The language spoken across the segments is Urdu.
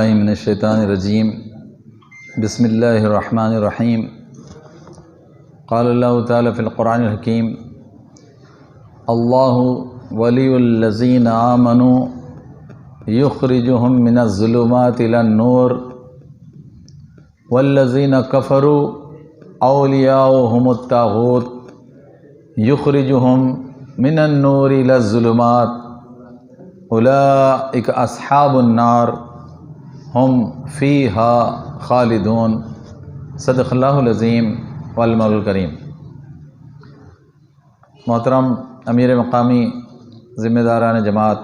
من الشیطان الرجیم بسم اللہ الرحمن الرحیم قال اللہ تعالی فی القرآن الحکیم اللہ ولی الذین آمنوا یخرجہم من الظلمات الی النور والذین کفروا اولیاؤہم الطاغوت یخرجہم من النور الی الظلمات اولئک اصحاب النار ہم فیہا خالدون صدق اللہ العظیم والمولا الکریم۔ محترم امیر مقامی، ذمہ داران جماعت،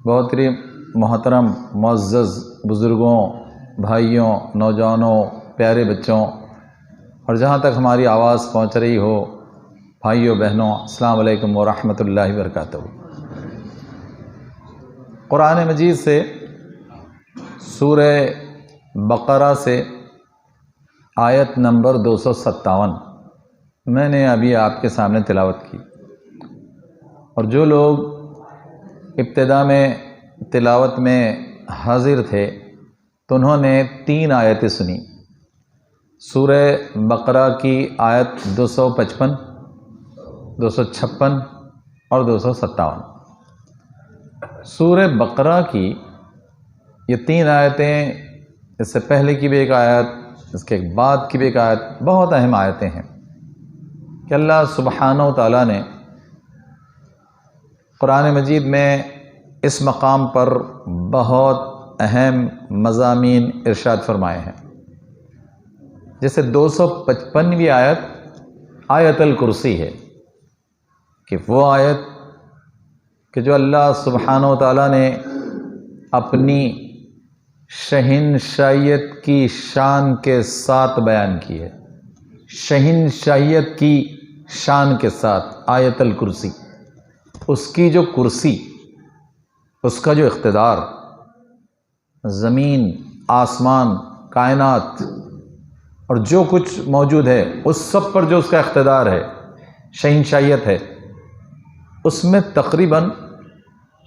بہت ہی محترم معزز بزرگوں، بھائیوں، نوجوانوں، پیارے بچوں، اور جہاں تک ہماری آواز پہنچ رہی ہو بھائیوں بہنوں، السلام علیکم ورحمۃ اللہ وبرکاتہ۔ قرآن مجید سے سورہ بقرہ سے آیت نمبر 257 میں نے ابھی آپ کے سامنے تلاوت کی، اور جو لوگ ابتدا میں تلاوت میں حاضر تھے تو انہوں نے 3 آیتیں سنی۔ سورہ بقرہ کی آیت 255، 256 اور 257۔ سورہ بقرہ کی یہ 3 آیتیں، اس سے پہلے کی بھی ایک آیت، اس کے بعد کی بھی ایک آیت، بہت اہم آیتیں ہیں کہ اللہ سبحانہ و تعالیٰ نے قرآن مجید میں اس مقام پر بہت اہم مضامین ارشاد فرمائے ہیں۔ جیسے 255ویں آیت آیت الکرسی ہے، کہ وہ آیت کہ جو اللہ سبحانہ و تعالیٰ نے اپنی شہنشاہیت کی شان کے ساتھ بیان کی ہے، شہنشاہیت کی شان کے ساتھ آیت الکرسی، اس کی جو کرسی، اس کا جو اقتدار، زمین، آسمان، کائنات اور جو کچھ موجود ہے اس سب پر جو اس کا اقتدار ہے، شہنشاہیت ہے، اس میں تقریباً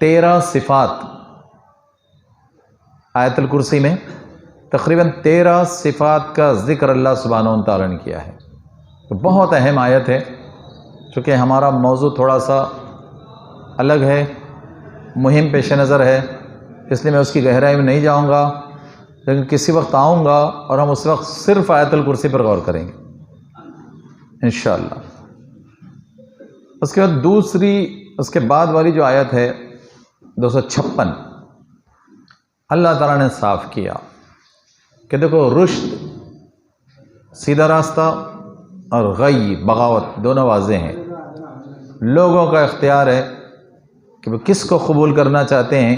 13 صفات، آیت الکرسی میں تقریباً 13 صفات کا ذکر اللہ سبحانہ و تعالیٰ نے کیا ہے۔ تو بہت اہم آیت ہے، چونکہ ہمارا موضوع تھوڑا سا الگ ہے، مہم پیش نظر ہے، اس لیے میں اس کی گہرائی میں نہیں جاؤں گا، لیکن کسی وقت آؤں گا اور ہم اس وقت صرف آیت الکرسی پر غور کریں گے انشاءاللہ۔ اس کے بعد اس کے بعد والی جو آیت ہے 256، اللہ تعالیٰ نے صاف کیا کہ دیکھو، رشد، سیدھا راستہ، اور غی، بغاوت، دونوں واضح ہیں۔ لوگوں کا اختیار ہے کہ وہ کس کو قبول کرنا چاہتے ہیں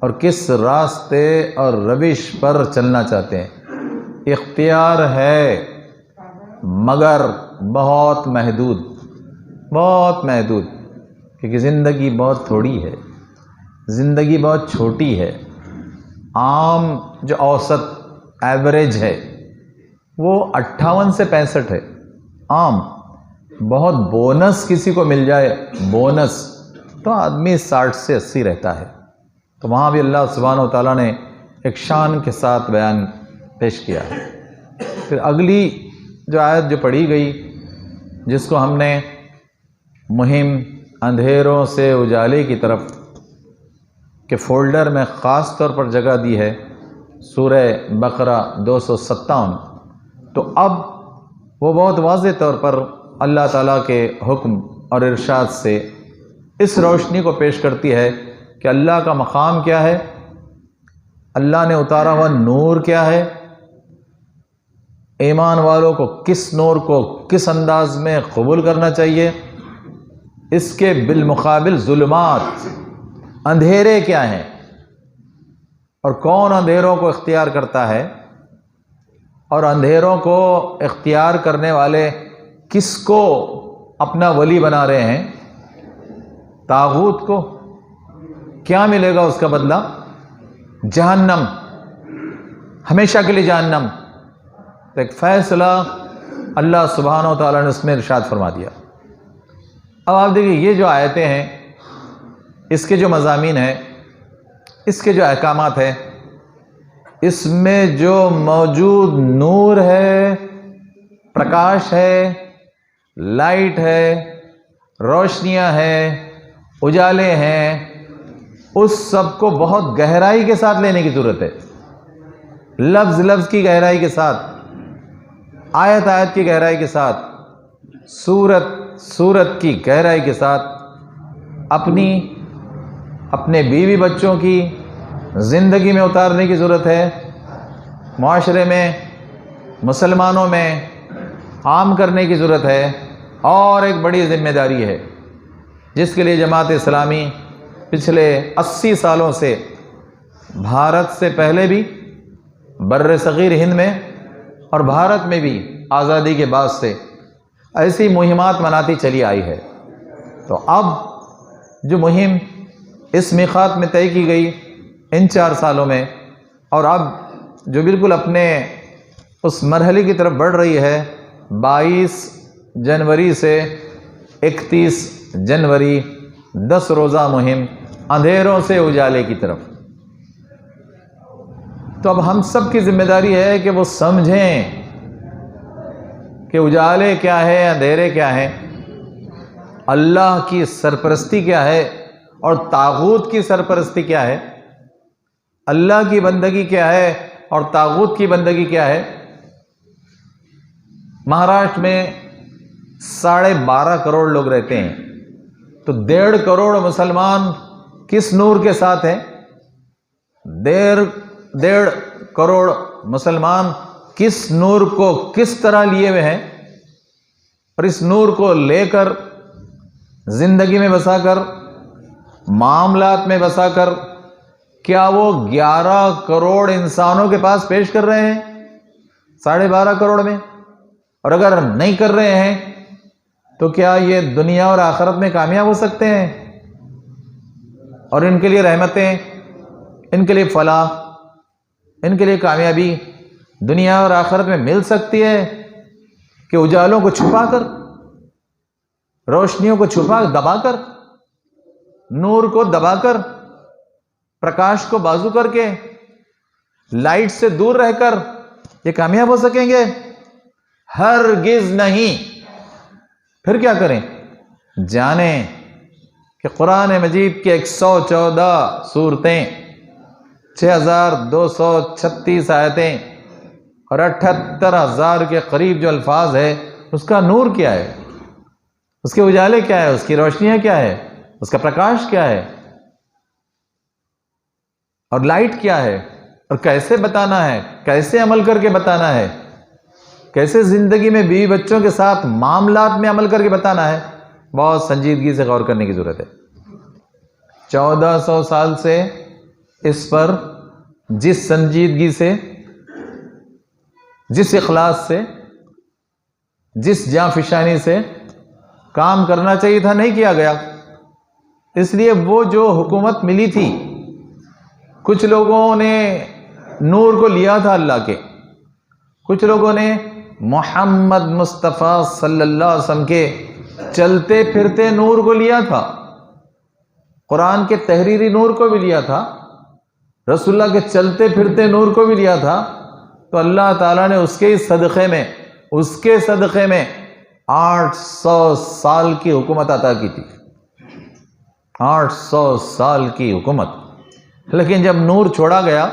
اور کس راستے اور روش پر چلنا چاہتے ہیں۔ اختیار ہے مگر بہت محدود، بہت محدود، کیونکہ زندگی بہت تھوڑی ہے، زندگی بہت چھوٹی ہے۔ عام جو اوسط ایوریج ہے وہ 58 سے 65 ہے، عام۔ بہت بونس کسی کو مل جائے، بونس، تو آدمی 60 سے 80 رہتا ہے۔ تو وہاں بھی اللہ سبحانہ و تعالیٰ نے ایک شان کے ساتھ بیان پیش کیا ہے۔ پھر اگلی جو آیت جو پڑھی گئی، جس کو ہم نے مہم اندھیروں سے اجالے کی طرف کے فولڈر میں خاص طور پر جگہ دی ہے، سورہ بقرہ 257، تو اب وہ بہت واضح طور پر اللہ تعالیٰ کے حکم اور ارشاد سے اس روشنی کو پیش کرتی ہے کہ اللہ کا مقام کیا ہے، اللہ نے اتارا ہوا نور کیا ہے، ایمان والوں کو کس نور کو کس انداز میں قبول کرنا چاہیے، اس کے بالمقابل ظلمات، اندھیرے کیا ہیں، اور کون اندھیروں کو اختیار کرتا ہے، اور اندھیروں کو اختیار کرنے والے کس کو اپنا ولی بنا رہے ہیں، طاغوت کو۔ کیا ملے گا اس کا بدلہ؟ جہنم، ہمیشہ کے لیے جہنم۔ تو ایک فیصلہ اللہ سبحانہ و تعالیٰ نے اس میں ارشاد فرما دیا۔ اب آپ دیکھیں، یہ جو آیتیں ہیں، اس کے جو مضامین ہیں، اس کے جو احکامات ہیں، اس میں جو موجود نور ہے، پرکاش ہے، لائٹ ہے، روشنیاں ہیں، اجالے ہیں، اس سب کو بہت گہرائی کے ساتھ لینے کی ضرورت ہے، لفظ لفظ کی گہرائی کے ساتھ، آیت آیت کی گہرائی کے ساتھ، سورت سورت کی گہرائی کے ساتھ، اپنے بیوی بچوں کی زندگی میں اتارنے کی ضرورت ہے، معاشرے میں، مسلمانوں میں عام کرنے کی ضرورت ہے۔ اور ایک بڑی ذمہ داری ہے جس کے لیے جماعت اسلامی پچھلے 80 سالوں سے بھارت سے پہلے بھی، بر صغیر ہند میں اور بھارت میں بھی آزادی کے بعد سے ایسی مہمات مناتی چلی آئی ہے۔ تو اب جو مہم اس میقات میں طے کی گئی ان 4 سالوں میں، اور اب جو بالکل اپنے اس مرحلے کی طرف بڑھ رہی ہے، 22 جنوری سے 31 جنوری 10 روزہ مہم، اندھیروں سے اجالے کی طرف۔ تو اب ہم سب کی ذمہ داری ہے کہ وہ سمجھیں کہ اجالے کیا ہے، اندھیرے کیا ہے، اللہ کی سرپرستی کیا ہے اور طاغوت کی سرپرستی کیا ہے، اللہ کی بندگی کیا ہے اور طاغوت کی بندگی کیا ہے۔ مہاراشٹر میں 12.5 کروڑ لوگ رہتے ہیں، تو 1.5 کروڑ مسلمان کس نور کے ساتھ ہیں؟ 1.5 کروڑ مسلمان کس نور کو کس طرح لیے ہوئے ہیں، اور اس نور کو لے کر زندگی میں بسا کر، معاملات میں بسا کر، کیا وہ 11 کروڑ انسانوں کے پاس پیش کر رہے ہیں 12.5 کروڑ میں؟ اور اگر نہیں کر رہے ہیں تو کیا یہ دنیا اور آخرت میں کامیاب ہو سکتے ہیں؟ اور ان کے لیے رحمتیں، ان کے لیے فلاح، ان کے لیے کامیابی دنیا اور آخرت میں مل سکتی ہے کہ اجالوں کو چھپا کر، روشنیوں کو دبا کر، نور کو دبا کر، پرکاش کو بازو کر کے، لائٹ سے دور رہ کر یہ کامیاب ہو سکیں گے؟ ہرگز نہیں۔ پھر کیا کریں؟ جانیں کہ قرآن مجید کے 114 سورتیں، 6236 آیتیں اور 78,000 کے قریب جو الفاظ ہے، اس کا نور کیا ہے، اس کے اجالے کیا ہے، اس کی روشنیاں کیا ہے، اس کا پرکاش کیا ہے، اور لائٹ کیا ہے، اور کیسے بتانا ہے، کیسے عمل کر کے بتانا ہے، کیسے زندگی میں بیوی بچوں کے ساتھ معاملات میں عمل کر کے بتانا ہے، بہت سنجیدگی سے غور کرنے کی ضرورت ہے۔ 1400 سال سے اس پر جس سنجیدگی سے، جس اخلاص سے، جس جانفشانی سے کام کرنا چاہیے تھا، نہیں کیا گیا۔ اس لیے وہ جو حکومت ملی تھی، کچھ لوگوں نے نور کو لیا تھا اللہ کے، کچھ لوگوں نے محمد مصطفیٰ صلی اللہ علیہ وسلم کے چلتے پھرتے نور کو لیا تھا، قرآن کے تحریری نور کو بھی لیا تھا، رسول اللہ کے چلتے پھرتے نور کو بھی لیا تھا۔ تو اللہ تعالیٰ نے اس کے صدقے میں 800 سال کی حکومت عطا کی تھی، 800 سال کی حکومت۔ لیکن جب نور چھوڑا گیا،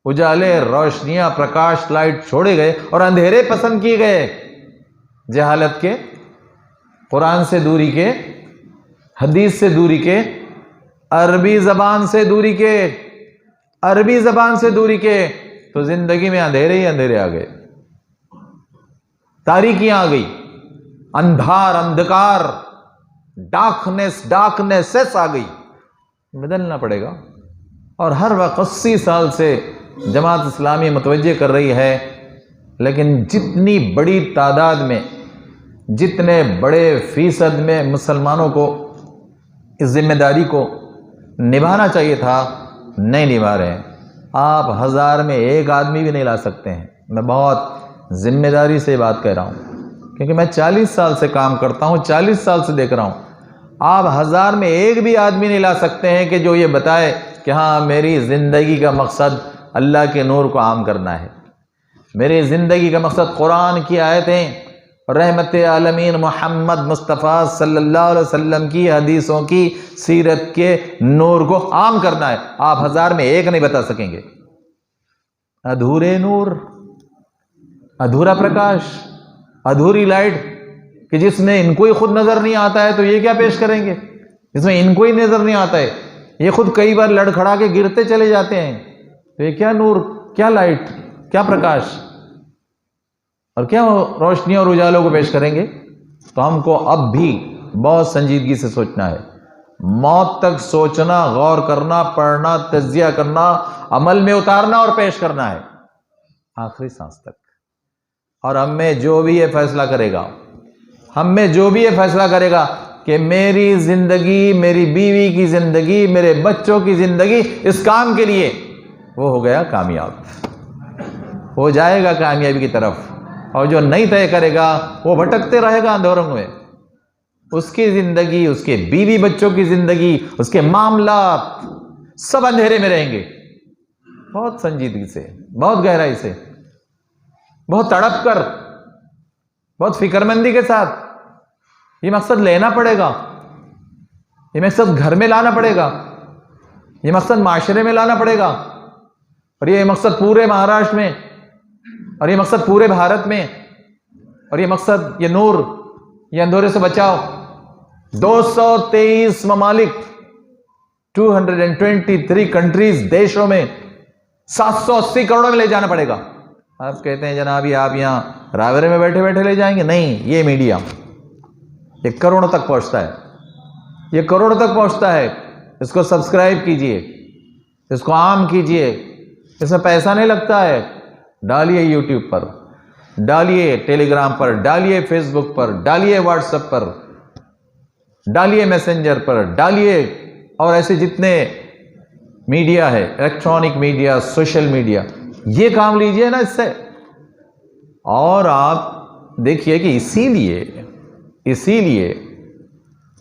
اجالے، روشنیاں، پرکاش، لائٹ چھوڑے گئے اور اندھیرے پسند کیے گئے، جہالت کے، قرآن سے دوری کے، حدیث سے دوری کے، عربی زبان سے دوری کے، تو زندگی میں اندھیرے ہی اندھیرے آ گئے، تاریکیاں آ گئی، اندھکار، ڈارکنیس آ گئی۔ بدلنا پڑے گا۔ اور ہر وقت 80 سال سے جماعت اسلامی متوجہ کر رہی ہے، لیکن جتنی بڑی تعداد میں، جتنے بڑے فیصد میں مسلمانوں کو اس ذمہ داری کو نبھانا چاہیے تھا، نہیں نبھا رہے ہیں۔ آپ 1000 میں 1 آدمی بھی نہیں لا سکتے ہیں۔ میں بہت ذمہ داری سے بات کہہ رہا ہوں، کیونکہ میں 40 سال سے کام کرتا ہوں، 40 سال سے دیکھ رہا ہوں۔ آپ 1000 میں 1 بھی آدمی نہیں لا سکتے ہیں کہ جو یہ بتائے کہ ہاں میری زندگی کا مقصد اللہ کے نور کو عام کرنا ہے۔ میری زندگی کا مقصد قرآن کی آیتیں، رحمت عالمین محمد مصطفیٰ صلی اللہ علیہ وسلم کی حدیثوں کی، سیرت کے نور کو عام کرنا ہے۔ آپ 1000 میں ایک نہیں بتا سکیں گے۔ ادھورے نور، ادھورا پرکاش، ادھوری لائٹ کہ جس میں ان کو ہی خود نظر نہیں آتا ہے تو یہ کیا پیش کریں گے؟ جس میں ان کو ہی نظر نہیں آتا ہے، یہ خود کئی بار لڑکھڑا کے گرتے چلے جاتے ہیں، تو یہ کیا نور، کیا لائٹ، کیا پرکاش اور کیا روشنی اور اجالوں کو پیش کریں گے؟ تو ہم کو اب بھی بہت سنجیدگی سے سوچنا ہے، موت تک سوچنا، غور کرنا، پڑھنا، تجزیہ کرنا، عمل میں اتارنا اور پیش کرنا ہے آخری سانس تک۔ اور ہم میں جو بھی یہ فیصلہ کرے گا، ہم میں جو بھی یہ فیصلہ کرے گا کہ میری زندگی، میری بیوی کی زندگی، میرے بچوں کی زندگی اس کام کے لیے، وہ ہو گیا کامیاب، ہو جائے گا کامیابی کی طرف۔ اور جو نہیں طے کرے گا وہ بھٹکتے رہے گا اندھیروں میں، اس کی زندگی، اس کے بیوی بچوں کی زندگی، اس کے معاملات سب اندھیرے میں رہیں گے۔ بہت سنجیدگی سے، بہت گہرائی سے، بہت تڑپ کر، بہت فکر مندی کے ساتھ یہ مقصد لینا پڑے گا، یہ مقصد گھر میں لانا پڑے گا، یہ مقصد معاشرے میں لانا پڑے گا، اور یہ مقصد پورے مہاراشٹر میں، اور یہ مقصد پورے بھارت میں، اور یہ مقصد، یہ نور، یہ اندھورے سے بچاؤ۔ 223 ممالک، 223 کنٹریز، دیشوں میں 780 کروڑوں میں لے جانا پڑے گا۔ آپ کہتے ہیں جناب یہ آپ یہاں راورے میں بیٹھے بیٹھے لے جائیں گے؟ نہیں، یہ میڈیا یہ کروڑوں تک پہنچتا ہے، یہ کروڑوں تک پہنچتا ہے۔ اس کو سبسکرائب کیجئے، اس کو عام کیجئے، اس میں پیسہ نہیں لگتا ہے۔ ڈالیے یوٹیوب پر، ڈالیے ٹیلی گرام پر، ڈالیے فیس بک پر، ڈالیے واٹس ایپ پر، ڈالیے میسنجر پر، ڈالیے، اور ایسے جتنے میڈیا ہے، الیکٹرانک میڈیا، سوشل میڈیا، یہ کام لیجئے نا اس سے۔ اور آپ دیکھیے کہ اسی لیے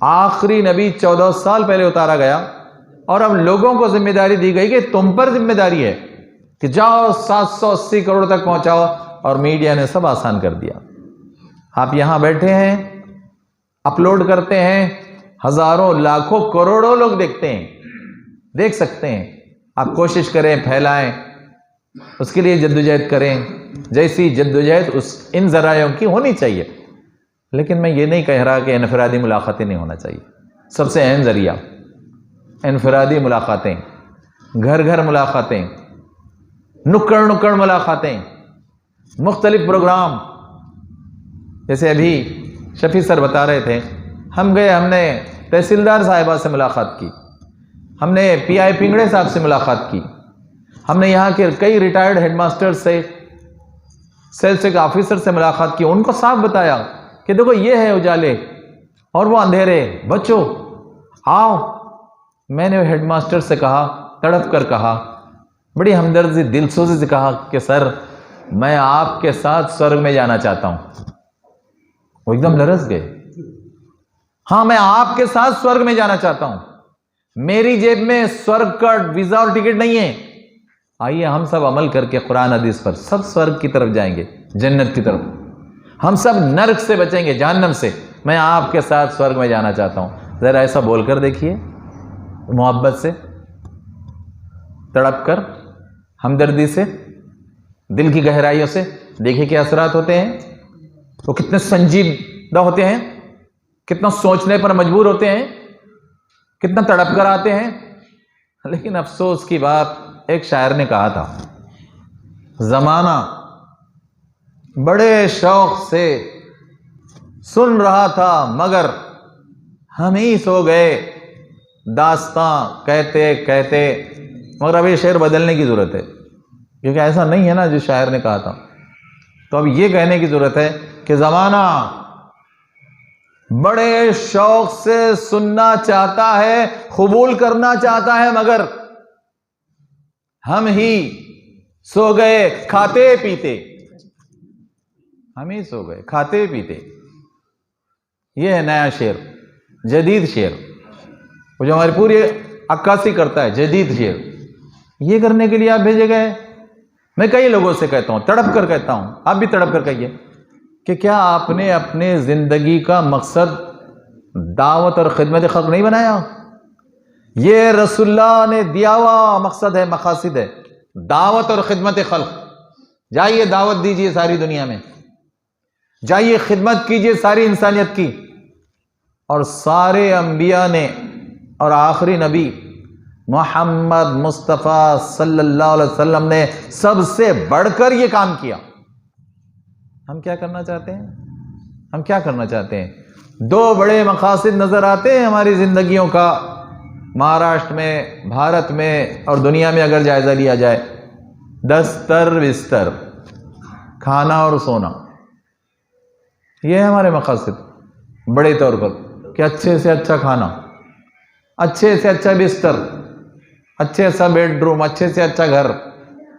آخری نبی 14 سال پہلے اتارا گیا، اور اب لوگوں کو ذمہ داری دی گئی کہ تم پر ذمہ داری ہے کہ جاؤ 780 کروڑ تک پہنچاؤ، اور میڈیا نے سب آسان کر دیا۔ آپ یہاں بیٹھے ہیں، اپلوڈ کرتے ہیں، ہزاروں، لاکھوں، کروڑوں لوگ دیکھتے ہیں، دیکھ سکتے ہیں۔ آپ کوشش کریں، پھیلائیں، اس کے لیے جدوجہد کریں، جیسی جدوجہد ان ذرائعوں کی ہونی چاہیے۔ لیکن میں یہ نہیں کہہ رہا کہ انفرادی ملاقاتیں نہیں ہونا چاہیے۔ سب سے اہم ذریعہ انفرادی ملاقاتیں، گھر گھر ملاقاتیں، نکڑ نکڑ ملاقاتیں، مختلف پروگرام۔ جیسے ابھی شفیع سر بتا رہے تھے، ہم گئے، ہم نے تحصیلدار صاحبہ سے ملاقات کی، ہم نے پی آئی پنگڑے صاحب سے ملاقات کی، ہم نے یہاں کے کئی ریٹائرڈ ہیڈ ماسٹر سے، سیلس ایک آفیسر سے ملاقات کی، ان کو صاف بتایا کہ دیکھو یہ ہے اجالے اور وہ اندھیرے، بچو آؤ۔ میں نے ہیڈ ماسٹر سے کہا، تڑپ کر کہا، بڑی ہمدردی، دل سوزی سے کہا کہ سر میں آپ کے ساتھ سورگ میں جانا چاہتا ہوں۔ وہ ایک دم لرز گئے۔ ہاں، میں آپ کے ساتھ سورگ میں جانا چاہتا ہوں، میری جیب میں سورگ کا ویزا اور ٹکٹ نہیں ہے۔ آئیے ہم سب عمل کر کے قرآن حدیث پر سب سورگ کی طرف جائیں گے، جنت کی طرف۔ ہم سب نرک سے بچیں گے، جہنم سے۔ میں آپ کے ساتھ سورگ میں جانا چاہتا ہوں۔ ذرا ایسا بول کر دیکھیے، محبت سے، تڑپ کر، ہمدردی سے، دل کی گہرائیوں سے، دیکھیے کیا اثرات ہوتے ہیں۔ وہ کتنے سنجیدہ ہوتے ہیں، کتنا سوچنے پر مجبور ہوتے ہیں، کتنا تڑپ کر آتے ہیں۔ لیکن افسوس کی بات، ایک شاعر نے کہا تھا، زمانہ بڑے شوق سے سن رہا تھا مگر ہم ہی سو گئے، داستاں کہتے کہتے۔ مگر اب یہ شعر بدلنے کی ضرورت ہے، کیونکہ ایسا نہیں ہے نا جو شاعر نے کہا تھا۔ تو اب یہ کہنے کی ضرورت ہے کہ زمانہ بڑے شوق سے سننا چاہتا ہے، قبول کرنا چاہتا ہے، مگر ہم ہی سو گئے کھاتے پیتے، ہم ہی سو گئے کھاتے پیتے۔ یہ ہے نیا شعر، جدید شعر، وہ جو ہماری پوری عکاسی کرتا ہے، جدید شعر۔ یہ کرنے کے لیے آپ بھیجے گئے؟ میں کئی لوگوں سے کہتا ہوں، تڑپ کر کہتا ہوں، آپ بھی تڑپ کر کہیے کہ کیا آپ نے اپنے زندگی کا مقصد دعوت اور خدمت خلق نہیں بنایا؟ یہ رسول اللہ نے دیا ہوا مقصد ہے، مقاصد ہے، دعوت اور خدمت خلق۔ جائیے دعوت دیجیے ساری دنیا میں، جائیے خدمت کیجیے ساری انسانیت کی۔ اور سارے انبیاء نے اور آخری نبی محمد مصطفیٰ صلی اللہ علیہ وسلم نے سب سے بڑھ کر یہ کام کیا۔ ہم کیا کرنا چاہتے ہیں؟ ہم کیا کرنا چاہتے ہیں؟ دو بڑے مقاصد نظر آتے ہیں ہماری زندگیوں کا، مہاراشٹر میں، بھارت میں اور دنیا میں اگر جائزہ لیا جائے، دستر بستر، کھانا اور سونا، یہ ہے ہمارے مقاصد بڑے طور پر، کہ اچھے سے اچھا کھانا، اچھے سے اچھا بستر، اچھے سا بیڈ روم، اچھے سے اچھا گھر۔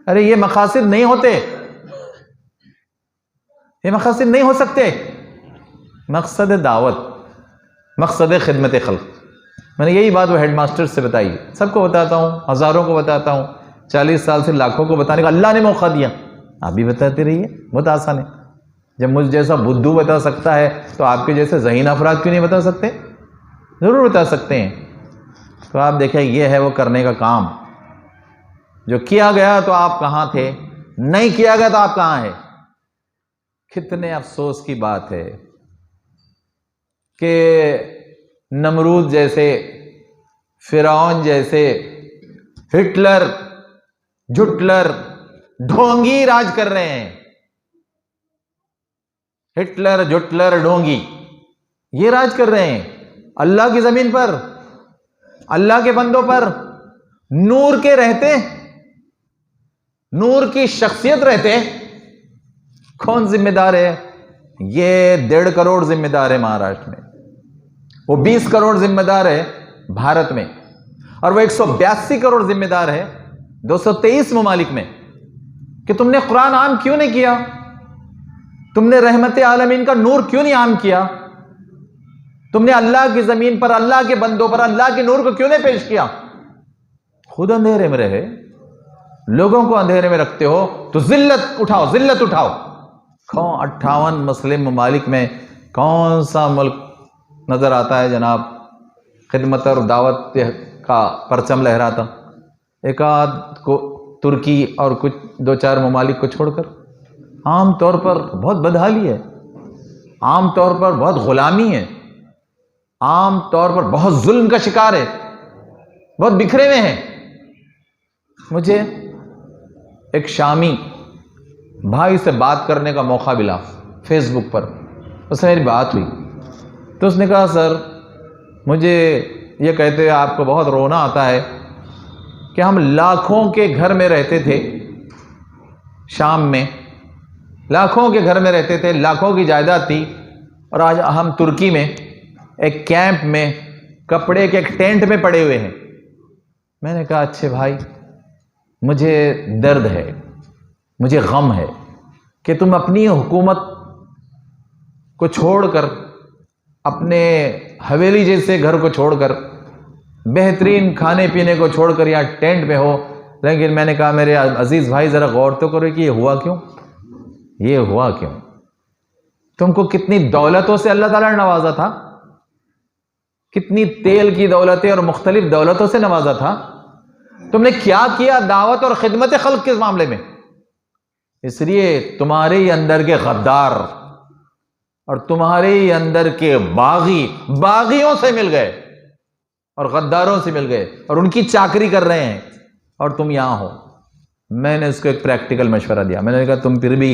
ارے یہ مقاصد نہیں ہوتے، یہ مقاصد نہیں ہو سکتے۔ مقصد دعوت، مقصد خدمت خلق۔ میں نے یہی بات وہ ہیڈ ماسٹر سے بتائی، سب کو بتاتا ہوں، ہزاروں کو بتاتا ہوں، 40 سال سے لاکھوں کو بتانے کا اللہ نے موقع دیا۔ آپ بھی بتاتے رہیے، بہت آسان ہے۔ جب مجھ جیسا بدھو بتا سکتا ہے تو آپ کے جیسے ذہین افراد کیوں نہیں بتا سکتے؟ ضرور بتا سکتے ہیں۔ تو آپ دیکھیں، یہ ہے وہ کرنے کا کام جو کیا گیا تو آپ کہاں تھے، نہیں کیا گیا تو آپ کہاں ہیں۔ کتنے افسوس کی بات ہے کہ نمرود جیسے، فرعون جیسے، ہٹلر، جھٹلر، ڈھونگی راج کر رہے ہیں۔ ہٹلر، جھٹلر، ڈھونگی یہ راج کر رہے ہیں اللہ کی زمین پر، اللہ کے بندوں پر۔ نور کے رہتے، نور کی شخصیت رہتے، کون ذمہ دار ہے؟ یہ 1.5 کروڑ ذمہ دار ہے مہاراشٹر میں، وہ 20 کروڑ ذمہ دار ہے بھارت میں، اور وہ 182 کروڑ ذمہ دار ہے 223 ممالک میں، کہ تم نے قرآن عام کیوں نہیں کیا؟ تم نے رحمت عالمین کا نور کیوں نہیں عام کیا؟ تم نے اللہ کی زمین پر، اللہ کے بندوں پر اللہ کے نور کو کیوں نہیں پیش کیا؟ خود اندھیرے میں رہے، لوگوں کو اندھیرے میں رکھتے ہو، تو ذلت اٹھاؤ، ذلت اٹھاؤ۔ 58 مسلم ممالک میں کون سا ملک نظر آتا ہے جناب خدمت اور دعوت کا پرچم لہراتا؟ ایک آدھ کو ترکی اور کچھ 2-4 ممالک کو چھوڑ کر۔ عام طور پر بہت بدحالی ہے، عام طور پر بہت غلامی ہے، عام طور پر بہت ظلم کا شکار ہے، بہت بکھرے میں ہیں۔ مجھے ایک شامی بھائی سے بات کرنے کا موقع ملا فیس بک پر، اس سے میری بات ہوئی تو اس نے کہا، سر مجھے یہ کہتے ہوئے آپ کو بہت رونا آتا ہے کہ ہم لاکھوں کے گھر میں رہتے تھے، شام میں لاکھوں کے گھر میں رہتے تھے، لاکھوں کی جائیداد تھی، اور آج ہم ترکی میں ایک کیمپ میں کپڑے کے ایک ٹینٹ میں پڑے ہوئے ہیں۔ میں نے کہا، اچھے بھائی، مجھے درد ہے، مجھے غم ہے کہ تم اپنی حکومت کو چھوڑ کر، اپنے حویلی جیسے گھر کو چھوڑ کر، بہترین کھانے پینے کو چھوڑ کر یہاں ٹینٹ میں ہو۔ لیکن میں نے کہا، میرے عزیز بھائی ذرا غور تو کرو کہ یہ ہوا کیوں؟ یہ ہوا کیوں؟ تم کو کتنی دولتوں سے اللہ تعالیٰ نے نوازا تھا، کتنی تیل کی دولتیں اور مختلف دولتوں سے نوازا تھا، تم نے کیا کیا دعوت اور خدمت خلق کے معاملے میں؟ اس لیے تمہارے ہی اندر کے غدار اور تمہارے ہی اندر کے باغیوں سے مل گئے اور غداروں سے مل گئے اور ان کی چاکری کر رہے ہیں، اور تم یہاں ہو۔ میں نے اس کو ایک پریکٹیکل مشورہ دیا، میں نے کہا، تم پھر بھی،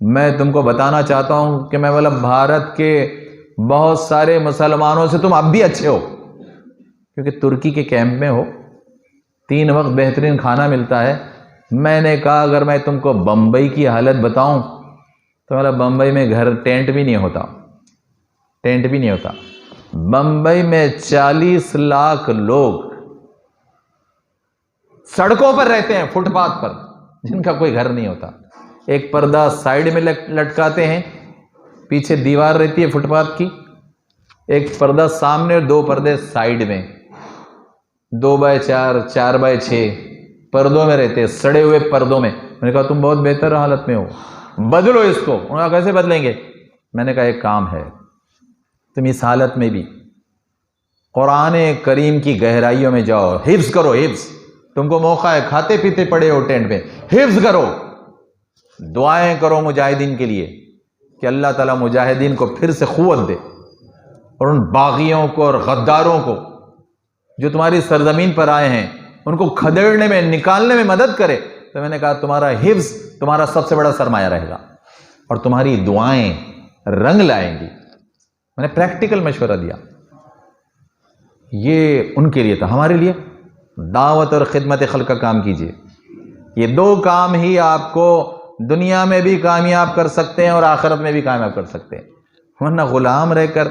میں تم کو بتانا چاہتا ہوں کہ میں بولا بھارت کے بہت سارے مسلمانوں سے تم اب بھی اچھے ہو، کیونکہ ترکی کے کیمپ میں ہو، 3 وقت بہترین کھانا ملتا ہے۔ میں نے کہا، اگر میں تم کو بمبئی کی حالت بتاؤں تو بولا بمبئی میں گھر ٹینٹ بھی نہیں ہوتا، ٹینٹ بھی نہیں ہوتا۔ بمبئی میں 40 لاکھ لوگ سڑکوں پر رہتے ہیں، فٹ پاتھ پر، جن کا کوئی گھر نہیں ہوتا۔ ایک پردہ سائیڈ میں لٹکاتے ہیں، پیچھے دیوار رہتی ہے فٹ پاتھ کی، ایک پردہ سامنے اور 2 پردے سائیڈ میں، 2x4، 4x6، پردوں میں رہتے ہیں، سڑے ہوئے پردوں میں. میں نے کہا تم بہت بہتر حالت میں ہو، بدلو اس کو. انہوں نے کہا کیسے بدلیں گے؟ میں نے کہا ایک کام ہے، تم اس حالت میں بھی قرآن کریم کی گہرائیوں میں جاؤ، حفظ کرو. حفظ تم کو موقع ہے، کھاتے پیتے پڑے ہو ٹینٹ میں، حفظ کرو، دعائیں کرو مجاہدین کے لیے کہ اللہ تعالیٰ مجاہدین کو پھر سے قوت دے، اور ان باغیوں کو اور غداروں کو جو تمہاری سرزمین پر آئے ہیں ان کو کھدیڑنے میں، نکالنے میں مدد کرے. تو میں نے کہا تمہارا حفظ تمہارا سب سے بڑا سرمایہ رہے گا، اور تمہاری دعائیں رنگ لائیں گی. میں نے پریکٹیکل مشورہ دیا. یہ ان کے لیے تھا. ہمارے لیے دعوت اور خدمت خلق کا کام کیجیے. یہ دو کام ہی آپ کو دنیا میں بھی کامیاب کر سکتے ہیں اور آخرت میں بھی کامیاب کر سکتے ہیں. ورنہ غلام رہ کر،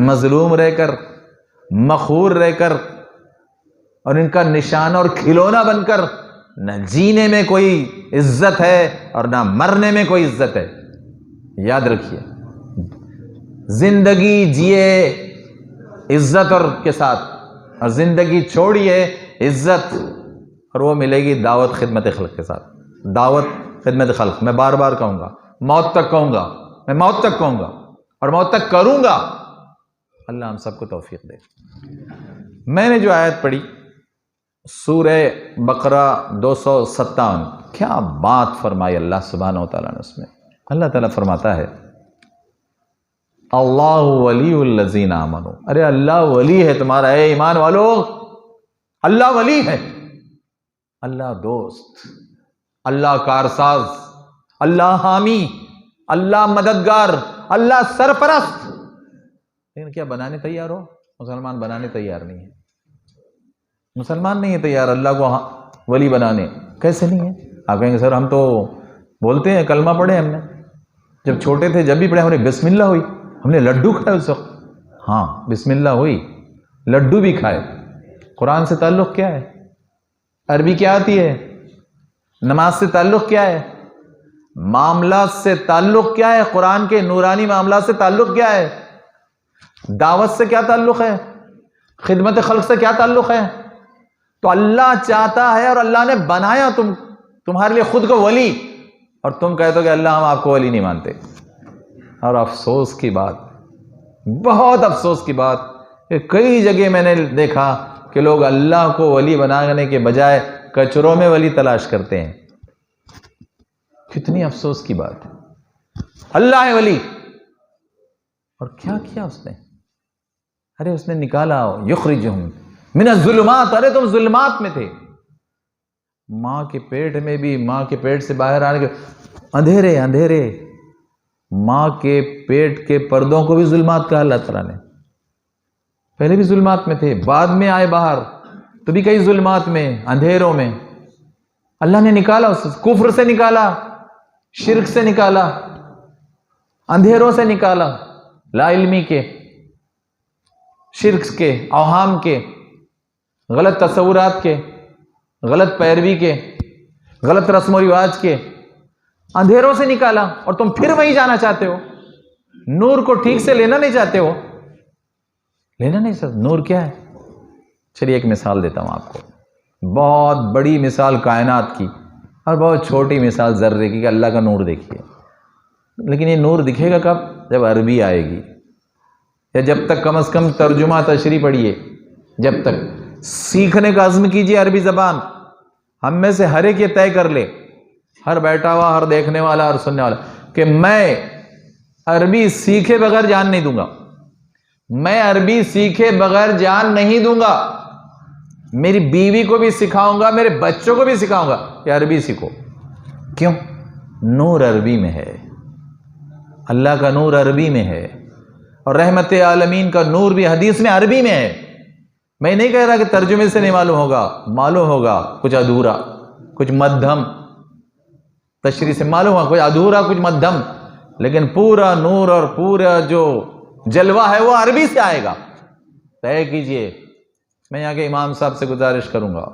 مظلوم رہ کر، مخور رہ کر، اور ان کا نشانہ اور کھلونا بن کر نہ جینے میں کوئی عزت ہے اور نہ مرنے میں کوئی عزت ہے. یاد رکھیے، زندگی جیے عزت اور کے ساتھ، اور زندگی چھوڑیے عزت، اور وہ ملے گی دعوت خدمت خلق کے ساتھ. دعوت خدمت خلق میں بار بار کہوں گا، موت تک کہوں گا، میں موت تک کہوں گا اور موت تک کروں گا. اللہ ہم سب کو توفیق دے. میں نے جو آیت پڑھی سورہ بقرہ 257، کیا بات فرمائی اللہ سبحانہ و تعالیٰ نے اس میں. اللہ تعالیٰ فرماتا ہے اللہ ولی الذین آمنوا. ارے اللہ ولی ہے تمہارا. اے ایمان والو، اللہ ولی ہے، اللہ دوست، اللہ کارساز، اللہ حامی، اللہ مددگار، اللہ سرپرست. لیکن کیا بنانے تیار ہو؟ مسلمان بنانے تیار نہیں ہے. مسلمان نہیں ہے تیار اللہ کو ولی بنانے. کیسے نہیں ہے؟ آپ کہیں گے سر ہم تو بولتے ہیں، کلمہ پڑھے ہم نے، جب چھوٹے تھے جب بھی پڑھے، ہم نے بسم اللہ ہوئی، ہم نے لڈو کھائے اس وقت. ہاں بسم اللہ ہوئی، لڈو بھی کھائے. قرآن سے تعلق کیا ہے؟ عربی کیا آتی ہے؟ نماز سے تعلق کیا ہے؟ معاملات سے تعلق کیا ہے؟ قرآن کے نورانی معاملات سے تعلق کیا ہے؟ دعوت سے کیا تعلق ہے؟ خدمت خلق سے کیا تعلق ہے؟ تو اللہ چاہتا ہے اور اللہ نے بنایا تمہارے لیے خود کو ولی، اور تم کہتے ہو کہ اللہ ہم آپ کو ولی نہیں مانتے. اور افسوس کی بات، بہت افسوس کی بات، کہ کئی جگہ میں نے دیکھا کہ لوگ اللہ کو ولی بنانے کے بجائے کچروں میں ولی تلاش کرتے ہیں. کتنی افسوس کی بات ہے. اللہ ہے ولی، اور کیا کیا اس نے؟ ارے اس نے نکالا، یخرجہم من الظلمات. ارے تم ظلمات میں تھے، ماں کے پیٹ میں بھی، ماں کے پیٹ سے باہر آنے کے اندھیرے اندھیرے. ماں کے پیٹ کے پردوں کو بھی ظلمات کہا اللہ تعالیٰ نے. پہلے بھی ظلمات میں تھے، بعد میں آئے باہر تو بھی کئی ظلمات میں، اندھیروں میں. اللہ نے نکالا، اس کفر سے نکالا، شرک سے نکالا، اندھیروں سے نکالا، لا علمی کے، شرک کے، اوہام کے، غلط تصورات کے، غلط پیروی کے، غلط رسم و رواج کے، اندھیروں سے نکالا. اور تم پھر وہیں جانا چاہتے ہو، نور کو ٹھیک سے لینا نہیں چاہتے ہو. لینا نہیں چاہتے. نور کیا ہے؟ چلیے ایک مثال دیتا ہوں آپ کو، بہت بڑی مثال کائنات کی اور بہت چھوٹی مثال ذرے کی، کہ اللہ کا نور دیکھیے. لیکن یہ نور دکھے گا کب؟ جب عربی آئے گی، یا جب تک کم از کم ترجمہ تشریح پڑھیے، جب تک سیکھنے کا عزم کیجیے عربی زبان. ہم میں سے ہر ایک یہ طے کر لے، ہر بیٹھا ہوا، ہر دیکھنے والا، ہر سننے والا، کہ میں عربی سیکھے بغیر جان نہیں دوں گا. میں عربی سیکھے بغیر جان نہیں دوں گا. میری بیوی کو بھی سکھاؤں گا، میرے بچوں کو بھی سکھاؤں گا کہ عربی سیکھو. کیوں؟ نور عربی میں ہے، اللہ کا نور عربی میں ہے، اور رحمت عالمین کا نور بھی حدیث میں عربی میں ہے. میں نہیں کہہ رہا کہ ترجمے سے نہیں معلوم ہوگا، معلوم ہوگا، کچھ ادھورا، کچھ مدھم، تشریح سے معلوم ہوگا کچھ ادھورا، کچھ مدھم، لیکن پورا نور اور پورا جو جلوہ ہے وہ عربی سے آئے گا. طے کیجئے. میں یہاں کے امام صاحب سے گزارش کروں گا،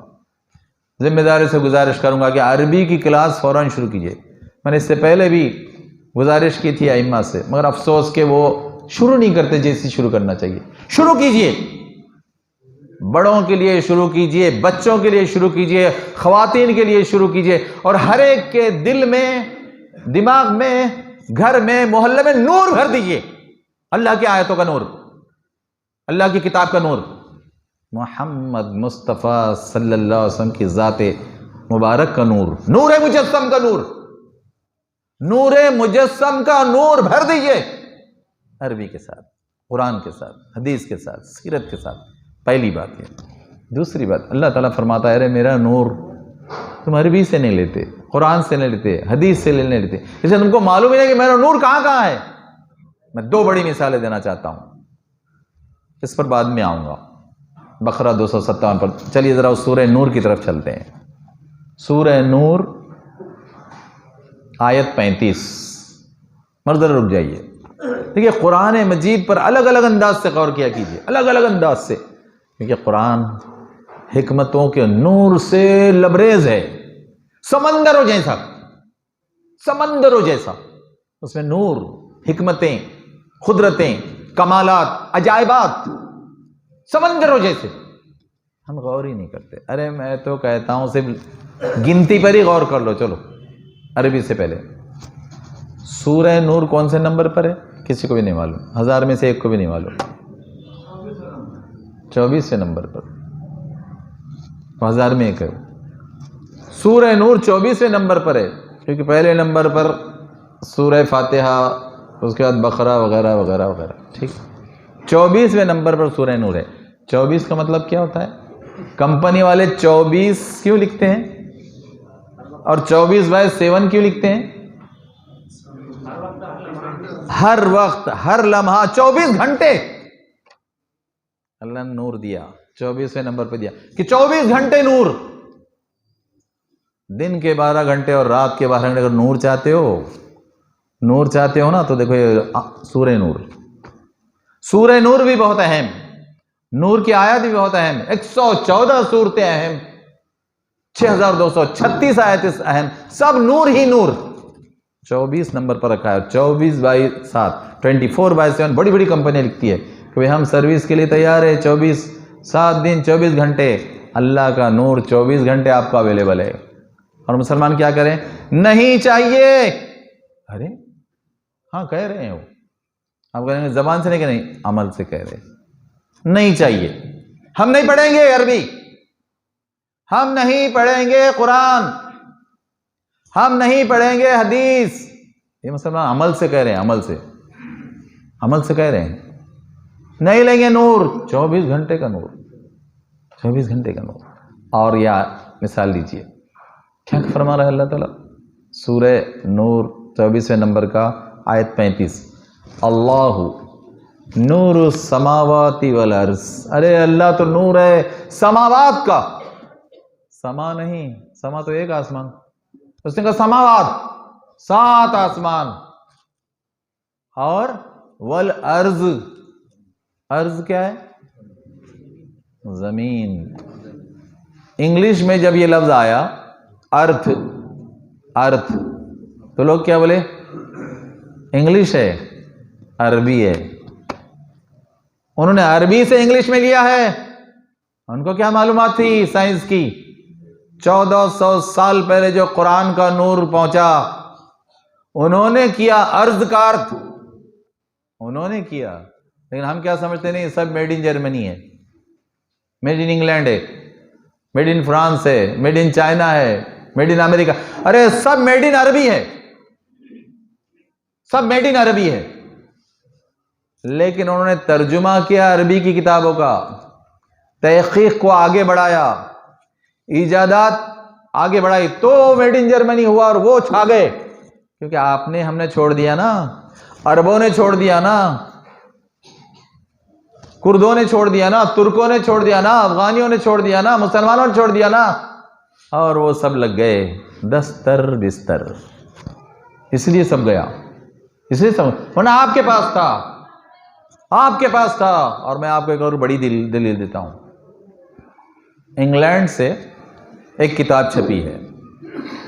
ذمہ داری سے گزارش کروں گا کہ عربی کی کلاس فوراً شروع کیجئے. میں نے اس سے پہلے بھی گزارش کی تھی ائمہ سے، مگر افسوس کہ وہ شروع نہیں کرتے جیسی شروع کرنا چاہیے. شروع کیجئے. بڑوں کے لیے شروع کیجئے، بچوں کے لیے شروع کیجئے، خواتین کے لیے شروع کیجئے، اور ہر ایک کے دل میں، دماغ میں، گھر میں، محلے میں نور بھر دیجئے، اللہ کی آیتوں کا نور، اللہ کی کتاب کا نور، محمد مصطفیٰ صلی اللہ علیہ وسلم کی ذات مبارک کا نور، نور مجسم کا نور، نور مجسم کا نور بھر دیجئے، عربی کے ساتھ، قرآن کے ساتھ، حدیث کے ساتھ، سیرت کے ساتھ۔ پہلی بات یہ۔ دوسری بات، اللہ تعالیٰ فرماتا ہے ارے میرا نور تم عربی سے نہیں لیتے، قرآن سے نہیں لیتے، حدیث سے نہیں لیتے، اسے تم کو معلوم ہی نہیں کہ میرا نور کہاں کہاں ہے۔ میں دو بڑی مثالیں دینا چاہتا ہوں، اس پر بعد میں آؤں گا، بقرہ 257 پر۔ چلیے ذرا اس سورہ نور کی طرف چلتے ہیں۔ سورہ نور آیت 35، مرد رک جائیے۔ دیکھیے قرآن مجید پر الگ الگ انداز سے غور کیا کیجیے، الگ الگ انداز سے، کیونکہ قرآن حکمتوں کے نور سے لبریز ہے، سمندروں جیسا، سمندروں جیسا، اس میں نور، حکمتیں، قدرتیں، کمالات، عجائبات، سمندروں جیسے۔ ہم غور ہی نہیں کرتے۔ ارے میں تو کہتا ہوں صرف گنتی پر ہی غور کر لو۔ چلو عربی سے پہلے سورہ نور کون سے نمبر پر ہے؟ کسی کو بھی نہیں معلوم، 1000 میں سے ایک کو بھی نہیں معلوم۔ 24 نمبر پر، 1000 میں ایک ہے۔ سورہ نور 24 نمبر پر ہے، کیونکہ پہلے نمبر پر سورہ فاتحہ، اس کے بعد بقرہ وغیرہ وغیرہ وغیرہ، ٹھیک۔ 24 نمبر پر سورہ نور ہے۔ 24 کا مطلب کیا ہوتا ہے؟ کمپنی والے 24 کیوں لکھتے ہیں اور 24/7 کیوں لکھتے ہیں؟ ہر وقت، ہر لمحہ، 24 گھنٹے اللہ نے نور دیا، 24 نمبر پہ دیا کہ 24 گھنٹے نور، دن کے 12 گھنٹے اور رات کے 12 گھنٹے۔ اگر نور چاہتے ہو، نور چاہتے ہو نا، تو دیکھو یہ سورہ نور، سورہ نور بھی بہت اہم، نور کی آیات بھی بہت اہم، 114 صورتیں اہم، 6236 آیت اہم، سب نور ہی نور۔ 24 نمبر پر رکھا ہے، 24/7، 24/7 بڑی بڑی کمپنیاں لکھتی ہے کہ ہم سروس کے لیے تیار ہے، 7 دن 24 گھنٹے، اللہ کا نور 24 گھنٹے آپ کا اویلیبل ہے۔ اور مسلمان کیا کریں؟ نہیں چاہیے۔ ارے ہاں کہہ رہے ہیں، وہ آپ کہیں گے زبان سے نہیں، کہ نہیں عمل سے کہہ رہے ہیں، نہیں چاہیے۔ ہم نہیں پڑھیں گے عربی، ہم نہیں پڑھیں گے قرآن، ہم نہیں پڑھیں گے حدیث، یہ مسلمان عمل سے کہہ رہے ہیں، عمل سے، عمل سے کہہ رہے ہیں۔ نہیں لیں گے نور، 24 گھنٹے کا نور، 24 گھنٹے کا نور۔ اور یا مثال دیجیے، کیا فرما رہا ہے اللہ تعالیٰ؟ سورہ نور 24 نمبر کا آیت 35، اللہ نور السماوات والارض۔ ارے اللہ تو نور ہے سماوات کا، سما نہیں، سما تو ایک آسمان، اس نے کہا سماوات، 7 آسمان، اور والارض، ارض کیا ہے؟ زمین۔ انگلش میں جب یہ لفظ آیا ارتھ، ارتھ، تو لوگ کیا بولے؟ انگلش ہے، عربی ہے۔ انہوں نے عربی سے انگلش میں لیا ہے، ان کو کیا معلومات تھی سائنس کی؟ 1400 سال پہلے جو قرآن کا نور پہنچا، انہوں نے کیا ارض کا ارتھ، انہوں نے کیا۔ لیکن ہم کیا سمجھتے نہیں، سب میڈ ان جرمنی ہے، میڈ ان انگلینڈ ہے، میڈ ان فرانس ہے، میڈ ان چائنا ہے، made in America. Array sub made in عربی ہے، سب میڈ ان عربی ہے۔ لیکن انہوں نے ترجمہ کیا عربی کی کتابوں کا، تحقیق کو آگے بڑھایا، ایجادات آگے بڑھائی، تو میڈ ان جرمنی ہوا اور وہ چھا گئے۔ کیونکہ آپ نے، ہم نے چھوڑ دیا نا، عربوں نے چھوڑ دیا نا، کردوں نے چھوڑ دیا نا، ترکوں نے چھوڑ دیا نا، افغانیوں نے چھوڑ دیا نا، مسلمانوں نے چھوڑ دیا نا، اور وہ سب لگ گئے دستر بستر، اس لیے سب گیا، اس لیے سب، ورنہ آپ کے پاس تھا، آپ کے پاس تھا۔ اور میں آپ کو ایک اور بڑی دلیل دیتا ہوں، انگلینڈ سے ایک کتاب چھپی ہے،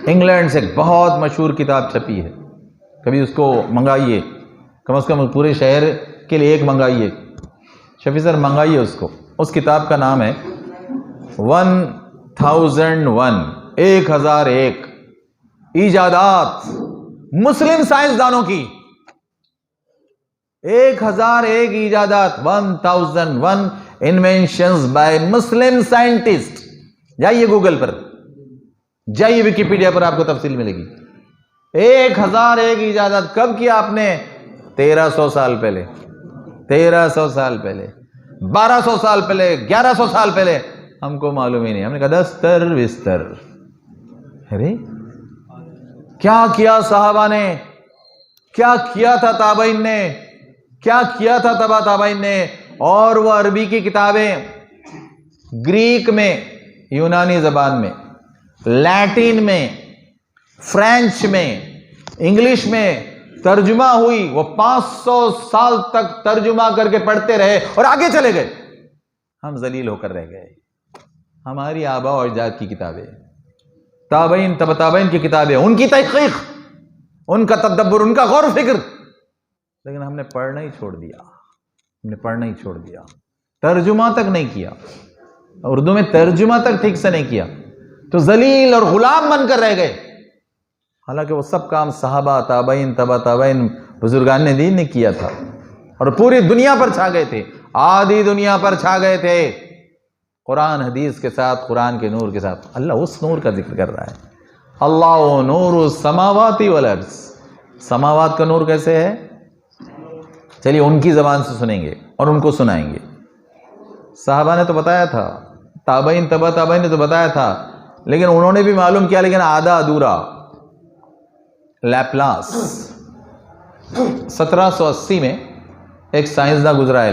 انگلینڈ سے ایک بہت مشہور کتاب چھپی ہے، کبھی اس کو منگائیے، کم از کم پورے شہر کے لیے ایک منگائیے، شفیع سر منگائیے اس کو۔ اس کتاب کا نام ہے 1001 1001 ایجادات مسلم سائنسدانوں کی. 1001 ایجادات 1001 انوینشنز بائی مسلم سائنٹسٹ. جائیے گوگل پر, جائیے ویکیپیڈیا پر, آپ کو تفصیل ملے گی. 1001 ایجادات کب کیا آپ نے؟ 1300 سال پہلے, 1300 سال پہلے, 1200 سال پہلے, 1100 سال پہلے. ہم کو معلوم ہی نہیں. ہم نے کہا دستر بستر. ارے کیا کیا صحابہ نے, کیا کیا تھا تابعین نے, کیا کیا تھا تبا تابعین نے. اور وہ عربی کی کتابیں گریک میں, یونانی زبان میں, لیٹن میں, فرینچ میں, انگلش میں ترجمہ ہوئی. وہ 500 سال تک ترجمہ کر کے پڑھتے رہے اور آگے چلے گئے. ہم ذلیل ہو کر رہ گئے. ہماری آباء و اجداد کی کتابیں, تابعین تبع تابعین کی کتابیں, ان کی تحقیق, ان کا تدبر, ان کا غور و فکر, لیکن ہم نے پڑھنا ہی چھوڑ دیا. ہم نے پڑھنا ہی چھوڑ دیا. ترجمہ تک نہیں کیا, اردو میں ترجمہ تک ٹھیک سے نہیں کیا, تو ذلیل اور غلام بن کر رہ گئے. حالانکہ وہ سب کام صحابہ, تابعین تبع تابعین, بزرگان دین نے کیا تھا, اور پوری دنیا پر چھا گئے تھے. آدھی دنیا پر چھا گئے تھے قرآن حدیث کے ساتھ, قرآن کے نور کے ساتھ. اللہ اس نور کا ذکر کر رہا ہے. اللہ نور السماوات والارض. سماوات کا نور کیسے ہے؟ چلیے ان کی زبان سے سنیں گے اور ان کو سنائیں گے. صحابہ نے تو بتایا تھا, تابعین تبع تابعین نے تو بتایا تھا, لیکن انہوں نے بھی معلوم کیا, لیکن آدھا ادھورا. لیپلاس 1780 میں ایک سائنسداں گزرا ہے,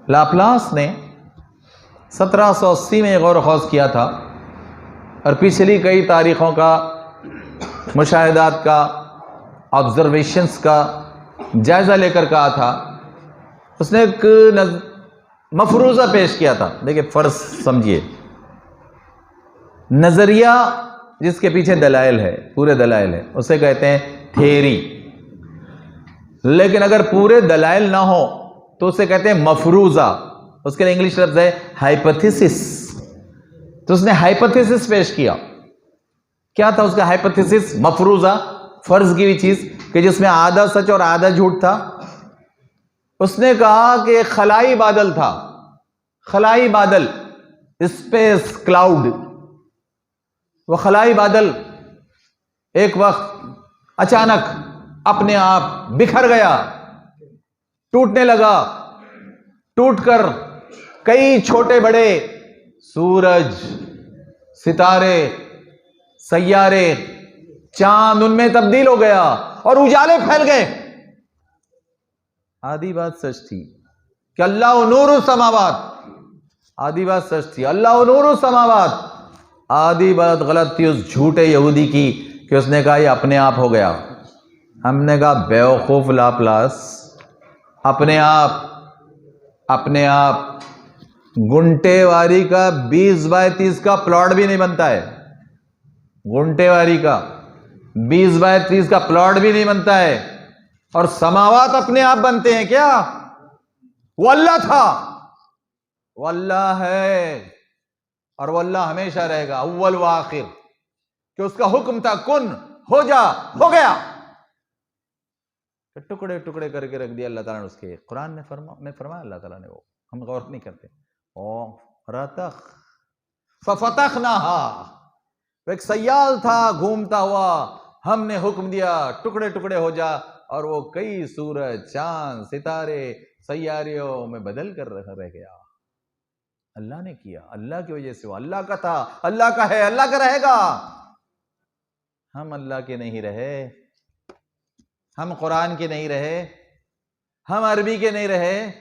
لاپلاس نے 1780 میں غور و خوض کیا تھا, اور پچھلی کئی تاریخوں کا, مشاہدات کا, آبزرویشنز کا جائزہ لے کر کہا تھا. اس نے ایک مفروضہ پیش کیا تھا. دیکھیں فرض سمجھیے, نظریہ جس کے پیچھے دلائل ہے, پورے دلائل ہے, اسے کہتے ہیں تھیری. لیکن اگر پورے دلائل نہ ہو تو اسے کہتے ہیں مفروضہ. اس کے لیے انگلش لفظ ہے ہائپوتھیسس. تو اس نے ہائپوتھیسس پیش کیا. کیا تھا اس کا ہائپوتھیسس؟ مفروضہ, فرض کی ہوئی چیز کہ جس میں آدھا سچ اور آدھا جھوٹ تھا. اس نے کہا کہ خلائی بادل تھا, خلائی بادل, اسپیس کلاؤڈ. وہ خلائی بادل ایک وقت اچانک اپنے آپ بکھر گیا, ٹوٹنے لگا. ٹوٹ کر کئی چھوٹے بڑے سورج, ستارے, سیارے, چاند ان میں تبدیل ہو گیا اور اجالے پھیل گئے. آدھی بات سچ تھی کہ اللہ نور السماوات, آدھی بات سچ تھی اللہ نور السماوات. آدھی بات غلط تھی اس جھوٹے یہودی کی کہ اس نے کہا یہ اپنے آپ ہو گیا. ہم نے کہا بیوقوف لاپلاس, اپنے آپ گنٹے واری کا 20x30 کا پلاٹ بھی نہیں بنتا ہے. گنٹے واری کا 20x30 کا پلاٹ بھی نہیں بنتا ہے. اور سماوات اپنے آپ بنتے ہیں کیا؟ وہ اللہ تھا, وہ اللہ ہے, اور وہ اللہ ہمیشہ رہے گا, اول و آخر. کہ اس کا حکم تھا کن ہو جا, ہو گیا. ٹکڑے ٹکڑے کر کے رکھ دیا اللہ تعالیٰ نے. اس کے قرآن میں فرمایا اللہ تعالیٰ نے, وہ ہم غور نہیں کرتے. رتخ ففتحناها, ایک سیال تھا گھومتا ہوا, ہم نے حکم دیا ٹکڑے ٹکڑے ہو جا, اور وہ کئی سورج, چاند, ستارے, سیاریوں میں بدل کر رہ گیا. اللہ نے کیا, اللہ کی وجہ سے. وہ اللہ کا تھا, اللہ کا ہے, اللہ کا رہے گا. ہم اللہ کے نہیں رہے, ہم قرآن کے نہیں رہے, ہم عربی کے نہیں رہے,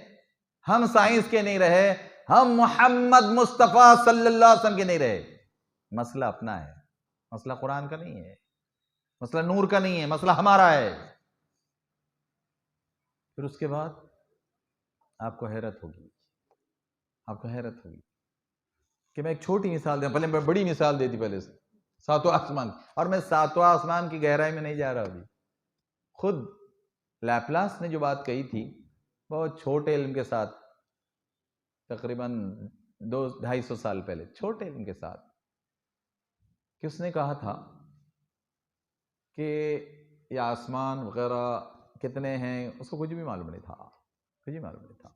ہم سائنس کے نہیں رہے, ہم محمد مصطفیٰ صلی اللہ علیہ وسلم کے نہیں رہے. مسئلہ اپنا ہے, مسئلہ قرآن کا نہیں ہے, مسئلہ نور کا نہیں ہے, مسئلہ ہمارا ہے. پھر اس کے بعد آپ کو حیرت ہوگی, کہ میں ایک چھوٹی مثال دوں, پہلے میں بڑی مثال دیتی پہلے سے, ساتواں آسمان. اور میں ساتواں آسمان کی گہرائی میں نہیں جا رہا ابھی. خود لیپلاس نے جو بات کہی تھی بہت چھوٹے علم کے ساتھ, تقریباً 200-250 سال پہلے، چھوٹے ان کے ساتھ، کہ اس نے کہا تھا کہ یہ آسمان وغیرہ کتنے ہیں اس کو کچھ بھی معلوم نہیں تھا، کچھ بھی معلوم نہیں تھا،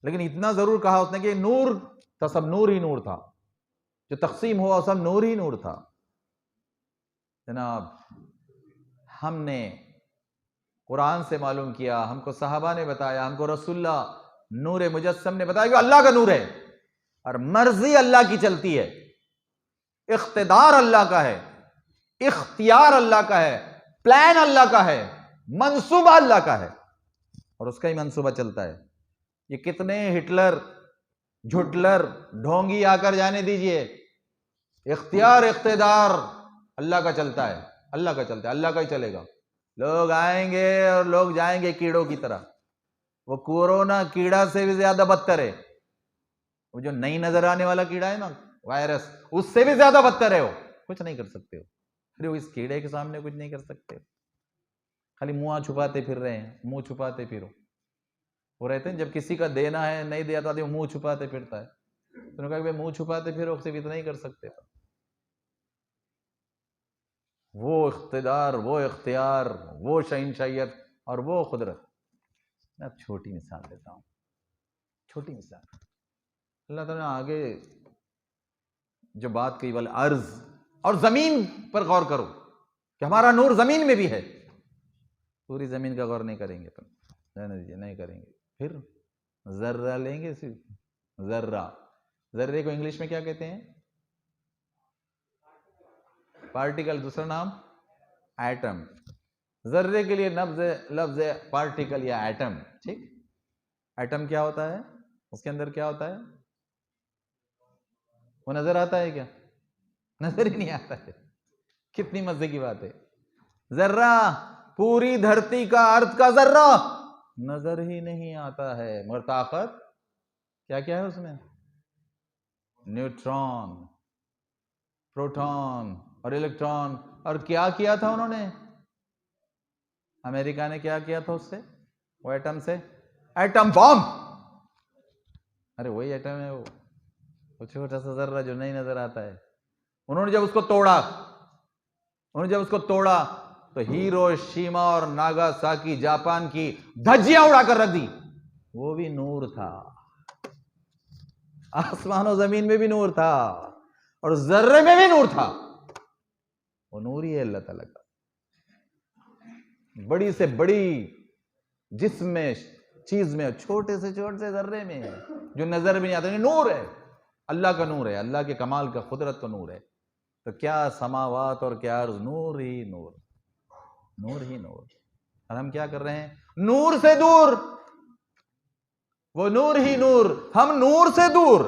لیکن اتنا ضرور کہا اس نے کہ نور تھا، سب نور ہی نور تھا، جو تقسیم ہوا سب نور ہی نور تھا۔ جناب ہم نے قرآن سے معلوم کیا، ہم کو صحابہ نے بتایا، ہم کو رسول اللہ نور مجسم نے بتایا کہ اللہ کا نور ہے، اور مرضی اللہ کی چلتی ہے، اقتدار اللہ کا ہے، اختیار اللہ کا ہے، پلان اللہ کا ہے، منصوبہ اللہ کا ہے، اور اس کا ہی منصوبہ چلتا ہے۔ یہ کتنے ہٹلر، جھٹلر، ڈھونگی آ کر جانے دیجئے، اختیار اقتدار اللہ کا چلتا ہے، اللہ کا چلتا ہے، اللہ کا ہی چلے گا۔ لوگ آئیں گے اور لوگ جائیں گے کیڑوں کی طرح، وہ کورونا کیڑا سے بھی زیادہ بدتر ہے، وہ جو نئی نظر آنے والا کیڑا ہے نا وائرس، اس سے بھی زیادہ بدتر ہے، وہ کچھ نہیں کر سکتے ہو، ارے وہ اس کیڑے کے سامنے کچھ نہیں کر سکتے، خالی منہ چھپاتے پھر رہے ہیں، منہ چھپاتے پھرو، وہ رہتے ہیں جب کسی کا دینا ہے نہیں دیا تو منہ چھپاتے پھرتا ہے، تو نے کہا کہ منہ چھپاتے پھرو، صرف اتنا ہی کر سکتے، وہ اقتدار، وہ اختیار، وہ شہنشاہیت اور وہ قدرت۔ میں اب چھوٹی مثال دیتا ہوں، چھوٹی مثال۔ اللہ تعالیٰ نے آگے جو بات کہی، والارض، اور زمین پر غور کرو کہ ہمارا نور زمین میں بھی ہے، پوری زمین کا غور نہیں کریں گے، رہنے دیجیے، نہیں کریں گے۔ پھر ذرہ لیں گے، صرف ذرہ، ذرے کو انگلش میں کیا کہتے ہیں؟ پارٹیکل، دوسرا نام ایٹم۔ ذرے کے لیے لفظ ہے پارٹیکل یا ایٹم، ٹھیک؟ ایٹم کیا ہوتا ہے؟ اس کے اندر کیا ہوتا ہے؟ وہ نظر آتا ہے کیا؟ نظر ہی نہیں آتا ہے، کتنی مزے کی بات ہے۔ ذرہ، پوری دھرتی کا، ارض کا ذرہ نظر ہی نہیں آتا ہے، مگر طاقت کیا کیا ہے اس میں؟ نیوٹرون، پروٹون اور الیکٹران۔ اور کیا کیا تھا انہوں نے؟ امریکہ نے کیا کیا تھا اس سے، وہ ایٹم سے؟ Atom bomb. ارے وہی ایٹم ہے، وہ چھوٹا سا ذرہ جو نہیں نظر آتا ہے، انہوں نے جب اس کو توڑا تو ہیروشیما اور ناگاساکی جاپان کی دھجیاں اڑا کر رکھ دی۔ وہ بھی نور تھا، آسمان و زمین میں بھی نور تھا، اور ذرے میں بھی نور تھا، وہ نور ہی ہے اللہ تعالیٰ کا۔ بڑی سے بڑی جسم میں، چیز میں، چھوٹے سے چھوٹے ذرے میں جو نظر بھی نہیں آتا، نور ہے، اللہ کا نور ہے، اللہ کے کمال کا، قدرت کا نور ہے۔ تو کیا سماوات اور کیا عرض، نور ہی نور، نور ہی نور۔ اور ہم کیا کر رہے ہیں؟ نور سے دور، وہ نور ہی نور، ہم نور سے دور،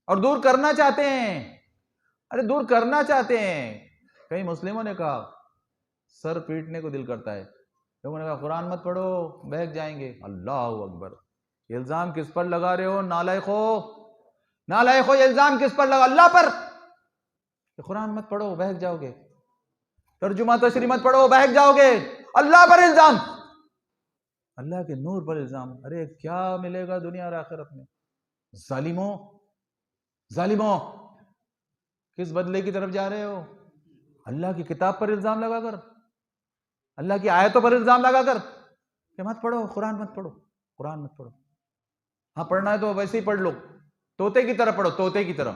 اور دور کرنا چاہتے ہیں۔ ارے دور کرنا چاہتے ہیں، کئی مسلموں نے کہا، سر پیٹنے کو دل کرتا ہے، لوگوں نے کہا قرآن مت پڑھو بہک جائیں گے۔ اللہ اکبر، یہ الزام کس پر لگا رہے ہو نالائقو؟ نالائقو، یہ الزام کس پر لگا؟ اللہ پر، کہ قرآن مت پڑھو بہک جاؤ گے، ترجمہ تشریح مت پڑھو بہک جاؤ گے۔ اللہ پر الزام، اللہ کے نور پر الزام۔ ارے کیا ملے گا دنیا اور آخرت میں؟ ظالموں، کس بدلے کی طرف جا رہے ہو؟ اللہ کی کتاب پر الزام لگا کر، اللہ کی آیتوں پر الزام لگا کر کہ مت پڑھو، قرآن مت پڑھو، قرآن مت پڑھو۔ ہاں پڑھنا ہے تو ویسے ہی پڑھ لو، طوطے کی طرح پڑھو، طوطے کی طرح،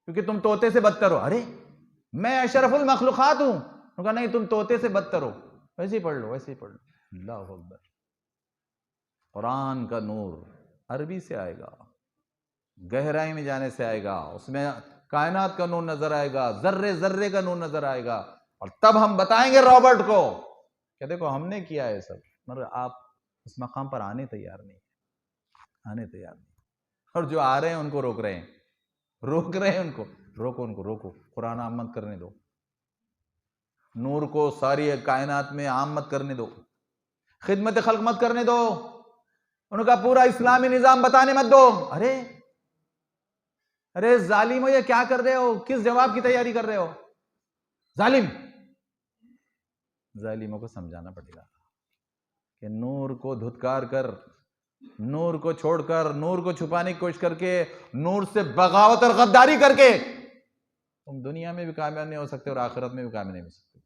کیونکہ تم طوطے سے بدتر ہو۔ ارے میں اشرف المخلوقات ہوں، انہوں نے کہا نہیں تم طوطے سے بدتر ہو، ویسے ہی پڑھ لو، ویسے ہی پڑھ لو۔ اللہ اکبر۔ قرآن کا نور عربی سے آئے گا، گہرائی میں جانے سے آئے گا، اس میں کائنات کا نور نظر آئے گا، ذرے ذرے کا نور نظر آئے گا، اور تب ہم بتائیں گے رابرٹ کو کہ دیکھو ہم نے کیا ہے سب، مگر آپ اس مقام پر آنے تیار نہیں، آنے تیار نہیں، اور جو آ رہے ہیں ان کو روک رہے ہیں ان کو، روکو، قرآن عام مت کرنے دو، نور کو ساری کائنات میں عام مت کرنے دو، خدمت خلق مت کرنے دو، ان کا پورا اسلامی نظام بتانے مت دو۔ ارے ظالمو، یہ کیا کر رہے ہو؟ کس جواب کی تیاری کر رہے ہو؟ ظالموں کو سمجھانا پڑے گا کہ نور کو دھتکار کر نور کو چھوڑ کر، نور کو چھپانے کی کوشش کر کے، نور سے بغاوت اور غداری کر کے تم دنیا میں بھی کامیاب نہیں ہو سکتے اور آخرت میں بھی کامیاب نہیں ہو سکتے۔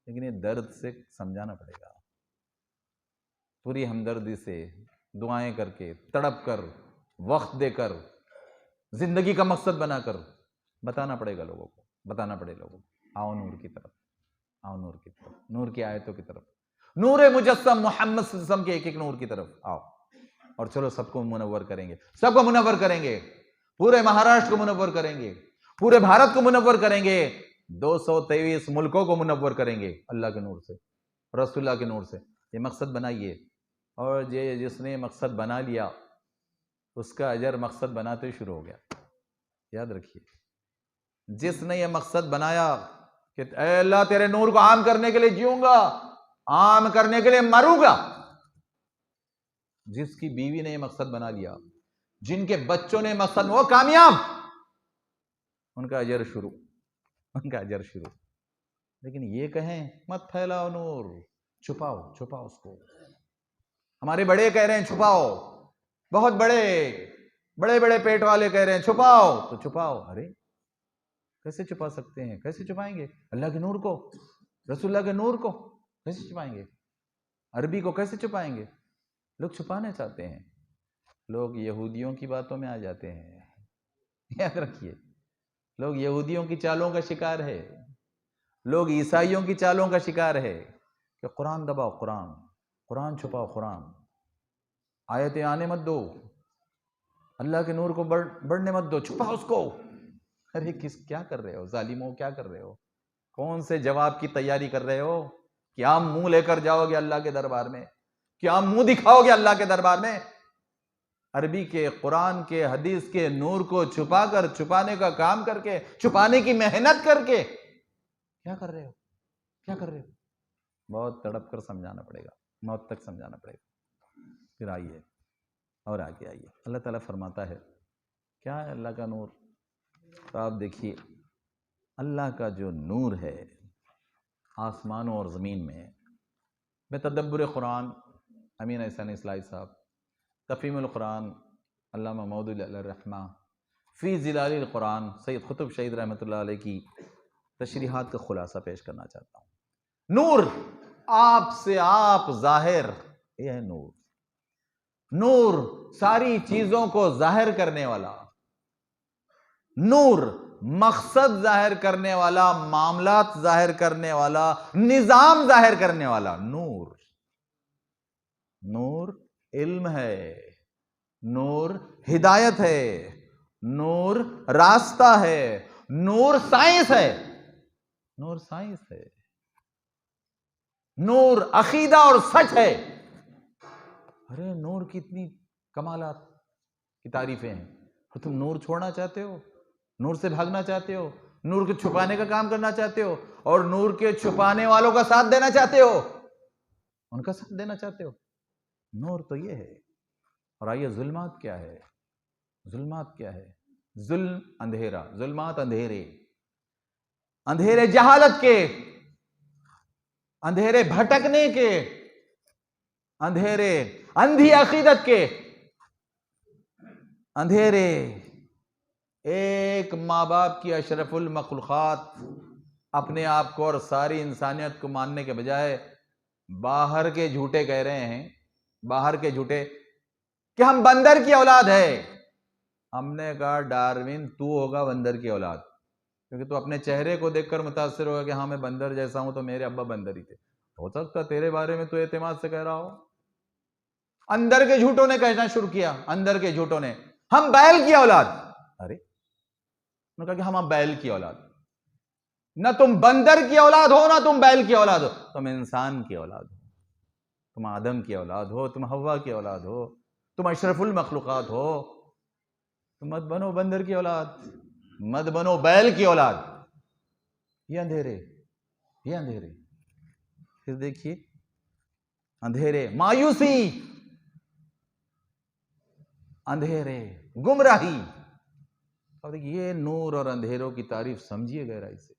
لیکن یہ درد سے سمجھانا پڑے گا، پوری ہمدردی سے، دعائیں کر کے، تڑپ کر، وقت دے کر، زندگی کا مقصد بنا کر بتانا پڑے گا لوگوں کو، بتانا پڑے لوگوں کو، آؤ نور کی طرف، آؤ نور کی طرف، نور کی آیتوں کی طرف، نور مجسم محمد صلی اللہ علیہ وسلم کے ایک ایک نور کی طرف آؤ، اور چلو سب کو منور کریں گے، سب کو منور کریں گے، پورے مہاراشٹر کو منور کریں گے، پورے بھارت کو منور کریں گے، 223 ملکوں کو منور کریں گے اللہ کے نور سے، رسول اللہ کے نور سے۔ یہ مقصد بنائیے، اور جس نے مقصد بنا لیا اس کا اجر مقصد بناتے ہی شروع ہو گیا۔ یاد رکھیے، جس نے یہ مقصد بنایا کہ اے اللہ تیرے نور کو عام کرنے کے لیے جیوں گا، عام کرنے کے لیے مروں گا، جس کی بیوی نے یہ مقصد بنا لیا، جن کے بچوں نے مقصد، وہ کامیاب، ان کا اجر شروع، ان کا اجر شروع۔ لیکن یہ کہیں مت پھیلاؤ نور، چھپاؤ، چھپاؤ اس کو۔ ہمارے بڑے کہہ رہے ہیں چھپاؤ، بہت بڑے بڑے بڑے پیٹ والے کہہ رہے ہیں چھپاؤ، تو چھپاؤ۔ ارے کیسے چھپا سکتے ہیں؟ کیسے چھپائیں گے اللہ کے نور کو، رسول اللہ کے نور کو کیسے چھپائیں گے؟ عربی کو کیسے چھپائیں گے؟ لوگ چھپانا چاہتے ہیں، لوگ یہودیوں کی باتوں میں آ جاتے ہیں۔ یاد رکھیے، لوگ یہودیوں کی چالوں کا شکار ہے، لوگ عیسائیوں کی چالوں کا شکار ہے کہ قرآن دباؤ، قرآن، قرآن چھپاؤ، قرآن، آیتیں آنے مت دو، اللہ کے نور کو بڑھنے مت دو، چھپاؤ اس کو۔ ارے کیا کر رہے ہو ظالموں، کیا کر رہے ہو؟ کون سے جواب کی تیاری کر رہے ہو؟ کیا منہ لے کر جاؤ گے اللہ کے دربار میں؟ کیا منہ دکھاؤ گے اللہ کے دربار میں؟ عربی کے، قرآن کے، حدیث کے نور کو چھپا کر، چھپانے کا کام کر کے، چھپانے کی محنت کر کے کیا کر رہے ہو؟ کیا کر رہے ہو؟ بہت تڑپ کر سمجھانا پڑے گا، موت تک سمجھانا پڑے گا۔ پھر آئیے اور آگے آئیے، اللہ تعالیٰ فرماتا ہے کیا ہے اللہ کا نور؟ تو آپ دیکھیے، اللہ کا جو نور ہے آسمانوں اور زمین میں، بتدبر قرآن، امین احسان اصلاحی صاحب، تفہیم القرآن علامہ مودودی علیہ الرحمہ، فی ظلال القرآن سید قطب شہید رحمۃ اللہ علیہ کی تشریحات کا خلاصہ پیش کرنا چاہتا ہوں۔ نور، آپ سے آپ ظاہر، یہ ہے نور۔ نور ساری چیزوں کو ظاہر کرنے والا، نور مقصد ظاہر کرنے والا، معاملات ظاہر کرنے والا، نظام ظاہر کرنے والا۔ نور، نور علم ہے، نور ہدایت ہے، نور راستہ ہے، نور سائنس ہے، نور سائنس ہے، نور عقیدہ اور سچ ہے۔ ارے نور کی اتنی کمالات کی تعریفیں ہیں، اور تم نور چھوڑنا چاہتے ہو، نور سے بھاگنا چاہتے ہو، نور کو چھپانے کا کام کرنا چاہتے ہو، اور نور کے چھپانے والوں کا ساتھ دینا چاہتے ہو، ان کا ساتھ دینا چاہتے ہو۔ نور تو یہ ہے۔ اور آئیے، ظلمات کیا ہے؟ ظلمات کیا ہے؟ ظلم اندھیرا، ظلمات اندھیرے، اندھیرے جہالت کے، اندھیرے بھٹکنے کے، اندھیرے اندھی عقیدت کے، اندھیرے ایک ماں باپ کی اشرف المخلوقات اپنے آپ کو اور ساری انسانیت کو ماننے کے بجائے باہر کے جھوٹے کہہ رہے ہیں، باہر کے جھوٹے کہ ہم بندر کی اولاد ہے۔ ہم نے کہا ڈارون تو ہوگا بندر کی اولاد، کیونکہ تو اپنے چہرے کو دیکھ کر متاثر ہوگا کہ ہاں میں بندر جیسا ہوں، تو میرے ابا بندر ہی تھے۔ ہو سکتا تیرے بارے میں تو اعتماد سے کہہ رہا ہو۔ اندر کے جھوٹوں نے کہنا شروع کیا، اندر کے جھوٹوں نے ہم بیل کی اولاد۔ ارے انہوں نے کہا کہ ہم بیل کی اولاد، نہ تم بندر کی اولاد ہو، نہ تم بیل کی اولاد ہو، تم انسان کی اولاد ہو، تم آدم کی اولاد ہو، تم حوا کی اولاد ہو، تم اشرف المخلوقات ہو۔ تم مت بنو بندر کی اولاد، مت بنو بیل کی اولاد۔ یہ اندھیرے، یہ اندھیرے۔ پھر دیکھیے اندھیرے مایوسی، اندھیرے گمراہی۔ اور دیکھیے یہ نور اور اندھیروں کی تعریف سمجھیے گہرائی سے،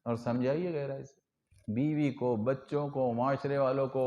اور سمجھائیے گہرائی سے، بیوی کو، بچوں کو، معاشرے والوں کو،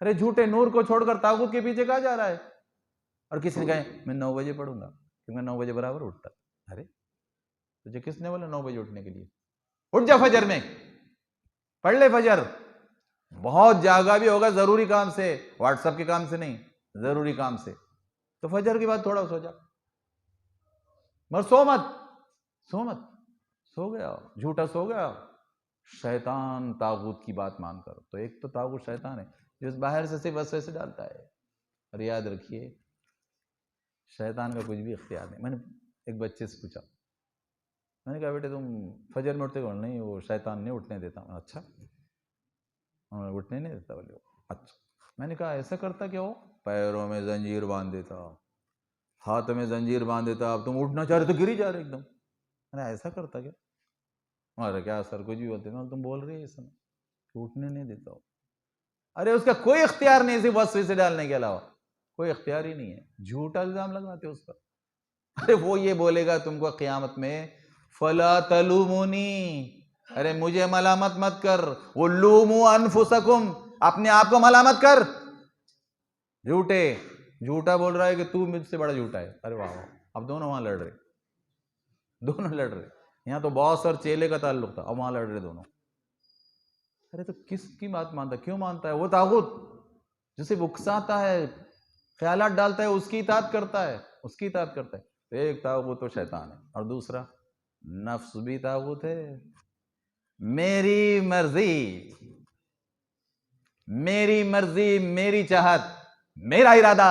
ارے جھوٹے نور کو چھوڑ کر طاغوت کے پیچھے کہاں جا رہا ہے؟ اور کسی نے کہا میں 9 بجے پڑھوں گا کیونکہ 9 بجے برابر اٹھتا. ارے تجھے کس نے بولا 9 بجے اٹھنے کے لیے؟ اٹھ جا فجر میں، پڑھ لے فجر. بہت جاگا بھی ہوگا ضروری کام سے، واٹس ایپ کے کام سے نہیں، ضروری کام سے، تو فجر کے بعد تھوڑا سو جا، مگر سو مت سو گیا، جھوٹا سو گیا شیطان طاغوت کی بات مان کر. تو ایک تو طاغوت شیطان ہے جو باہر سے صرف وسوسے ڈالتا ہے. اور یاد رکھیے شیطان کا کچھ بھی اختیار نہیں. میں نے ایک بچے سے پوچھا، میں نے کہا بیٹے تم فجر میں اٹھتے ہو؟ نہیں وہ شیطان نہیں اٹھنے دیتا. اچھا اٹھنے نہیں دیتا بولے. اچھا میں نے کہا ایسا کرتا کیا ہو؟ پیروں میں زنجیر باندھ دیتا، ہاتھ میں زنجیر باندھ دیتا، اب تم اٹھنا چاہ رہے تو گری جا رہے ایک دم. ارے ایسا کرتا کیا؟ ارے کیا سر کچھ بھی بولتے تم بول رہی ہے اس میں کہ اٹھنے نہیں دیتا ہو. ارے اس کا کوئی اختیار نہیں صرف وسوسے ڈالنے کے علاوہ، کوئی اختیار ہی نہیں ہے. جھوٹا الزام لگاتے اس پر. ارے وہ یہ بولے گا تم کو قیامت میں فلا تلومونی، ارے مجھے ملامت مت کر، وہ لوموا انفسکم، اپنے آپ کو ملامت کر. جھوٹا بول رہا ہے کہ تو مجھ سے بڑا جھوٹا ہے. ارے واہ، اب دونوں وہاں لڑ رہے. یہاں تو باس اور چیلے کا تعلق تھا، اب وہاں لڑ رہے دونوں. ارے تو کس کی بات مانتا؟ کیوں مانتا ہے؟ وہ طاغوت جسے اکساتا ہے، خیالات ڈالتا ہے، اس کی اطاعت کرتا ہے. تو ایک طاغوت تو شیطان ہے، اور دوسرا نفس بھی طاغوت ہے. میری مرضی، میری چاہت، میرا ارادہ،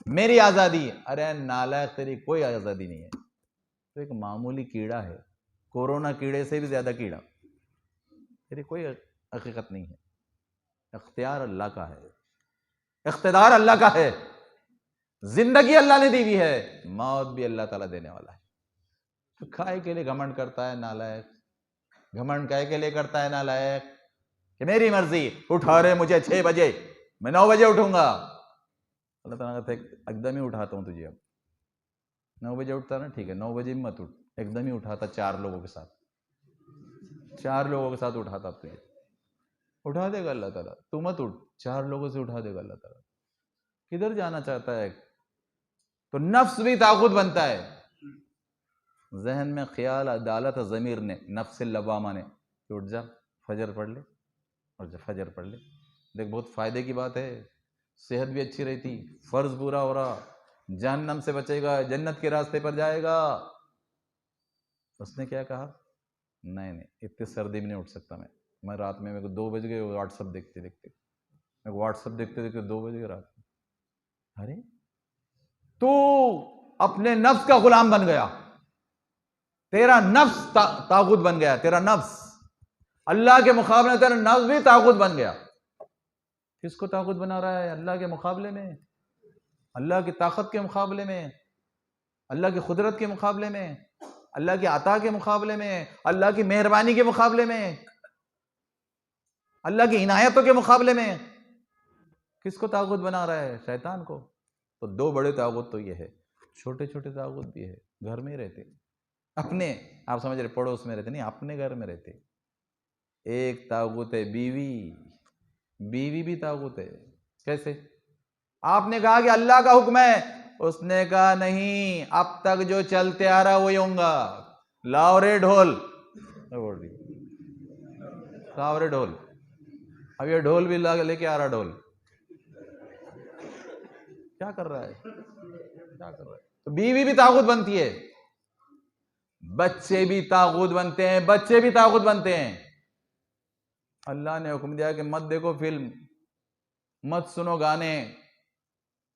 میری آزادی. ارے نالائق تیری کوئی آزادی نہیں ہے. تو ایک معمولی کیڑا ہے، کورونا کیڑے سے بھی زیادہ کیڑا. تیری کوئی حقیقت نہیں ہے. اختیار اللہ کا ہے، اقتدار اللہ کا ہے، زندگی اللہ نے دی ہوئی ہے، موت بھی اللہ تعالیٰ دینے والا ہے. تو کائے کے لیے گھمنڈ کرتا ہے نالائق؟ گھمنڈ کائے کے لیے کرتا ہے نالائق کہ میری مرضی، اٹھا رہے مجھے 6 بجے، میں 9 بجے اٹھوں گا. اللہ تعالیٰ کہتا ہے ایک دم ہی اٹھاتا ہوں تجھے. اب 9 بجے اٹھتا نا، ٹھیک ہے 9 بجے مت اٹھ، ایک دم ہی اٹھاتا 4 لوگوں کے ساتھ اٹھاتا. اب تجھے اٹھا دے گا اللہ تعالیٰ. تو مت اٹھ، 4 لوگوں سے اٹھا دے گا اللہ تعالیٰ. کدھر جانا چاہتا ہے؟ تو نفس بھی طاغوت بنتا ہے. ذہن میں خیال ڈالا تھا ضمیر نے، نفس لوامہ نے، کہ اٹھ جا فجر پڑھ لے. اور جب فجر پڑھ لے، دیکھ بہت فائدے کی بات ہے، صحت بھی اچھی رہتی، فرض پورا ہو رہا، جہنم سے بچے گا، جنت کے راستے پر جائے گا. اس نے کیا کہا؟ نہیں اتنی سردی میں نہیں اٹھ سکتا میں رات میں، میرے کو 2 بج گئے واٹس ایپ دیکھتے دیکھتے 2 بج گئے رات میں. ارے تو اپنے نفس کا غلام بن گیا، تیرا نفس طاغوت بن گیا. تیرا نفس اللہ کے مقابلے میں تیرا نفس بھی طاغوت بن گیا. کس کو طاغوت بنا رہا ہے؟ اللہ کے مقابلے میں، اللہ کی طاقت کے مقابلے میں، اللہ کی قدرت کے مقابلے میں، اللہ کی عطا کے مقابلے میں، اللہ کی مہربانی کے مقابلے میں، اللہ کی عنایتوں کے مقابلے میں. کس کو طاغوت بنا رہا ہے؟ شیطان کو. تو 2 بڑے طاغوت تو یہ ہے. چھوٹے چھوٹے طاغوت بھی ہے، گھر میں رہتے، اپنے، آپ سمجھ رہے پڑوس میں رہتے نہیں، اپنے گھر میں رہتے. ایک طاغوت ہے بیوی بھی طاغوت ہے. کیسے؟ آپ نے کہا کہ اللہ کا حکم ہے، اس نے کہا نہیں، اب تک جو چلتے آ رہا وہی ہوں گا. لاؤ رے ڈھول، اب یہ ڈھول بھی لے کے آ رہا. ڈھول کیا کر رہا ہے؟ تو بیوی بھی طاغوت بنتی ہے، بچے بھی طاغوت بنتے ہیں. اللہ نے حکم دیا کہ مت دیکھو فلم، مت سنو گانے.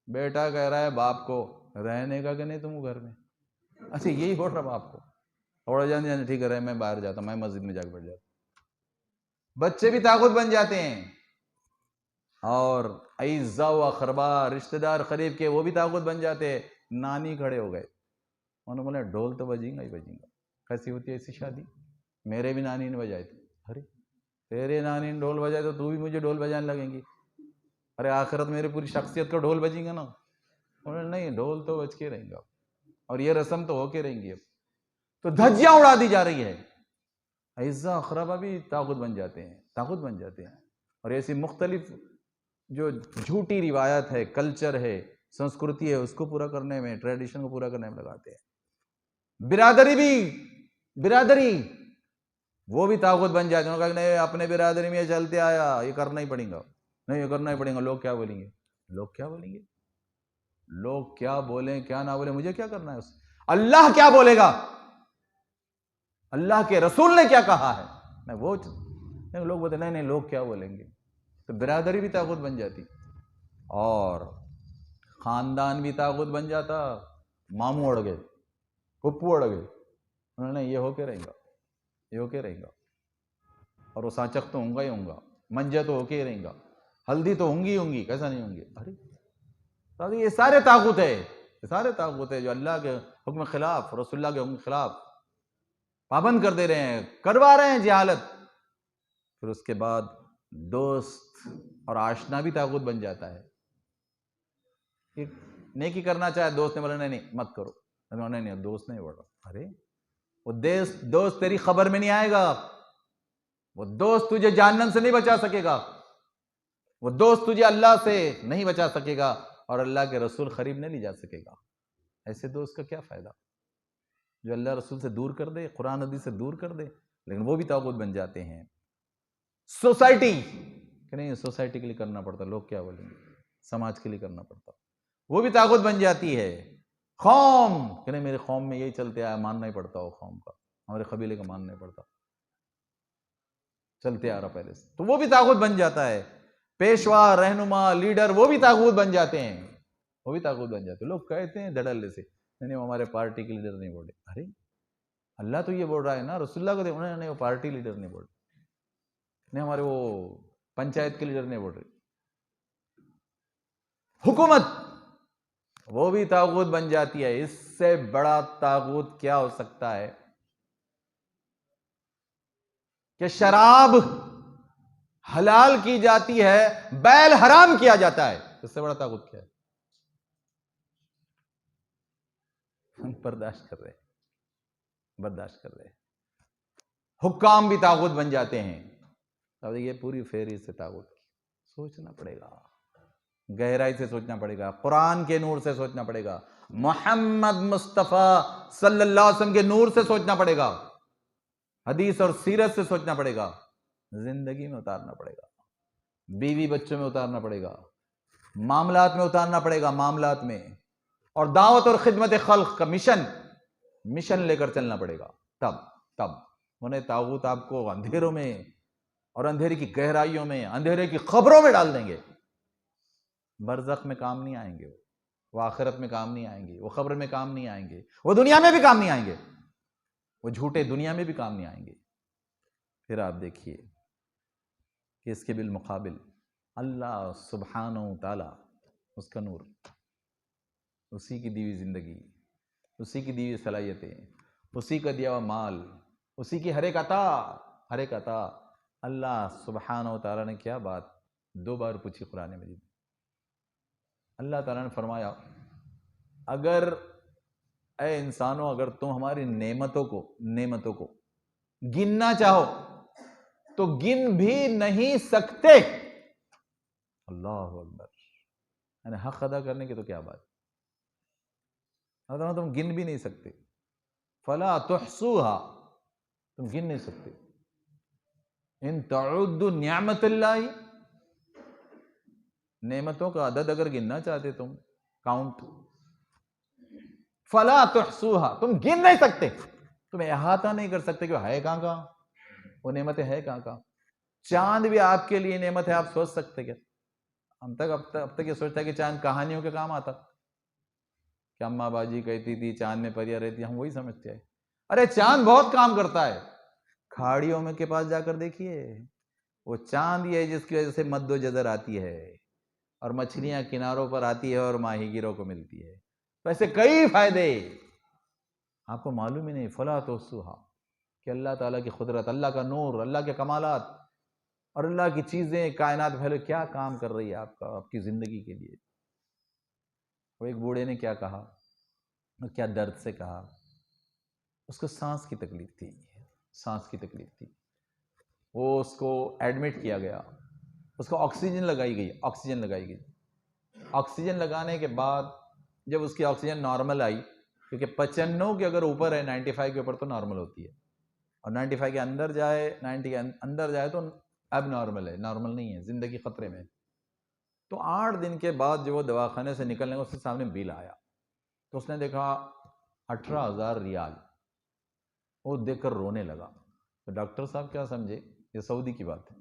بیٹا کہہ رہا ہے باپ کو رہنے کا کہ نہیں تم گھر میں. اچھا یہی بول رہا باپ کو، تھوڑا جانے ٹھیک ہے رہے، میں باہر جاتا ہوں، میں مسجد میں جا کے بیٹھ جاتا ہوں. بچے بھی طاغوت بن جاتے ہیں. اور اعزا و اقربا، رشتہ دار قریب کے، وہ بھی طاغوت بن جاتے ہیں. نانی کھڑے ہو گئے، انہوں نے بولا ڈھول تو بجیں گا. کیسی ہوتی ہے ایسی شادی؟ میرے بھی نانی نے بجائے تھے. ارے تیرے نانی نے ڈھول بجائے تو بھی مجھے ڈھول بجانے لگیں گی. ارے آخرت میری پوری شخصیت کو ڈھول بجیں گا نا. انہوں نے نہیں، ڈھول تو بج کے رہیں گا، اور یہ رسم تو ہو کے رہیں گی. اب تو دھجیاں اڑا دی جا رہی ہے. اعزا اقربا بھی طاغوت بن جاتے ہیں. اور ایسی مختلف جو جھوٹی روایت ہے، کلچر ہے، سنسکرتی ہے، اس کو پورا کرنے میں، ٹریڈیشن کو پورا کرنے میں لگاتے ہیں۔ برادری وہ بھی طاقت بن جاتے ہیں، انہوں نے کہا نہیں اپنے برادری میں یہ چلتے آیا، یہ کرنا ہی پڑے گا، نہیں یہ کرنا ہی پڑے گا، لوگ کیا بولیں گے، لوگ کیا بولیں گے، لوگ کیا بولیں کیا نہ بولیں، مجھے کیا کرنا ہے اس، اللہ کیا بولے گا، اللہ کے رسول نے کیا کہا ہے، میں وہ لوگ بولتے نہیں لوگ کیا بولیں گے، تو برادری بھی طاقت بن جاتی، اور خاندان بھی طاقت بن جاتا۔ ماموں اڑ گئے، پھپھو اڑ گئے، انہوں نے یہ ہو کے رہیں گا، یہ ہو کے رہیں گا، اور وہ سانچک تو ہوں گا ہی ہوں گا، منجا تو ہو کے ہی رہیں گا، ہلدی تو ہوں گی، کیسا نہیں ہوں گے، ارے یہ سارے طاقت ہے، یہ سارے طاقت ہے جو اللہ کے حکم خلاف، رسول اللہ کے حکم خلاف پابند کر دے رہے ہیں، کروا رہے ہیں جہالت۔ پھر اس کے بعد دوست اور آشنا بھی طاقت بن جاتا ہے، کہ نیکی کرنا چاہے، دوست نے بولا نہیں مت کرو، نہیں دوست نہیں بول رہا، ارے وہ دوست تیری خبر میں نہیں آئے گا، وہ دوست تجھے جہنم سے نہیں بچا سکے گا، وہ دوست تجھے اللہ سے نہیں بچا سکے گا، اور اللہ کے رسول قریب نہیں لے جا سکے گا۔ ایسے دوست کا کیا فائدہ جو اللہ رسول سے دور کر دے، قرآن حدیث سے دور کر دے، لیکن وہ بھی طاقت بن جاتے ہیں۔ سوسائٹی کہ نہیں، سوسائٹی کے لیے کرنا پڑتا، لوگ کیا بولیں گے، سماج کے لیے کرنا پڑتا، وہ بھی طاقت بن جاتی ہے۔ قوم کہ نہیں میرے قوم میں یہی چلتے آیا، ماننا ہی پڑتا وہ قوم کا، ہمارے قبیلے کا ماننا ہی پڑتا، چلتے آ رہا پہلے سے، تو وہ بھی طاقت بن جاتا ہے۔ پیشوا، رہنما، لیڈر، وہ بھی طاقت بن جاتے ہیں، وہ بھی طاقت بن جاتے ہیں۔ لوگ کہتے ہیں دھڑلے سے نہیں وہ ہمارے پارٹی کے لیڈر نہیں بول رہے، ارے اللہ تو یہ بول رہا ہے نا، رسول اللہ کو نہیں وہ پارٹی لیڈر نہیں بول رہے، نہیں ہمارے وہ پنچایت کے لیڈر نہیں بول رہے، حکومت وہ بھی طاغوت بن جاتی ہے۔ اس سے بڑا طاغوت کیا ہو سکتا ہے کہ شراب حلال کی جاتی ہے، بیل حرام کیا جاتا ہے، اس سے بڑا طاغوت کیا ہے؟ ہم برداشت کر رہے، حکام بھی طاغوت بن جاتے ہیں۔ اب یہ پوری فہرست سے طاغوت کی سوچنا پڑے گا، گہرائی سے سوچنا پڑے گا، قرآن کے نور سے سوچنا پڑے گا، محمد مصطفیٰ صلی اللہ علیہ وسلم کے نور سے سوچنا پڑے گا، حدیث اور سیرت سے سوچنا پڑے گا، زندگی میں اتارنا پڑے گا، بیوی بچوں میں اتارنا پڑے گا، معاملات میں اتارنا پڑے گا، معاملات میں، اور دعوت اور خدمت خلق کا مشن لے کر چلنا پڑے گا، تب انہیں طاغوت آپ کو اندھیروں میں اور اندھیرے کی گہرائیوں میں، اندھیرے کی خبروں میں ڈال دیں گے۔ برزخ میں کام نہیں آئیں گے، وہ آخرت میں کام نہیں آئیں گے، وہ قبر میں کام نہیں آئیں گے، وہ دنیا میں بھی کام نہیں آئیں گے، وہ جھوٹے دنیا میں بھی کام نہیں آئیں گے۔ پھر آپ دیکھیے کہ اس کے بالمقابل اللہ سبحانہ و تعالی، اس کا نور، اسی کی دی ہوئی زندگی، اسی کی دی ہوئی صلاحیتیں، اسی کا دیا ہوا مال، اسی کی ہر ایک عطا اللہ سبحانہ و تعالی نے کیا بات 2 بار پوچھی قرآن مجید۔ اللہ تعالیٰ نے فرمایا اگر اے انسانوں، اگر تم ہماری نعمتوں کو گننا چاہو تو گن بھی نہیں سکتے۔ اللہ اکبر، یعنی حق ادا کرنے کی تو کیا بات، تم گن بھی نہیں سکتے، فلا تحصوها، تم گن نہیں سکتے، ان تعدوا نعمت اللہ، نعمتوں کا عدد اگر گننا چاہتے تم، کاؤنٹ، فلا تحصوها، تم گن نہیں سکتے، تم احاطہ نہیں کر سکتے کہ ہے کہاں وہ نعمتیں ہے کہاں۔ چاند بھی آپ کے لیے نعمت ہے، آپ سوچ سکتے کیا؟ اب تک یہ سوچتا ہے کہ چاند کہانیوں کے کام آتا، کہ اماں باجی کہتی تھی چاند میں پریاں رہتی، ہم وہی سمجھتے ہیں۔ ارے چاند بہت کام کرتا ہے، کھاڑیوں میں کے پاس جا کر دیکھیے، وہ چاند یہ ہے جس کی وجہ سے مد و جزر آتی ہے، اور مچھلیاں کناروں پر آتی ہے اور ماہی گیروں کو ملتی ہے، ویسے کئی فائدے آپ کو معلوم ہی نہیں۔ فلا تحصوها، کہ اللہ تعالیٰ کی قدرت، اللہ کا نور، اللہ کے کمالات اور اللہ کی چیزیں کائنات پہلے کیا کام کر رہی ہے آپ کی زندگی کے لیے۔ وہ ایک بوڑھے نے کیا کہا، کیا درد سے کہا، اس کو سانس کی تکلیف تھی، وہ اس کو ایڈمٹ کیا گیا، اس کو آکسیجن لگائی گئی، آکسیجن لگانے کے بعد جب اس کی آکسیجن نارمل آئی، کیونکہ 95 کے اگر اوپر ہے 95 کے اوپر تو نارمل ہوتی ہے، اور 95 کے اندر جائے 90 کے اندر جائے تو اب نارمل ہے، نارمل نہیں ہے، زندگی خطرے میں ہے۔ تو 8 دن کے بعد جو وہ دواخانے سے نکلنے اس کے سامنے بل آیا تو اس نے دیکھا 18,000 ریال، وہ دیکھ کر رونے لگا۔ تو ڈاکٹر صاحب کیا سمجھے یہ سعودی کی بات ہے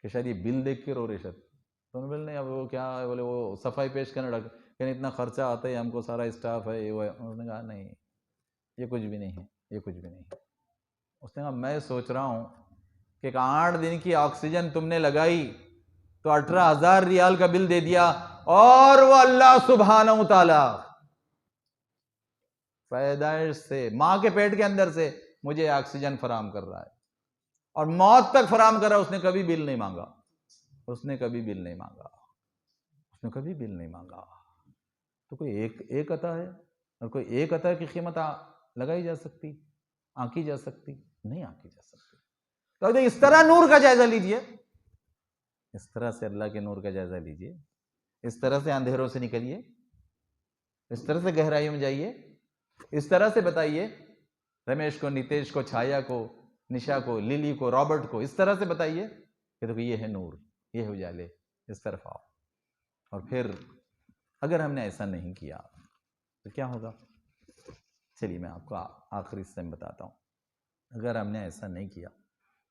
کہ شاید یہ بل دیکھ کے رو رہے شاید، تو انہوں نے بولے نہیں، اب وہ کیا ہے، بولے وہ صفائی پیش کرنا ڈاکٹر کہ اتنا خرچہ آتا ہے ہم کو، سارا اسٹاف ہے یہ وہ ہے۔ انہوں نے کہا نہیں یہ کچھ بھی نہیں ہے، یہ کچھ بھی نہیں ہے۔ اس نے کہا میں سوچ رہا ہوں کہ 8 دن کی آکسیجن تم نے لگائی تو 18,000 ریال کا بل دے دیا، اور وہ اللہ سبحانہ و تعالی پیدائش سے ماں کے پیٹ کے اندر سے مجھے آکسیجن فراہم کر رہا ہے اور موت تک فراہم کر رہا ہے۔ اس نے کبھی بل نہیں مانگا، اس نے کبھی بل نہیں مانگا، اس نے کبھی بل نہیں مانگا۔ تو کوئی ایک عطا ہے، اور کوئی ایک عطا کی قیمت لگائی جا سکتی، آنکی جا سکتی؟ نہیں آنکی جا سکتی۔ تو اس طرح نور کا جائزہ لیجئے، اس طرح سے اللہ کے نور کا جائزہ لیجئے، اس طرح سے اندھیروں سے نکلیے، اس طرح سے گہرائیوں میں جائیے، اس طرح سے بتائیے رمیش کو، نیتیش کو، چھایا کو، نشا کو، للی کو، رابرٹ کو، اس طرح سے بتائیے کہ دیکھو یہ ہے نور، یہ ہے اجالے، اس طرف آؤ۔ اور پھر اگر ہم نے ایسا نہیں کیا تو کیا ہوگا؟ چلیے میں آپ کو آخری حصے میں بتاتا ہوں۔ اگر ہم نے ایسا نہیں کیا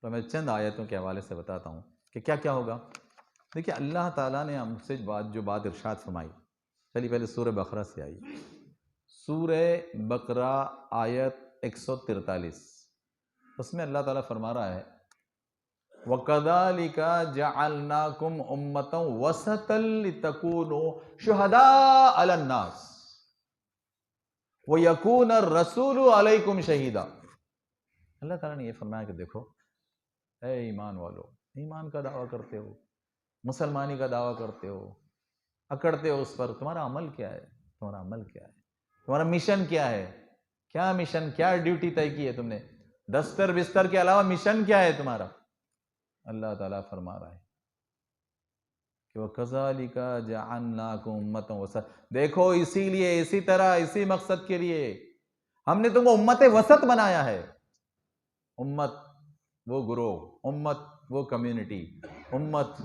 تو میں چند آیتوں کے حوالے سے بتاتا ہوں کہ کیا کیا ہوگا۔ دیکھیے اللہ تعالیٰ نے ہم سے جو بات ارشاد فرمائی، چلیے پہلے سورہ بقرہ سے آئیے، سورہ بقرہ آیت 143، اس میں اللہ تعالیٰ فرما رہا ہے وَكَذَلِكَ جَعَلْنَاكُمْ أُمَّةً وَسَطًا لِتَكُونُوا شُهَدَاءَ عَلَى النَّاسِ وَيَكُونَ الرَّسُولُ عَلَيْكُمْ شَهِيدًا۔ اللہ تعالیٰ نے یہ فرمایا کہ دیکھو اے ایمان والو، ایمان کا دعویٰ کرتے ہو، مسلمانی کا دعویٰ کرتے ہو، اکڑتے ہو اس پر، تمہارا عمل کیا ہے؟ تمہارا عمل کیا ہے؟ تمہارا مشن کیا ہے؟ کیا مشن، کیا ڈیوٹی طے کی ہے تم نے؟ دستر بستر کے علاوہ مشن کیا ہے تمہارا؟ اللہ تعالیٰ فرما رہا ہے کہ وَكَذَلِكَ جَعَلْنَاكُمْ أُمَّةً وَسَطًا، دیکھو اسی لیے، اسی طرح، اسی مقصد کے لیے ہم نے تم کو امت وسط بنایا ہے۔ امت وہ گروہ، امت وہ کمیونٹی، امت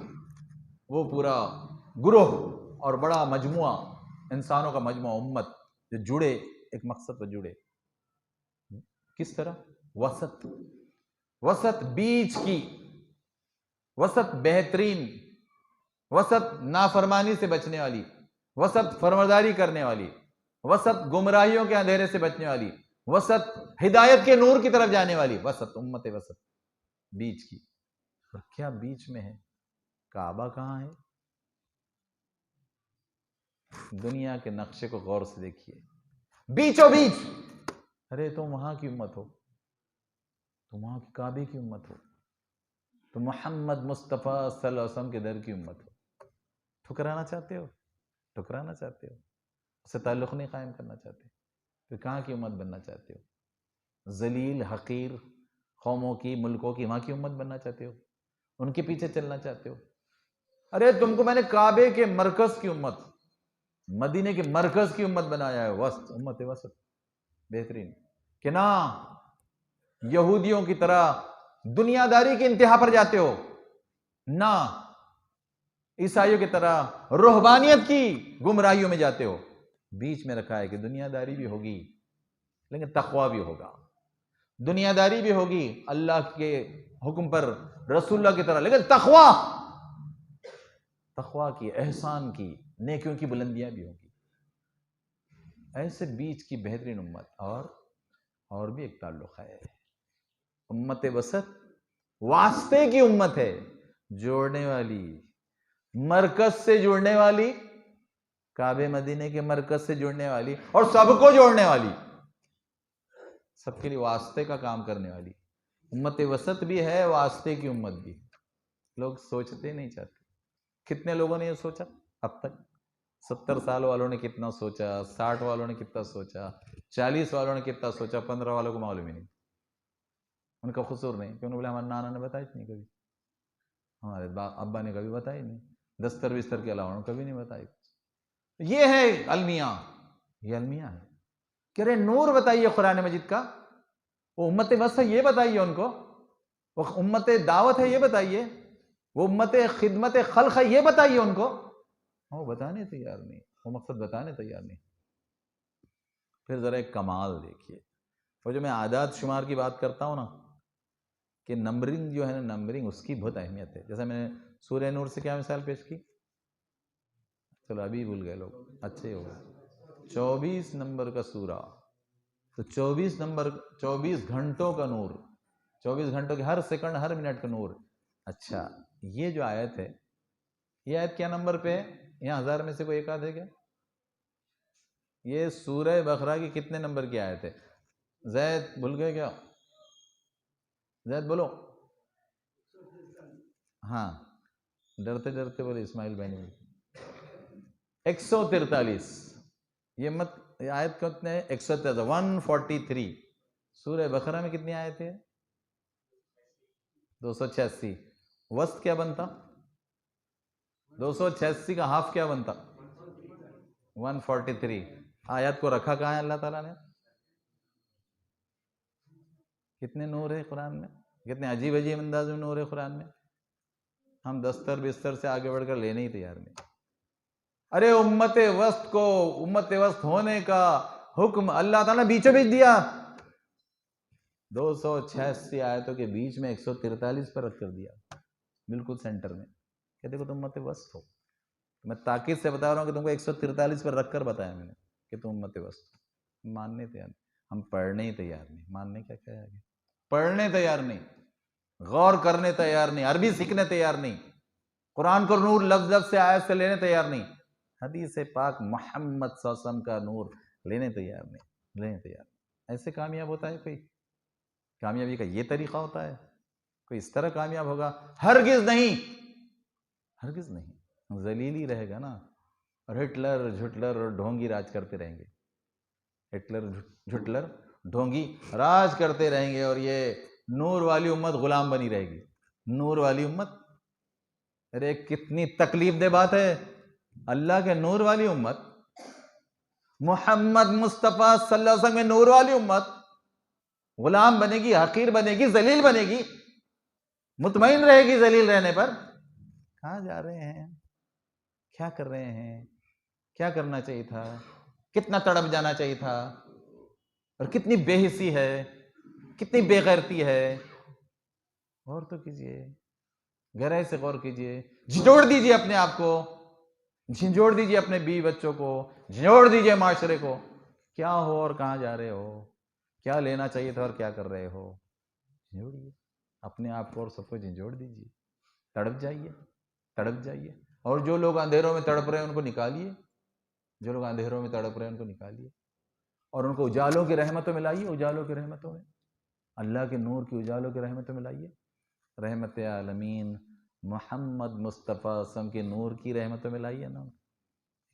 وہ پورا گروہ اور بڑا مجموعہ، انسانوں کا مجموعہ، امت جو جڑے ایک مقصد پر جڑے۔ کس طرح؟ وسط، وسط بیچ کی، وسط بہترین، وسط نافرمانی سے بچنے والی، وسط فرمانبرداری کرنے والی، وسط گمراہیوں کے اندھیرے سے بچنے والی، وسط ہدایت کے نور کی طرف جانے والی، وسط، امت وسط، بیچ کی۔ اور کیا بیچ میں ہے؟ کعبہ کہاں ہے؟ دنیا کے نقشے کو غور سے دیکھیے، بیچو بیچ، ارے تم وہاں کی امت ہو، تم وہاں کی کعبے کی امت ہو، تم محمد مصطفیٰ صلی اللہ علیہ وسلم کے در کی امت ہو۔ ٹھکرانا چاہتے ہو؟ ٹھکرانا چاہتے ہو؟ اس سے تعلق نہیں قائم کرنا چاہتے؟ پھر کہاں کی امت بننا چاہتے ہو؟ ذلیل حقیر قوموں کی، ملکوں کی، وہاں کی امت بننا چاہتے ہو؟ ان کے پیچھے چلنا چاہتے ہو؟ ارے تم کو میں نے کعبے کے مرکز کی امت، مدینے کے مرکز کی امت بنایا ہے، وسط، امت وسط، بہترین، کہ نہ یہودیوں کی طرح دنیا داری کی انتہا پر جاتے ہو، نہ عیسائیوں کی طرح رہبانیت کی گمراہیوں میں جاتے ہو، بیچ میں رکھا ہے کہ دنیا داری بھی ہوگی لیکن تقویٰ بھی ہوگا، دنیا داری بھی ہوگی اللہ کے حکم پر، رسول اللہ کی طرح، لیکن تقویٰ کی، احسان کی، نیکیوں کی بلندیاں بھی ہوگی۔ ایسے بیچ کی بہترین امت۔ اور بھی ایک تعلق ہے، امت وسط واسطے کی امت ہے، جوڑنے والی، مرکز سے جڑنے والی، کعبے مدینے کے مرکز سے جڑنے والی اور سب کو جوڑنے والی، سب کے لیے واسطے کا کام کرنے والی امت وسط بھی ہے، واسطے کی امت بھی۔ لوگ سوچتے نہیں چاہتے۔ کتنے لوگوں نے یہ سوچا اب تک؟ 70 سال والوں نے کتنا سوچا، 60 والوں نے کتنا سوچا، 40 والوں نے کتنا سوچا، 15 والوں کو معلوم ہی نہیں۔ ان کا قصور نہیں کہ انہوں نے بولا ہمارے نانا نے بتایا نہیں کبھی، ہمارے ابا نے کبھی بتائی نہیں، دستر بستر کے علاوہ کبھی نہیں بتائی. یہ ہے المیہ، یہ المیہ ہے. کہ رہے نور بتائیے قرآن مجید کا، وہ امت وسط ہے یہ بتائیے ان کو، وہ امت دعوت ہے یہ بتائیے، وہ امت خدمت خلق ہے یہ بتائیے ان کو. وہ بتانے تیار نہیں، وہ مقصد بتانے تیار نہیں. پھر ذرا ایک کمال دیکھیے، وہ جو میں عادات شمار کی بات کرتا ہوں نا، کہ نمبرنگ جو ہے نا، نمبرنگ اس کی بہت اہمیت ہے. جیسے میں نے سورہ نور سے کیا مثال پیش کی، چلو ابھی بھول گئے لوگ، اچھے ہو گئے. 24 نمبر کا سورہ، تو 24 گھنٹوں کا نور، 24 گھنٹوں کے ہر سیکنڈ ہر منٹ کا نور. اچھا یہ جو آیت ہے، یہ آیت کیا نمبر پہ ہے؟ یہاں 1000 میں سے کوئی ایک آدھ ہے کیا؟ یہ سورہ بقرہ کی کتنے نمبر کی آیت ہے؟ زید بھول گئے کیا؟ زید بولو. ہاں ڈرتے ڈرتے بولے اسماعیل بھائی نے 143. یہ مت یہ آیت کتنے ہیں؟ 143. سورہ بقرہ میں کتنی آیت ہے؟ 286. وسط کیا بنتا؟ 286 کا ہاف کیا بنتا؟ 143. آیات کو رکھا کہاں ہے اللہ تعالیٰ نے؟ کتنے نور ہے قرآن میں، کتنے عجیب عجیب انداز میں نور ہے قرآن میں. ہم دستر بستر سے آگے بڑھ کر لینے ہی تیار نہیں. ارے امت وسط کو امت وسط ہونے کا حکم اللہ تعالیٰ نے بیچوں بیچ دیا. 286 آیتوں کے بیچ میں 143 پر رکھ کر دیا، بالکل سینٹر میں، کہ دیکھو تم امت وسط ہو. میں تاکید سے بتا رہا ہوں کہ تم کو 143 پر رکھ کر بتایا میں نے کہ تم امت وسط ہو. ماننے تیار نہیں، ہم پڑھنے ہی تیار نہیں. ماننے کیا ہے آگے، پڑھنے تیار نہیں، غور کرنے تیار نہیں، عربی سیکھنے تیار نہیں، قرآن کو نور لفظ لفظ سے آیت سے لینے تیار نہیں، حدیث پاک محمد صلی اللہ علیہ وسلم کا نور لینے تیار نہیں، لینے تیار نہیں. ایسے کامیاب ہوتا ہے کوئی؟ کامیابی کا یہ طریقہ ہوتا ہے؟ کوئی اس طرح کامیاب ہوگا؟ ہرگز نہیں، ہرگز نہیں. ذلیل ہی رہے گا نا، اور ہٹلر جھٹلر اور ڈھونگی راج کرتے رہیں گے. ہٹلر جھٹلر ڈھونگی راج کرتے رہیں گے، اور یہ نور والی امت غلام بنی رہے گی. نور والی امت، ارے کتنی تکلیف دہ بات ہے. اللہ کے نور والی امت، محمد مصطفیٰ صلی اللہ علیہ وسلم کے نور والی امت غلام بنے گی، حقیر بنے گی، ذلیل بنے گی، مطمئن رہے گی ذلیل رہنے پر. کہاں جا رہے ہیں؟ کیا کر رہے ہیں؟ کیا کرنا چاہیے تھا؟ کتنا تڑپ جانا چاہیے تھا؟ اور کتنی بے حسی ہے، کتنی بے غیرتی ہے. غور تو کیجئے، گہرائی سے غور کیجئے. جھنجھوڑ دیجئے اپنے آپ کو، جھنجھوڑ دیجئے اپنے بیوی بچوں کو، جھنجھوڑ دیجئے معاشرے کو. کیا ہو اور کہاں جا رہے ہو، کیا لینا چاہیے تھا اور کیا کر رہے ہو. جھنجھوڑیے اپنے آپ کو اور سب کو، جھنجھوڑ دیجئے. تڑپ جائیے، تڑپ جائیے. اور جو لوگ اندھیروں میں تڑپ رہے ہیں ان کو نکالیے، جو لوگ اندھیروں میں تڑپ رہے ہیں ان کو نکالیے، اور ان کو اجالوں کی رحمتوں میں لائیے. اجالوں کی رحمتوں میں، اللہ کے نور کی اجالوں کی رحمتوں میں لائیے. رحمت عالمین محمد مصطفیٰ وسلم کے نور کی رحمتوں میں لائیے نا.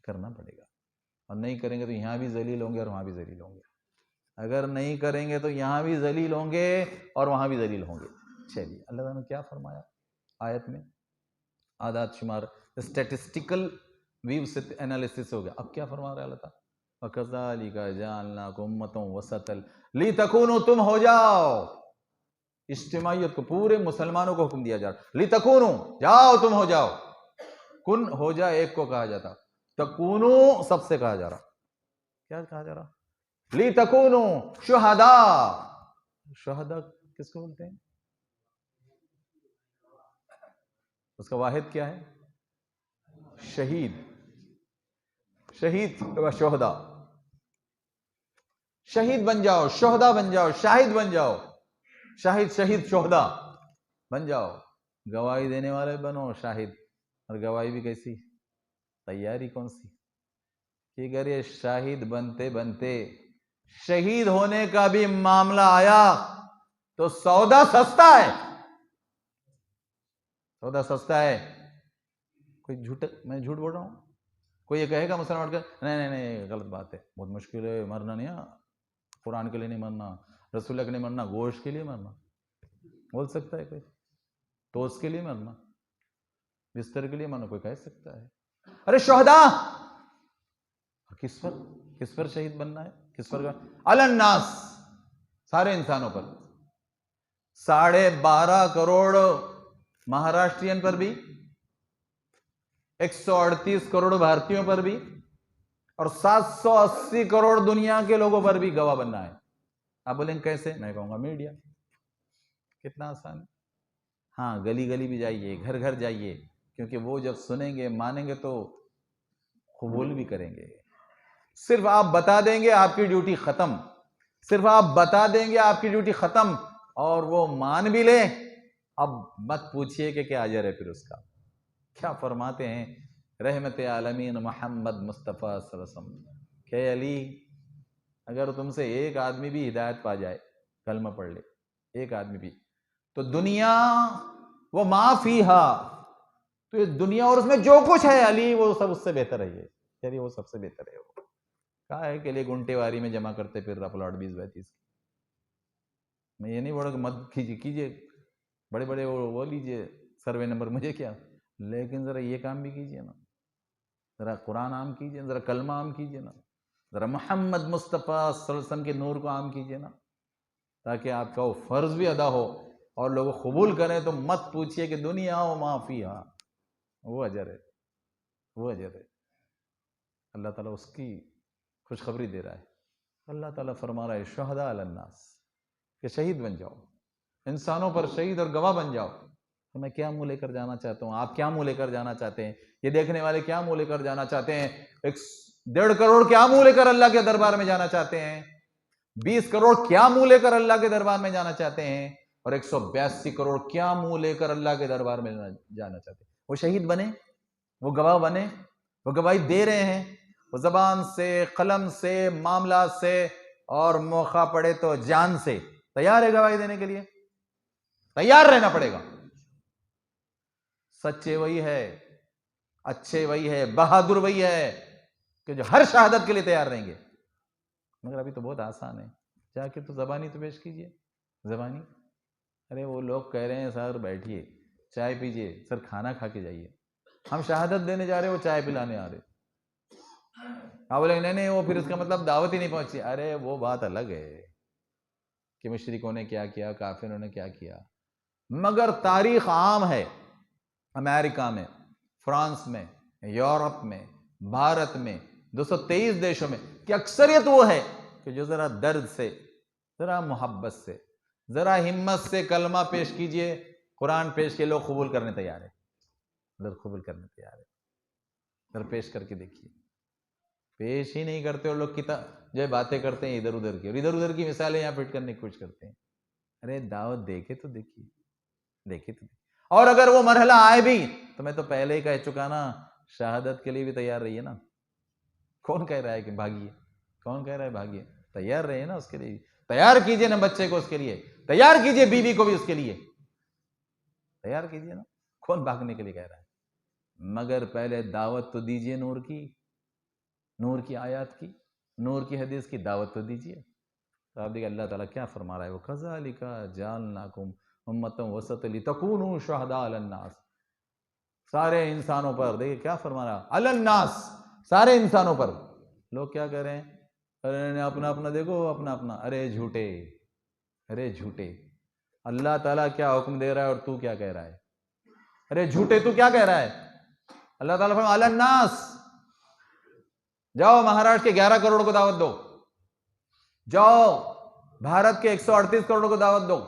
کرنا پڑے گا، اور نہیں کریں گے تو یہاں بھی ذلیل ہوں گے اور وہاں بھی ذلیل ہوں گے. اگر نہیں کریں گے تو یہاں بھی ذلیل ہوں گے اور وہاں بھی ذلیل ہوں گے. چلیے اللہ تعالیٰ نے کیا فرمایا آیت میں؟ عادات شمار، اسٹیٹسٹیکل ویو سے انالیسس ہو گیا. اب کیا فرما رہا ہے اللہ تعالیٰ؟ وَكَذَلِكَ جَعَلْنَاكُمْ أُمَّةً وَسَطًا لِتَكُونُوا، تم ہو جاؤ. اجتماعیت کو پورے مسلمانوں کو حکم دیا جا رہا. لِتَكُونُوا، جاؤ تم ہو جاؤ. کن ہو جا ایک کو کہا جاتا، تکونو سب سے کہا جا رہا. کیا کہا جا رہا؟ لِتَكُونُوا شُهَدَاءَ. شہداء کس کو بولتے ہیں؟ اس کا واحد کیا ہے؟ شہید. شہید و شہداء. شہید بن جاؤ، شہداء بن جاؤ، شاہد بن جاؤ. شاہد، شہید، شہداء بن جاؤ. گواہی دینے والے بنو شاہد. اور گواہی بھی کیسی؟ تیاری کون سی؟ کہ اگر یہ شاہد بنتے بنتے شہید ہونے کا بھی معاملہ آیا تو سودا سستا ہے. سودا سستا ہے. کوئی جھوٹ، میں جھوٹ بول رہا ہوں؟ کوئی یہ کہے گا مسلمان اٹھ کر نہیں نہیں نہیں غلط بات ہے، بہت مشکل ہے، مرنا نہیں ہے، قرآن کے لیے نہیں مرنا، رسول اللہ کے لیے مرنا، گوشت کے لیے مرنا. بول سکتا ہے کوئی؟ تو اس کے لیے مرنا. بستر کے لیے مانا کوئی کہہ سکتا ہے ارے شہداء، کس پر شہید بننا ہے؟ کس پر؟ علی الناس، سارے انسانوں پر، 12.5 کروڑ مہاراشٹرین پر بھی، 138 کروڑ بھارتیوں پر بھی، اور 780 کروڑ دنیا کے لوگوں پر بھی گواہ بننا ہے۔ آپ بولیں کیسے؟ میں کہوں گا میڈیا۔ کتنا آسان ہے۔ ہاں، گلی گلی بھی جائیے، گھر گھر جائیے، کیونکہ وہ جب سنیں گے مانیں گے تو قبول بھی کریں گے۔ صرف آپ بتا دیں گے آپ کی ڈیوٹی ختم، صرف آپ بتا دیں گے آپ کی ڈیوٹی ختم، اور وہ مان بھی لے، اب مت پوچھئے کہ کیا اجر ہے پھر اس کا۔ کیا فرماتے ہیں رحمت عالمین محمد مصطفیٰ صلی اللہ علیہ وسلم کہ علی، اگر تم سے ایک آدمی بھی ہدایت پا جائے، کلمہ پڑھ لے، ایک آدمی بھی، تو دنیا وہ ما فیہا، تو یہ دنیا اور اس میں جو کچھ ہے علی، وہ سب اس سے بہتر ہے۔ یہ یعنی وہ سب سے بہتر ہے۔ وہ کہا ہے کہ لے گھنٹے واری میں جمع کرتے پھر پلاٹ 20-32 کی۔ میں یہ نہیں بولا کہ مت کیجیے بڑے بڑے وہ لیجیے سروے نمبر، مجھے کیا، لیکن ذرا یہ کام بھی کیجیے نا، ذرا قرآن عام کیجیے، ذرا کلمہ عام کیجیے نا، ذرا محمد مصطفیٰ صلی اللہ علیہ وسلم کے نور کو عام کیجیے نا، تاکہ آپ کا وہ فرض بھی ادا ہو اور لوگ قبول کریں۔ تو مت پوچھئے کہ دنیا و ما فیہا، وہ اجر ہے، وہ اجر ہے۔ اللہ تعالیٰ اس کی خوشخبری دے رہا ہے۔ اللہ تعالیٰ فرما رہا ہے شہداء علی الناس، کہ شہید بن جاؤ، انسانوں پر شہید اور گواہ بن جاؤ۔ تو میں کیا منہ لے کر جانا چاہتا ہوں، آپ کیا منہ لے کر جانا چاہتے ہیں، یہ دیکھنے والے کیا منہ لے کر جانا چاہتے ہیں؟ 1.5 کروڑ کیا منہ لے کر اللہ کے دربار میں جانا چاہتے ہیں؟ 20 کروڑ کیا منہ لے کر اللہ کے دربار میں جانا چاہتے ہیں؟ اور 182 کروڑ کیا منہ لے کر اللہ کے دربار میں جانا چاہتے ہیں؟ وہ شہید بنے، وہ گواہ بنے، وہ گواہی دے رہے ہیں، وہ زبان سے، قلم سے، معاملات سے، اور موقع پڑے تو جان سے تیار ہے گواہی دینے کے لیے۔ تیار رہنا پڑے گا۔ سچے وہی ہے، اچھے وہی ہے، بہادر وہی ہے کہ جو ہر شہادت کے لیے تیار رہیں گے۔ مگر ابھی تو بہت آسان ہے، جا کے تو زبانی تو پیش کیجئے، زبانی۔ ارے وہ لوگ کہہ رہے ہیں سر بیٹھیے، چائے پیجئے، سر کھانا کھا کے جائیے، ہم شہادت دینے جا رہے، وہ چائے پلانے آ رہے۔ آپ بولے نہیں وہ پھر اس کا مطلب دعوت ہی نہیں پہنچی۔ ارے وہ بات الگ ہے کہ مشرکوں نے کیا کیا، کافروں نے کیا کیا، مگر تاریخ عام ہے، امریکہ میں، فرانس میں، یورپ میں، بھارت میں، 223 دیشوں میں، کہ اکثریت وہ ہے کہ جو ذرا درد سے، ذرا محبت سے، ذرا ہمت سے کلمہ پیش کیجئے، قرآن پیش کے لوگ قبول کرنے تیار ہے، لوگ قبول کرنے تیار ہے۔ ذرا پیش کر کے دیکھیے، پیش ہی نہیں کرتے، اور لوگ کتاب جو ہے باتیں کرتے ہیں ادھر ادھر کی، اور ادھر ادھر کی مثالیں یہاں فٹ کرنے کی کوشش کرتے ہیں۔ ارے دعوت دیکھے تو دیکھیے، دیکھے تو دیکھیے۔ اور اگر وہ مرحلہ آئے بھی تو میں تو پہلے ہی کہہ چکا نا، شہادت کے لیے بھی تیار رہیے نا۔ کون کہہ رہا ہے کہ بھاگیے؟ کون کہہ رہا ہے بھاگیے؟ تیار رہیے نا اس کے لیے، تیار کیجئے نا بچے کو اس کے لیے، تیار کیجئے بیوی کو بھی اس کے لیے، تیار کیجئے نا۔ کون بھاگنے کے لیے کہہ رہا ہے؟ مگر پہلے دعوت تو دیجئے نور کی آیات کی، نور کی حدیث کی دعوت تو دیجئے۔ تو آپ دیکھیں اللہ تعالیٰ کیا فرما رہا ہے، وَكَذَلِكَ جَعَلْنَاكُمْ أُمَّةً وَسَطًا لِتَكُونُوا شُهَدَاءَ عَلَى النَّاسِ، سارے انسانوں پر، دیکھیں کیا فرما رہا ہے، عَلَى النَّاسِ، سارے انسانوں پر۔ لوگ کیا کہہ رہے ہیں؟ ارے اپنا اپنا دیکھو، اپنا اپنا، ارے جھوٹے، ارے جھوٹے، اللہ تعالیٰ کیا حکم دے رہا ہے اور تو کیا کہہ رہا ہے؟ ارے جھوٹے، تو کیا کہہ رہا ہے؟ اللہ تعالیٰ فرما عَلَى النَّاسِ، جاؤ مہاراشٹر کے 11 کروڑ کو دعوت دو، جاؤ بھارت کے 138 کروڑ کو دعوت دو،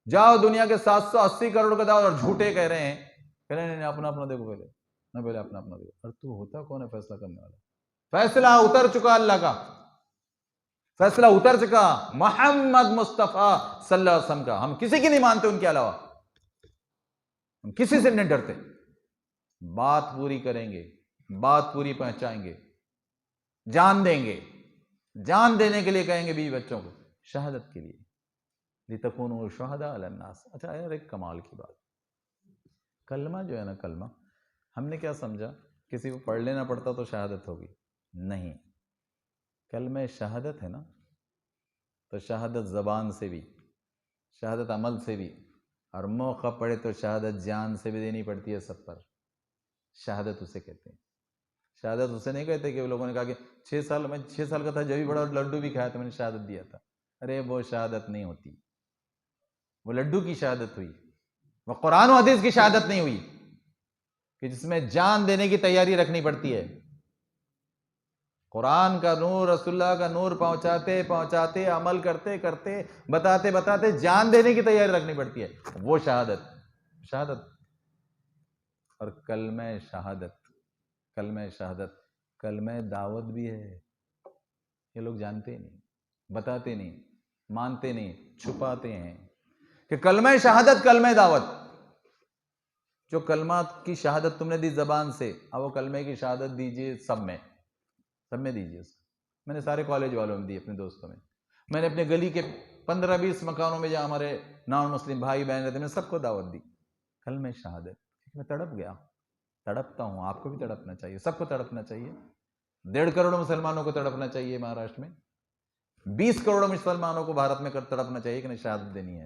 جاؤ دنیا کے 780 کروڑ کو دعوت، اور جھوٹے کہہ رہے ہیں کہ نہیں اپنا اپنا دیکھو، پہلے اپنا اپنا دیکھو۔ اور تو ہوتا کون ہے فیصلہ کرنے والا؟ فیصلہ اتر چکا، اللہ کا فیصلہ اتر چکا، محمد مصطفیٰ صلی اللہ علیہ وسلم کا۔ ہم کسی کی نہیں مانتے ان کے علاوہ، ہم کسی سے نہیں ڈرتے، بات پوری کریں گے، بات پوری پہنچائیں گے، جان دیں گے، جان دینے کے لیے کہیں گے بیوی بچوں کو، شہادت کے لیے، لِتَكُونُوا شُهَدَاءَ عَلَى النَّاسِ۔ اچھا یار ایک کمال کی بات، کلمہ جو ہے نا، کلمہ ہم نے کیا سمجھا کسی کو پڑھ لینا پڑتا تو شہادت ہوگی؟ نہیں، کلمہ شہادت ہے نا، تو شہادت زبان سے بھی، شہادت عمل سے بھی، اور موقع پڑے تو شہادت جان سے بھی دینی پڑتی ہے سب پر. شہادت اسے کہتے ہیں. شہادت اسے نہیں کہتے کہ لوگوں نے کہا کہ 6 سال کا تھا جب بھی بڑا لڈو بھی کھایا تو میں نے شہادت دیا تھا. ارے وہ شہادت نہیں ہوتی، وہ لڈو کی شہادت ہوئی، وہ قرآن و حدیث کی شہادت نہیں ہوئی کہ جس میں جان دینے کی تیاری رکھنی پڑتی ہے. قرآن کا نور، رسول اللہ کا نور پہنچاتے پہنچاتے، عمل کرتے کرتے، بتاتے بتاتے جان دینے کی تیاری رکھنی پڑتی ہے. وہ شہادت. اور کلمہ شہادت کلمہ دعوت بھی ہے. یہ لوگ جانتے نہیں، بتاتے نہیں، مانتے نہیں، چھپاتے ہیں کہ کلمہ شہادت کلمہ دعوت. جو کلمات کی شہادت تم نے دی زبان سے، اب وہ کلمے کی شہادت دیجئے سب میں دیجئے. اس میں نے سارے کالج والوں میں دی، اپنے دوستوں میں نے اپنے گلی کے 15-20 مکانوں میں جہاں ہمارے نان مسلم بھائی بہن رہتے میں سب کو دعوت دی. کلمہ شہادت. میں تڑپ گیا، تڑپتا ہوں. آپ کو بھی تڑپنا چاہیے، سب کو تڑپنا چاہیے. 1.5 کروڑ مسلمانوں کو تڑپنا چاہیے مہاراشٹر میں. 20 کروڑ مسلمانوں کو بھارت میں تڑپنا چاہیے کہ نہیں شہادت دینی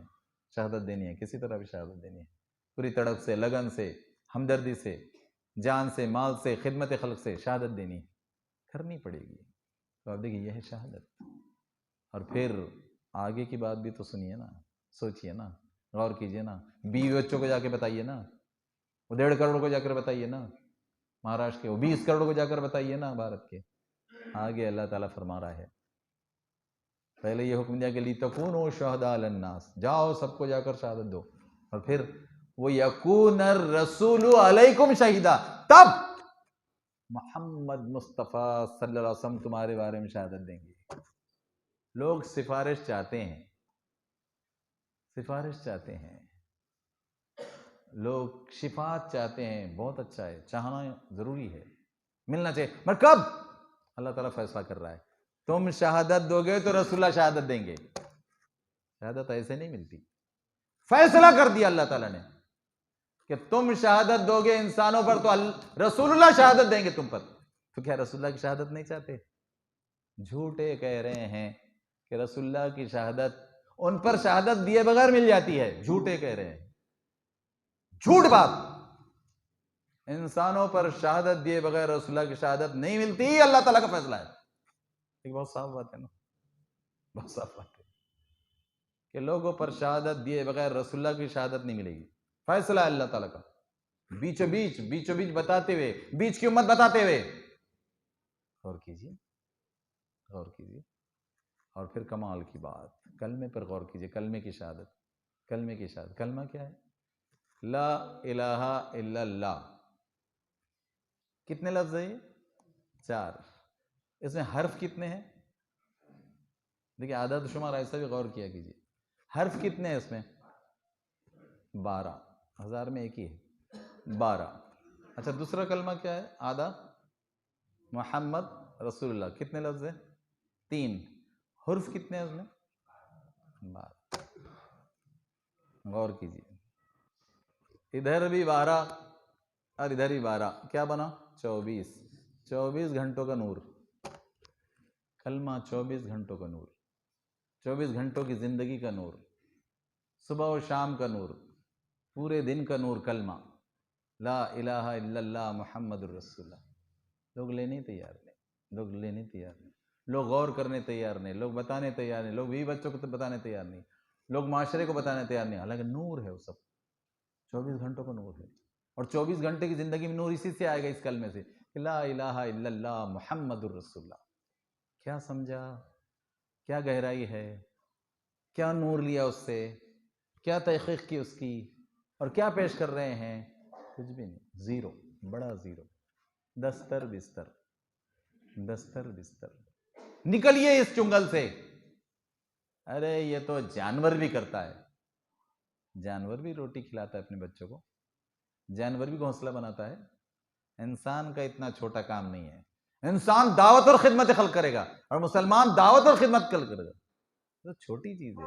ہے. کسی طرح بھی شہادت دینی ہے، پوری تڑپ سے، لگن سے، ہمدردی سے، جان سے، مال سے، خدمت خلق سے شہادت دینی ہے، کرنی پڑے گی. تو آپ دیکھیے یہ ہے شہادت. اور پھر آگے کی بات بھی تو سنیے نا، سوچئے نا، غور کیجئے نا. بیوی بچوں کو جا کے بتائیے نا، وہ 1.5 کروڑ کو جا کر بتائیے نا مہاراشٹر کے، وہ 20 کروڑ کو جا کر بتائیے نا بھارت کے. آگے اللہ تعالیٰ فرما رہا ہے، پہلے یہ حکم دیا کہ لِتَكُونُوا شُهَدَاءَ عَلَى النَّاسِ، جاؤ سب کو جا کر شہادت دو. اور پھر وَيَكُونَ الرَّسُولُ عَلَيْكُمْ شَهِيدًا، تب محمد مصطفیٰ صلی اللہ علیہ وسلم تمہارے بارے میں شہادت دیں گے. لوگ سفارش چاہتے ہیں، لوگ شفاعت چاہتے ہیں. بہت اچھا ہے، چاہنا ضروری ہے، ملنا چاہیے، مگر کب؟ اللہ تعالیٰ فیصلہ کر رہا ہے. تم شہادت دو گے تو رسول اللہ شہادت دیں گے. شہادت ایسے نہیں ملتی. فیصلہ کر دیا اللہ تعالیٰ نے کہ تم شہادت دو گے انسانوں پر تو رسول اللہ شہادت دیں گے تم پر. تو کیا رسول اللہ کی شہادت نہیں چاہتے؟ جھوٹے کہہ رہے ہیں کہ رسول اللہ کی شہادت ان پر شہادت دیے بغیر مل جاتی ہے. جھوٹے کہہ رہے ہیں، جھوٹ بات. انسانوں پر شہادت دیے بغیر رسول اللہ کی شہادت نہیں ملتی. اللہ تعالیٰ کا فیصلہ ہے. ایک بہت صاف بات ہے نا، بہت صاف بات ہے کہ لوگوں پر شہادت دیے بغیر رسول اللہ کی شہادت نہیں ملے گی. فیصلہ ہے اللہ تعالیٰ کا، بیچو بیچ بتاتے ہوئے، بیچ کی امت بتاتے ہوئے. غور کیجیے. اور پھر کمال کی بات، کلمے پر غور کیجیے. کلمے کی شہادت. کلمہ کیا ہے؟ لا الہ الا اللہ. کتنے لفظ ہیں؟ 4. اس میں حرف کتنے ہیں؟ دیکھیں عدد شمار ایسا بھی غور کیا کیجیے. حرف کتنے ہیں اس میں؟ 12. 1000 میں ایک ہی ہے، 12. اچھا دوسرا کلمہ کیا ہے؟ آدھا محمد رسول اللہ. کتنے لفظ ہیں؟ 3. حرف کتنے ہیں اس میں؟ 12. غور کیجیے. ادھر بھی 12 اور ادھر بھی 12، کیا بنا؟ 24. 24 گھنٹوں کا نور. کلمہ 24 گھنٹوں کا نور، 24 گھنٹوں کی زندگی کا نور، صبح و شام کا نور، پورے دن کا نور. کلمہ لا الہ الا اللہ محمد الرسول اللہ. لوگ لینے تیار نہیں، لوگ غور کرنے تیار نہیں، لوگ بتانے تیار نہیں، لوگ بھی بچوں کو بتانے تیار نہیں، لوگ معاشرے کو بتانے تیار نہیں. حالانکہ نور ہے وہ سب، 24 گھنٹوں کا نور ہے. اور 24 گھنٹے کی زندگی میں نور اسی سے آئے گا، اس کلمے سے، لا الہ الا اللہ محمد الرسول اللہ. کیا سمجھا؟ کیا گہرائی ہے؟ کیا نور لیا اس سے؟ کیا تحقیق کی اس کی؟ اور کیا پیش کر رہے ہیں؟ کچھ بھی نہیں. زیرو، بڑا زیرو. دستر بستر. نکلیے اس چنگل سے. ارے یہ تو جانور بھی کرتا ہے، جانور بھی روٹی کھلاتا ہے اپنے بچوں کو، جانور بھی گھونسلہ بناتا ہے. انسان کا اتنا چھوٹا کام نہیں ہے. انسان دعوت اور خدمت خلق کرے گا، اور مسلمان دعوت اور خدمت خلق کرے گا. تو چھوٹی چیز ہے،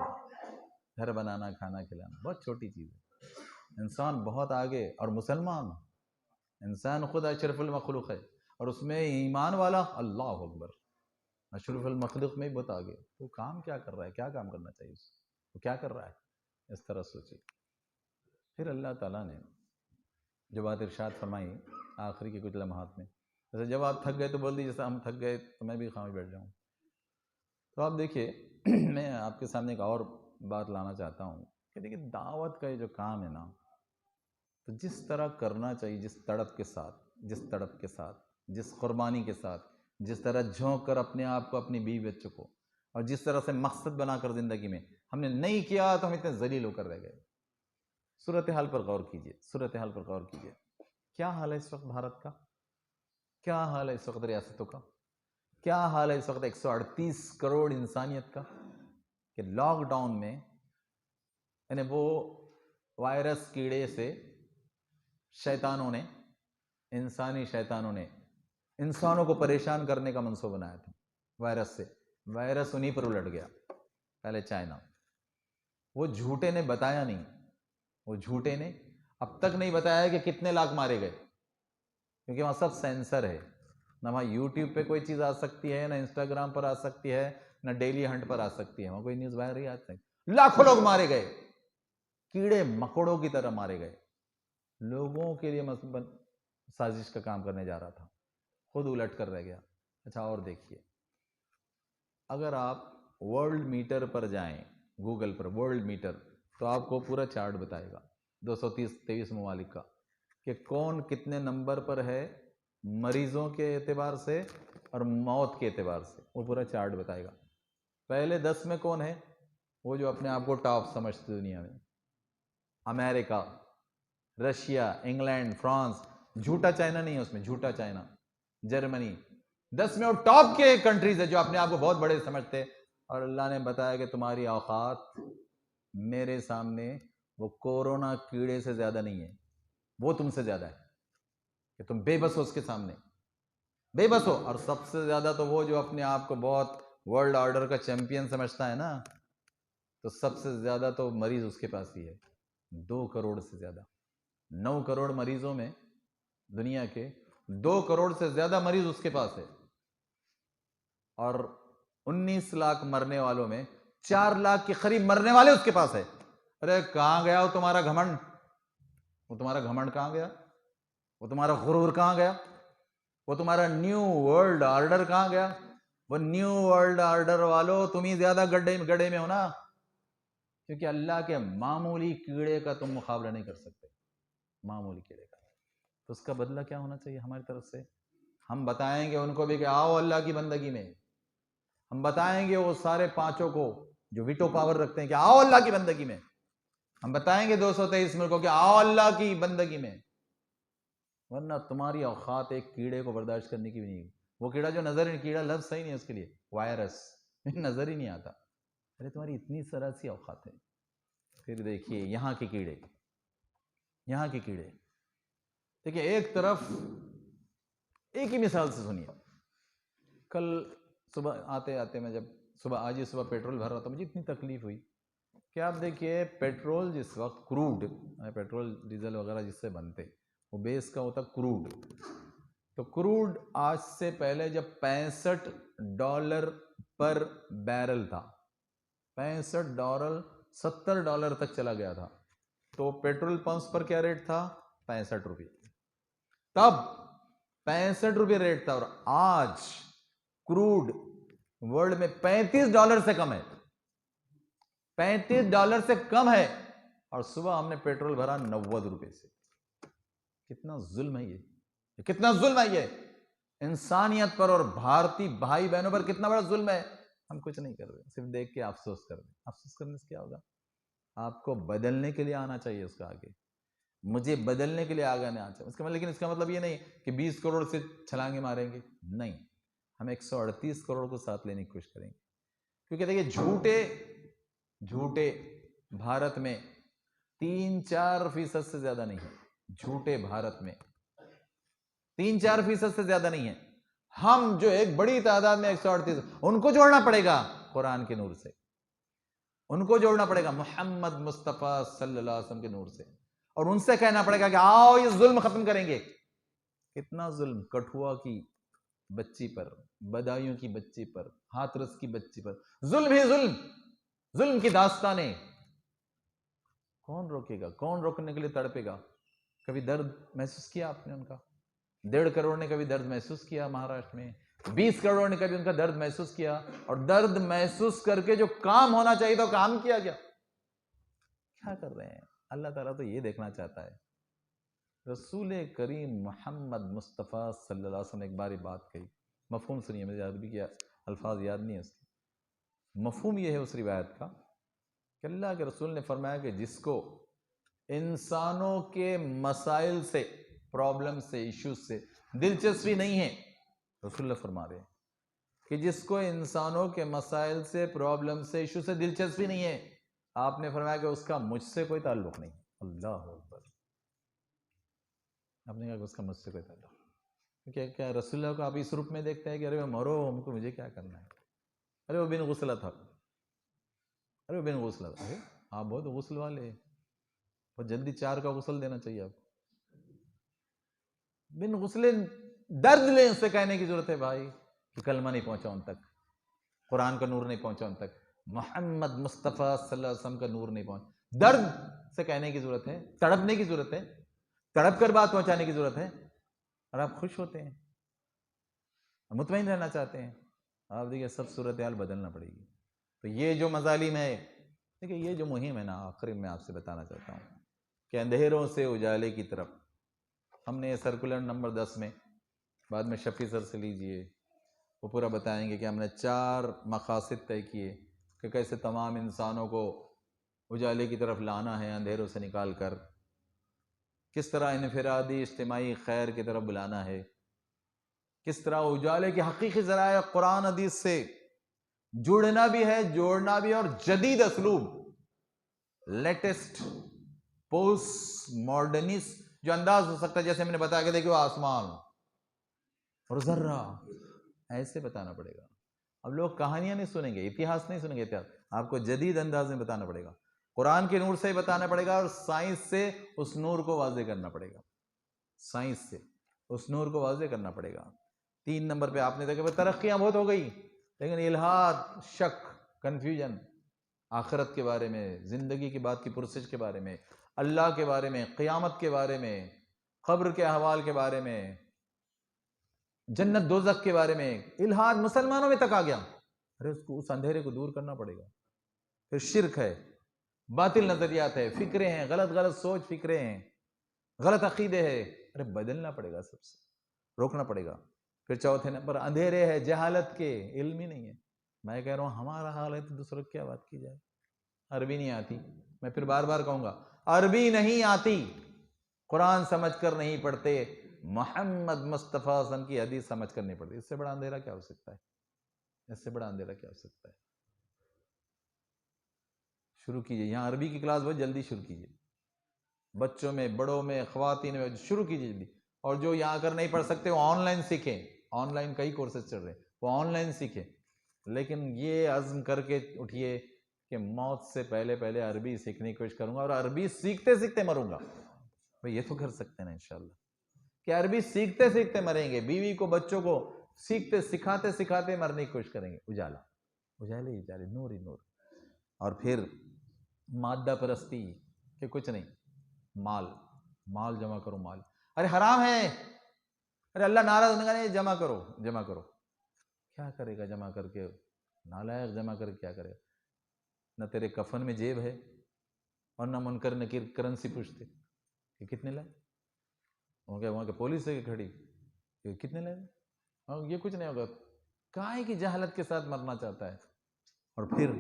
گھر بنانا، کھانا کھلانا بہت چھوٹی چیز ہے. انسان بہت آگے. اور مسلمان انسان خود اشرف المخلوق ہے، اور اس میں ایمان والا اللہ اکبر اشرف المخلوق میں بہت آگے. وہ کام کیا کر رہا ہے؟ کیا کام کرنا چاہیے اس کو؟ وہ کیا کر رہا ہے؟ اس طرح سوچیے. پھر اللہ تعالیٰ نے جو بات ارشاد فرمائی آخری کے کچھ لمحات میں، جیسے جب آپ تھک گئے تو بول دیجیے جیسا ہم تھک گئے تو میں بھی خاموش بیٹھ جاؤں. تو آپ دیکھیے میں آپ کے سامنے ایک اور بات لانا چاہتا ہوں کہ دیکھیے دعوت کا یہ جو کام ہے نا، تو جس طرح کرنا چاہیے، جس تڑپ کے ساتھ، جس قربانی کے ساتھ، جس طرح جھونک کر اپنے آپ کو، اپنی بیوی بچوں کو، اور جس طرح سے مقصد بنا کر زندگی میں ہم نے نہیں کیا تو ہم اتنے ذلیل ہو کر رہ گئے. صورتحال پر غور کیجیے. کیا حال ہے اس وقت بھارت کا؟ کیا حال ہے اس وقت ریاستوں کا؟ کیا حال ہے اس وقت 138 کروڑ انسانیت کا؟ کہ لاک ڈاؤن میں یعنی وہ وائرس کیڑے سے انسانی شیطانوں نے انسانوں کو پریشان کرنے کا منصوبہ بنایا تھا. وائرس انہی پر الٹ گیا. پہلے چائنا، وہ جھوٹے نے بتایا نہیں، وہ جھوٹے نے اب تک نہیں بتایا کہ کتنے لاکھ مارے گئے، کیونکہ وہاں سب سینسر ہے. نہ وہاں یوٹیوب پہ کوئی چیز آ سکتی ہے، نہ انسٹاگرام پر آ سکتی ہے، نہ ڈیلی ہنٹ پر آ سکتی ہے. وہاں کوئی نیوز باہر ہی آتی نہیں. لاکھوں لوگ مارے گئے، کیڑے مکوڑوں کی طرح مارے گئے. لوگوں کے لیے سازش کا کام کرنے جا رہا تھا، خود الٹ کر رہ گیا. اچھا اور دیکھیے، اگر آپ ورلڈ میٹر پر جائیں، گوگل پر ورلڈ میٹر، تو آپ کو پورا چارٹ بتائے گا 223 ممالک کا کہ کون کتنے نمبر پر ہے مریضوں کے اعتبار سے اور موت کے اعتبار سے. وہ پورا چارٹ بتائے گا. پہلے 10 میں کون ہے؟ وہ جو اپنے آپ کو ٹاپ سمجھتے دنیا میں، امریکہ، رشیا، انگلینڈ، فرانس. جھوٹا چائنا نہیں ہے اس میں، جھوٹا چائنا، جرمنی. 10 میں وہ ٹاپ کے کنٹریز ہے جو اپنے آپ کو بہت بڑے سمجھتے. اور اللہ نے بتایا کہ تمہاری اوقات میرے سامنے وہ کورونا کیڑے سے زیادہ نہیں ہے، وہ تم سے زیادہ ہے، کہ تم بے بس ہو اس کے سامنے، بے بس ہو. اور سب سے زیادہ تو وہ جو اپنے آپ کو بہت ورلڈ آرڈر کا چیمپئن سمجھتا ہے نا، تو سب سے زیادہ تو مریض اس کے پاس ہی ہے. 2 کروڑ سے زیادہ، 9 کروڑ مریضوں میں دنیا کے 2 کروڑ سے زیادہ مریض اس کے پاس ہے. اور 19 لاکھ مرنے والوں میں 4 لاکھ کے قریب مرنے والے اس کے پاس ہے. ارے کہاں گیا وہ تمہارا گھمنڈ؟ وہ تمہارا گھمنڈ کہاں گیا؟ وہ تمہارا غرور کہاں گیا؟ وہ تمہارا نیو ورلڈ آرڈر کہاں گیا؟ وہ نیو ورلڈ آرڈر والوں تم ہی زیادہ گڑھے میں ہو نا، کیونکہ اللہ کے معمولی کیڑے کا تم مقابلہ نہیں کر سکتے، معمولی کیڑے کا. تو اس کا بدلہ کیا ہونا چاہیے ہماری طرف سے؟ ہم بتائیں گے ان کو بھی کہ آؤ اللہ کی بندگی میں. ہم بتائیں گے وہ سارے 5 کو جو ویٹو پاور رکھتے ہیں کہ آؤ اللہ کی بندگی میں. ہم بتائیں گے 223 ملکوں کہ آؤ اللہ کی بندگی میں. ورنہ تمہاری اوقات ایک کیڑے کو برداشت کرنے کی بھی نہیں. وہ کیڑا جو نظر نہیں، کیڑا لفظ صحیح نہیں ہے اس کے لیے، وائرس نظر ہی نہیں آتا. ارے تمہاری اتنی طرح سی اوقات ہیں. پھر دیکھیے یہاں کے کیڑے دیکھیے، ایک طرف ایک ہی مثال سے سنیے. کل صبح آتے میں جب آج ہی صبح پیٹرول بھر رہا تھا، مجھے اتنی تکلیف ہوئی کہ آپ دیکھیے پیٹرول جس وقت کروڈ، پیٹرول ڈیزل وغیرہ جس سے بنتے وہ بیس کا ہوتا کروڈ. تو کروڈ آج سے پہلے جب $65 پر بیرل تھا، $65 $70 تک چلا گیا تھا، تو پیٹرول پمپس پر کیا ریٹ تھا؟ 65 روپے. تب 65 روپے ریٹ تھا، اور آج کروڈ ورلڈ میں $35 سے کم ہے، $35 سے کم ہے. اور صبح ہم نے پیٹرول بھرا 90 روپے سے. کتنا ظلم ہے یہ، کتنا ظلم ہے یہ انسانیت پر اور بھارتی بھائی بہنوں پر، کتنا بڑا ظلم ہے. ہم کچھ نہیں کر رہے، صرف دیکھ کے افسوس کر رہے. افسوس کرنے سے کیا ہوگا؟ آپ کو بدلنے کے لیے آنا چاہیے اس کا آگے، مجھے بدلنے کے لیے آگے آنا چاہیے اس کا. لیکن اس کا مطلب یہ نہیں کہ 20 کروڑ سے چھلانگے ماریں گے، نہیں. ہم 138 کروڑ کو ساتھ لینے کی کوشش کریں گے. کیونکہ دیکھیے جھوٹے بھارت میں 3-4% سے زیادہ نہیں ہے. جھوٹے بھارت میں 3-4% سے زیادہ نہیں ہے. ہم جو ایک بڑی تعداد میں 138، ان کو جوڑنا پڑے گا قرآن کے نور سے، ان کو جوڑنا پڑے گا محمد مصطفیٰ صلی اللہ علیہ وسلم کے نور سے، اور ان سے کہنا پڑے گا کہ آؤ یہ ظلم ختم کریں گے. کتنا ظلم کٹھوا کی بچی پر، بدایوں کی بچی پر، ہاتھرس کی بچی پر، ظلم ہی ظلم، ظلم کی داستانیں. کون روکے گا؟ کون روکنے کے لیے تڑپے گا؟ کبھی درد محسوس کیا آپ نے ان کا؟ 1.5 کروڑ نے کبھی درد محسوس کیا مہاراشٹر میں؟ 20 کروڑ نے کبھی ان کا درد محسوس کیا؟ اور درد محسوس کر کے جو کام ہونا چاہیے تھا کام کیا گیا؟ کیا کر رہے ہیں؟ اللہ تعالیٰ تو یہ دیکھنا چاہتا ہے۔ رسول کریم محمد مصطفیٰ صلی اللہ علیہ وسلم ایک بار بات کہی، مفہوم سنیے، مجھے عربی کے الفاظ یاد نہیں ہے اس کے، مفہوم یہ ہے اس روایت کا کہ اللہ کے رسول نے فرمایا کہ جس کو انسانوں کے مسائل سے، پرابلم سے، ایشوز سے دلچسپی نہیں ہے، رسول اللہ فرما رہے ہیں کہ جس کو انسانوں کے مسائل سے، پرابلم سے، ایشو سے دلچسپی نہیں ہے، آپ نے فرمایا کہ اس کا مجھ سے کوئی تعلق نہیں۔ اللہ اکبر! آپ نے کہا کہ اس کا مجھ سے کوئی تعلق نہیں۔ کیا رسول اللہ کو آپ اس روپ میں دیکھتے ہیں کہ ارے مرو، ہم کو مجھے کیا کرنا ہے؟ ارے وہ بن غسلہ تھا، ارے وہ بن غسلہ تھا۔ ارے آپ بہت غسل والے، بہت جلدی 4 کا غسل دینا چاہیے آپ کو۔ بن غسلے درد لیں اس سے کہنے کی ضرورت ہے بھائی کہ کلمہ نہیں پہنچا ان تک، قرآن کا نور نہیں پہنچا ان تک، محمد مصطفیٰ صلی اللہ علیہ وسلم کا نور نہیں پہنچا۔ درد سے کہنے کی ضرورت ہے، تڑپنے کی ضرورت ہے، تڑپ کر بات پہنچانے کی ضرورت ہے۔ اور آپ خوش ہوتے ہیں، مطمئن رہنا چاہتے ہیں، آپ دیکھیے سب صورتحال بدلنا پڑے گی۔ تو یہ جو مظالم ہے، دیکھیے یہ جو مہم ہے نا، آخری میں آپ سے بتانا چاہتا ہوں کہ اندھیروں سے اجالے کی طرف، ہم نے سرکولر نمبر 10 میں، بعد میں شفیع سر سے لیجئے، وہ پورا بتائیں گے کہ ہم نے 4 مقاصد طے کیے کہ کیسے تمام انسانوں کو اجالے کی طرف لانا ہے، اندھیروں سے نکال کر، کس طرح انفرادی اجتماعی خیر کی طرف بلانا ہے، کس طرح اجالے کے حقیقی ذرائع قرآن حدیث سے جڑنا بھی ہے، جوڑنا بھی ہے، اور جدید اسلوب، لیٹسٹ پوسٹ ماڈرنسٹ جو انداز ہو سکتا ہے، جیسے میں نے بتایا کہ دیکھو آسمان اور ذرہ، ایسے بتانا پڑے گا۔ اب لوگ کہانیاں نہیں سنیں گے، اتہاس نہیں سنیں گے، اتہاس آپ کو جدید انداز میں بتانا پڑے گا، قرآن کے نور سے ہی بتانا پڑے گا، اور سائنس سے اس نور کو واضح کرنا پڑے گا، سائنس سے اس نور کو واضح کرنا پڑے گا۔ 3 نمبر پہ آپ نے دیکھا ترقیاں بہت ہو گئی، لیکن الہاد، شک، کنفیوژن، آخرت کے بارے میں، زندگی کی بات کی پرسش کے بارے میں، اللہ کے بارے میں، قیامت کے بارے میں، قبر کے احوال کے بارے میں، جنت دوزخ کے بارے میں، الہاد مسلمانوں میں تک آ گیا۔ ارے اس اندھیرے کو دور کرنا پڑے گا۔ پھر شرک ہے، باطل نظریات ہے، فکریں ہیں، غلط غلط سوچ فکریں ہیں، غلط عقیدے ہے، ارے بدلنا پڑے گا، سب سے روکنا پڑے گا۔ پھر چوتھے نمبر اندھیرے ہے جہالت کے، علم ہی نہیں ہے۔ میں کہہ رہا ہوں ہمارا حال ہے تو دوسروں کی کیا بات کی جائے؟ عربی نہیں آتی، میں پھر بار بار کہوں گا، عربی نہیں آتی، قرآن سمجھ کر نہیں پڑھتے، محمد مصطفیٰ صلی اللہ علیہ وسلم کی حدیث سمجھ کر نہیں پڑھتے، اس سے بڑا اندھیرا کیا ہو سکتا ہے؟ اس سے بڑا اندھیرا کیا ہو سکتا ہے؟ شروع کیجئے، یہاں عربی کی کلاس بہت جلدی شروع کیجئے، بچوں میں، بڑوں میں، خواتین میں، شروع کیجئے جلدی۔ اور جو یہاں کر نہیں پڑھ سکتے وہ آن لائن سیکھیں، آن لائن کئی کورسز چل رہے ہیں، وہ آن لائن سیکھیں، لیکن یہ عزم کر کے اٹھیے کہ موت سے پہلے پہلے عربی سیکھنے کی کوشش کروں گا، اور عربی سیکھتے سیکھتے مروں گا۔ یہ تو کر سکتے ہیں نا انشاءاللہ، کہ عربی سیکھتے سیکھتے مریں گے، بیوی کو، بچوں کو سیکھتے سکھاتے سکھاتے مرنے کی کوشش کریں گے۔ اجالا، اجالے ہی اجالے، نور ہی نور۔ اور پھر مادہ پرستی کہ کچھ نہیں، مال، مال جمع کرو، مال، ارے حرام ہے، ارے اللہ ناراض ہونے کا نہیں، جمع کرو، جمع کرو۔ کیا کرے گا جمع کر کے؟ نالائق جمع کر کے کیا کرے گا؟ نہ تیرے کفن میں جیب ہے، اور نہ منکر نکیر کرنسی پوچھتے کہ کتنے لائے، وہاں کے پولیس ہے کھڑی کہ کتنے لائے، یہ کچھ نہیں ہوگا۔ کائے کی جہالت کے ساتھ مرنا چاہتا ہے۔ اور پھر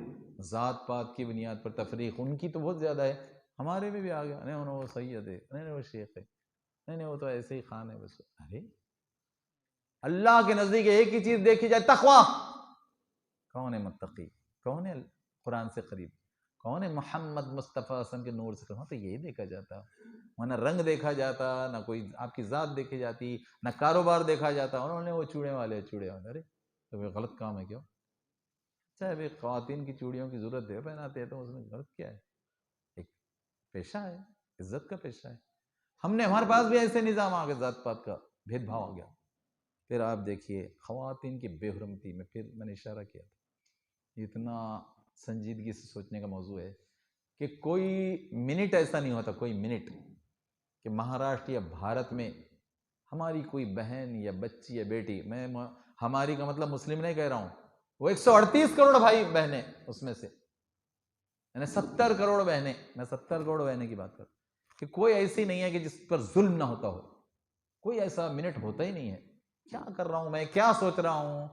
ذات پات کی بنیاد پر تفریق، ان کی تو بہت زیادہ ہے، ہمارے میں بھی آ گیا، نہیں وہ سید ہے، نہیں وہ شیخ ہے، نہیں وہ تو ایسے ہی خان ہے بس۔ ارے اللہ کے نزدیک ایک ہی چیز دیکھی جائے، تقویٰ، کون ہے متقی، کون ہے قرآن سے قریب، کون ہے محمد مصطفیٰ صلی اللہ علیہ وسلم کے نور سے قریب، تو یہی دیکھا جاتا، نہ رنگ دیکھا جاتا، نہ کوئی آپ کی ذات دیکھی جاتی، نہ کاروبار دیکھا جاتا۔ انہوں نے وہ چوڑے والے، چوڑے والے، ارے تو یہ غلط کام ہے کیا؟ چاہے بھی خواتین کی چوڑیوں کی ضرورت ہے، پہناتے ہیں، تو اس میں غلط کیا ہے؟ ایک پیشہ ہے، عزت کا پیشہ ہے۔ ہم نے، ہمارے پاس بھی ایسے نظام آ گئے، ذات پات کا بھید بھاؤ آ گیا۔ پھر آپ دیکھیے خواتین کی بے حرمتی میں، پھر میں نے اشارہ کیا تھا، اتنا سنجیدگی سے سوچنے کا موضوع ہے کہ کوئی منٹ ایسا نہیں ہوتا، کوئی منٹ کہ مہاراشٹر یا بھارت میں ہماری کوئی بہن یا بچی یا بیٹی، میں ہماری کا مطلب مسلم نہیں کہہ رہا ہوں، وہ 138 کروڑ بھائی بہنیں اس میں سے، یعنی 70 کروڑ بہنیں، میں 70 کروڑ بہنیں کی بات کر رہا ہوں، کہ کوئی ایسی نہیں ہے کہ جس پر ظلم نہ ہوتا ہو، کوئی ایسا منٹ ہوتا ہی نہیں ہے. کیا کر رہا ہوں میں، کیا سوچ رہا ہوں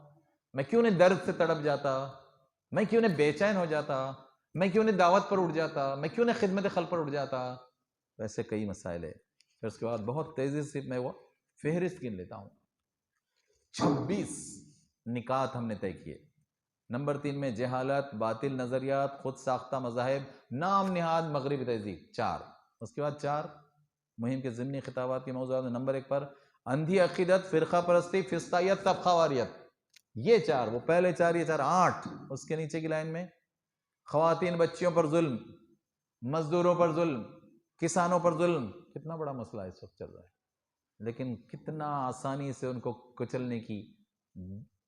میں، کیوں نہیں درد سے تڑپ جاتا، میں کیوں نہیں بے چین ہو جاتا، میں کیوں نہیں دعوت پر اٹھ جاتا، میں کیوں نہیں خدمت خلق پر اٹھ جاتا. ویسے کئی مسائل ہے. پھر اس کے بعد بہت تیزی سے میں وہ فہرست گن لیتا ہوں. 26 نکات ہم نے طے کیے. نمبر 3 میں جہالت، باطل نظریات، خود ساختہ مذاہب، نام نہاد مغربی تہذیب، 4. اس کے بعد 4 مہم کے ضمنی خطابات کے موضوعات. نمبر 1 پر اندھی عقیدت، فرقہ پرستی، فسطائیت، طبقہ واریت. یہ 4، وہ پہلے 4، یہ 4، 8. اس کے نیچے کی لائن میں خواتین بچیوں پر ظلم، مزدوروں پر ظلم، کسانوں پر ظلم. کتنا بڑا مسئلہ اس وقت چل رہا ہے، لیکن کتنا آسانی سے ان کو کچلنے کی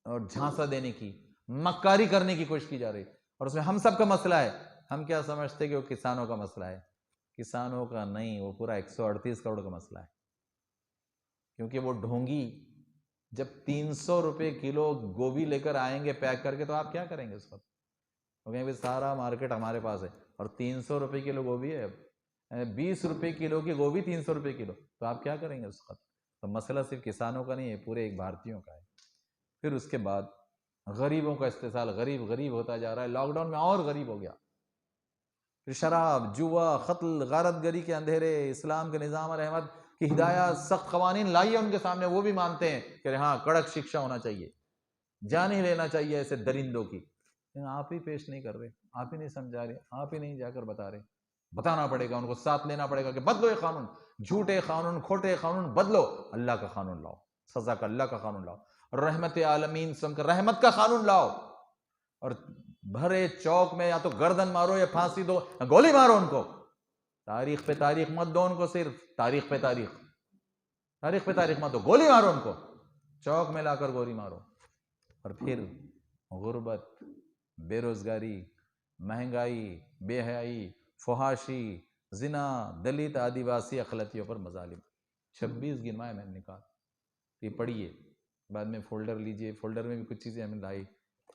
اور جھانسا دینے کی، مکاری کرنے کی کوشش کی جا رہی. اور اس میں ہم سب کا مسئلہ ہے. ہم کیا سمجھتے کہ وہ کسانوں کا مسئلہ ہے؟ کسانوں کا نہیں، وہ پورا 138 کروڑ کا مسئلہ ہے. کیونکہ وہ ڈھونگی جب 300 روپے کلو گوبھی لے کر آئیں گے پیک کر کے، تو آپ کیا کریں گے اس وقت؟ وہ کہیں گے سارا مارکیٹ ہمارے پاس ہے، اور 300 روپے کلو گوبھی ہے، 20 روپے کلو کی گوبھی 300 روپے کلو، تو آپ کیا کریں گے اس وقت؟ تو مسئلہ صرف کسانوں کا نہیں ہے، پورے ایک بھارتیوں کا ہے. پھر اس کے بعد غریبوں کا استحصال، غریب غریب ہوتا جا رہا ہے. لاک ڈاؤن میں اور غریب ہو گیا. پھر شراب، جوا، قتل، غارت گری کے اندھیرے، اسلام کے نظام رحمت کی ہدایات، سخت قوانین لائیے ان کے سامنے، وہ بھی مانتے ہیں کہ ہاں کڑک شکشا ہونا چاہیے، جان ہی لینا چاہیے ایسے درندوں کی. لیکن آپ ہی پیش نہیں کر رہے، آپ ہی نہیں سمجھا رہے، آپ ہی نہیں جا کر بتا رہے. بتانا پڑے گا ان کو، ساتھ لینا پڑے گا کہ بدلو یہ قانون، جھوٹے قانون، کھوٹے قانون بدلو، اللہ کا قانون لاؤ، سزا کا اللہ کا قانون لاؤ، رحمت عالمین سن کر رحمت کا قانون لاؤ. اور بھرے چوک میں یا تو گردن مارو یا پھانسی دو یا گولی مارو ان کو. تاریخ پہ تاریخ مت دو ان کو، صرف تاریخ پہ تاریخ، تاریخ پہ تاریخ مت دو، گولی مارو ان کو، چوک میں لا کر گولی مارو. اور پھر غربت، بے روزگاری، مہنگائی، بے حیائی، فحاشی، زنا، دلت آدیواسی اقلیتوں پر مظالم. 26 گنوائے میں نے کہا. یہ پڑھیے، بعد میں فولڈر لیجئے، فولڈر میں بھی کچھ چیزیں ہمیں لائی،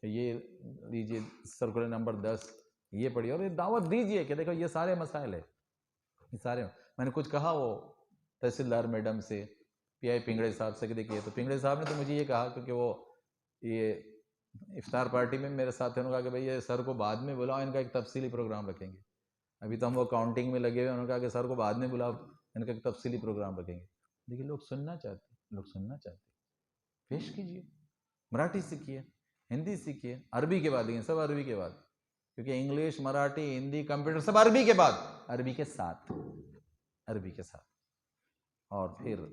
یہ لیجئے سرکولر نمبر 10، یہ پڑھیے اور یہ دعوت دیجئے کہ دیکھو یہ سارے مسائل ہیں. یہ سارے میں نے کچھ کہا وہ تحصیلدار میڈم سے، پی آئی پنگڑے صاحب سے کہ دیکھیے، تو پنگڑے صاحب نے تو مجھے یہ کہا کیونکہ وہ یہ افطار پارٹی میں میرے ساتھ انہوں نے کہا کہ بھئی یہ سر کو بعد میں بلاؤ، ان کا ایک تفصیلی پروگرام رکھیں گے. ابھی تو ہم وہ کاؤنٹنگ میں لگے ہوئے، انہوں نے کہا کہ سر کو بعد میں بلاؤ، ان کا ایک تفصیلی پروگرام رکھیں گے. دیکھیے لوگ سننا چاہتے ہیں، لوگ سننا چاہتے ہیں، پیش کیجیے. مراٹھی سیکھیے، ہندی سیکھیے، عربی کے بعد، لیکن سب عربی کے بعد، کیونکہ انگلش، مراٹھی، ہندی، کمپیوٹر سب عربی کے بعد، عربی کے ساتھ، عربی کے ساتھ. اور پھر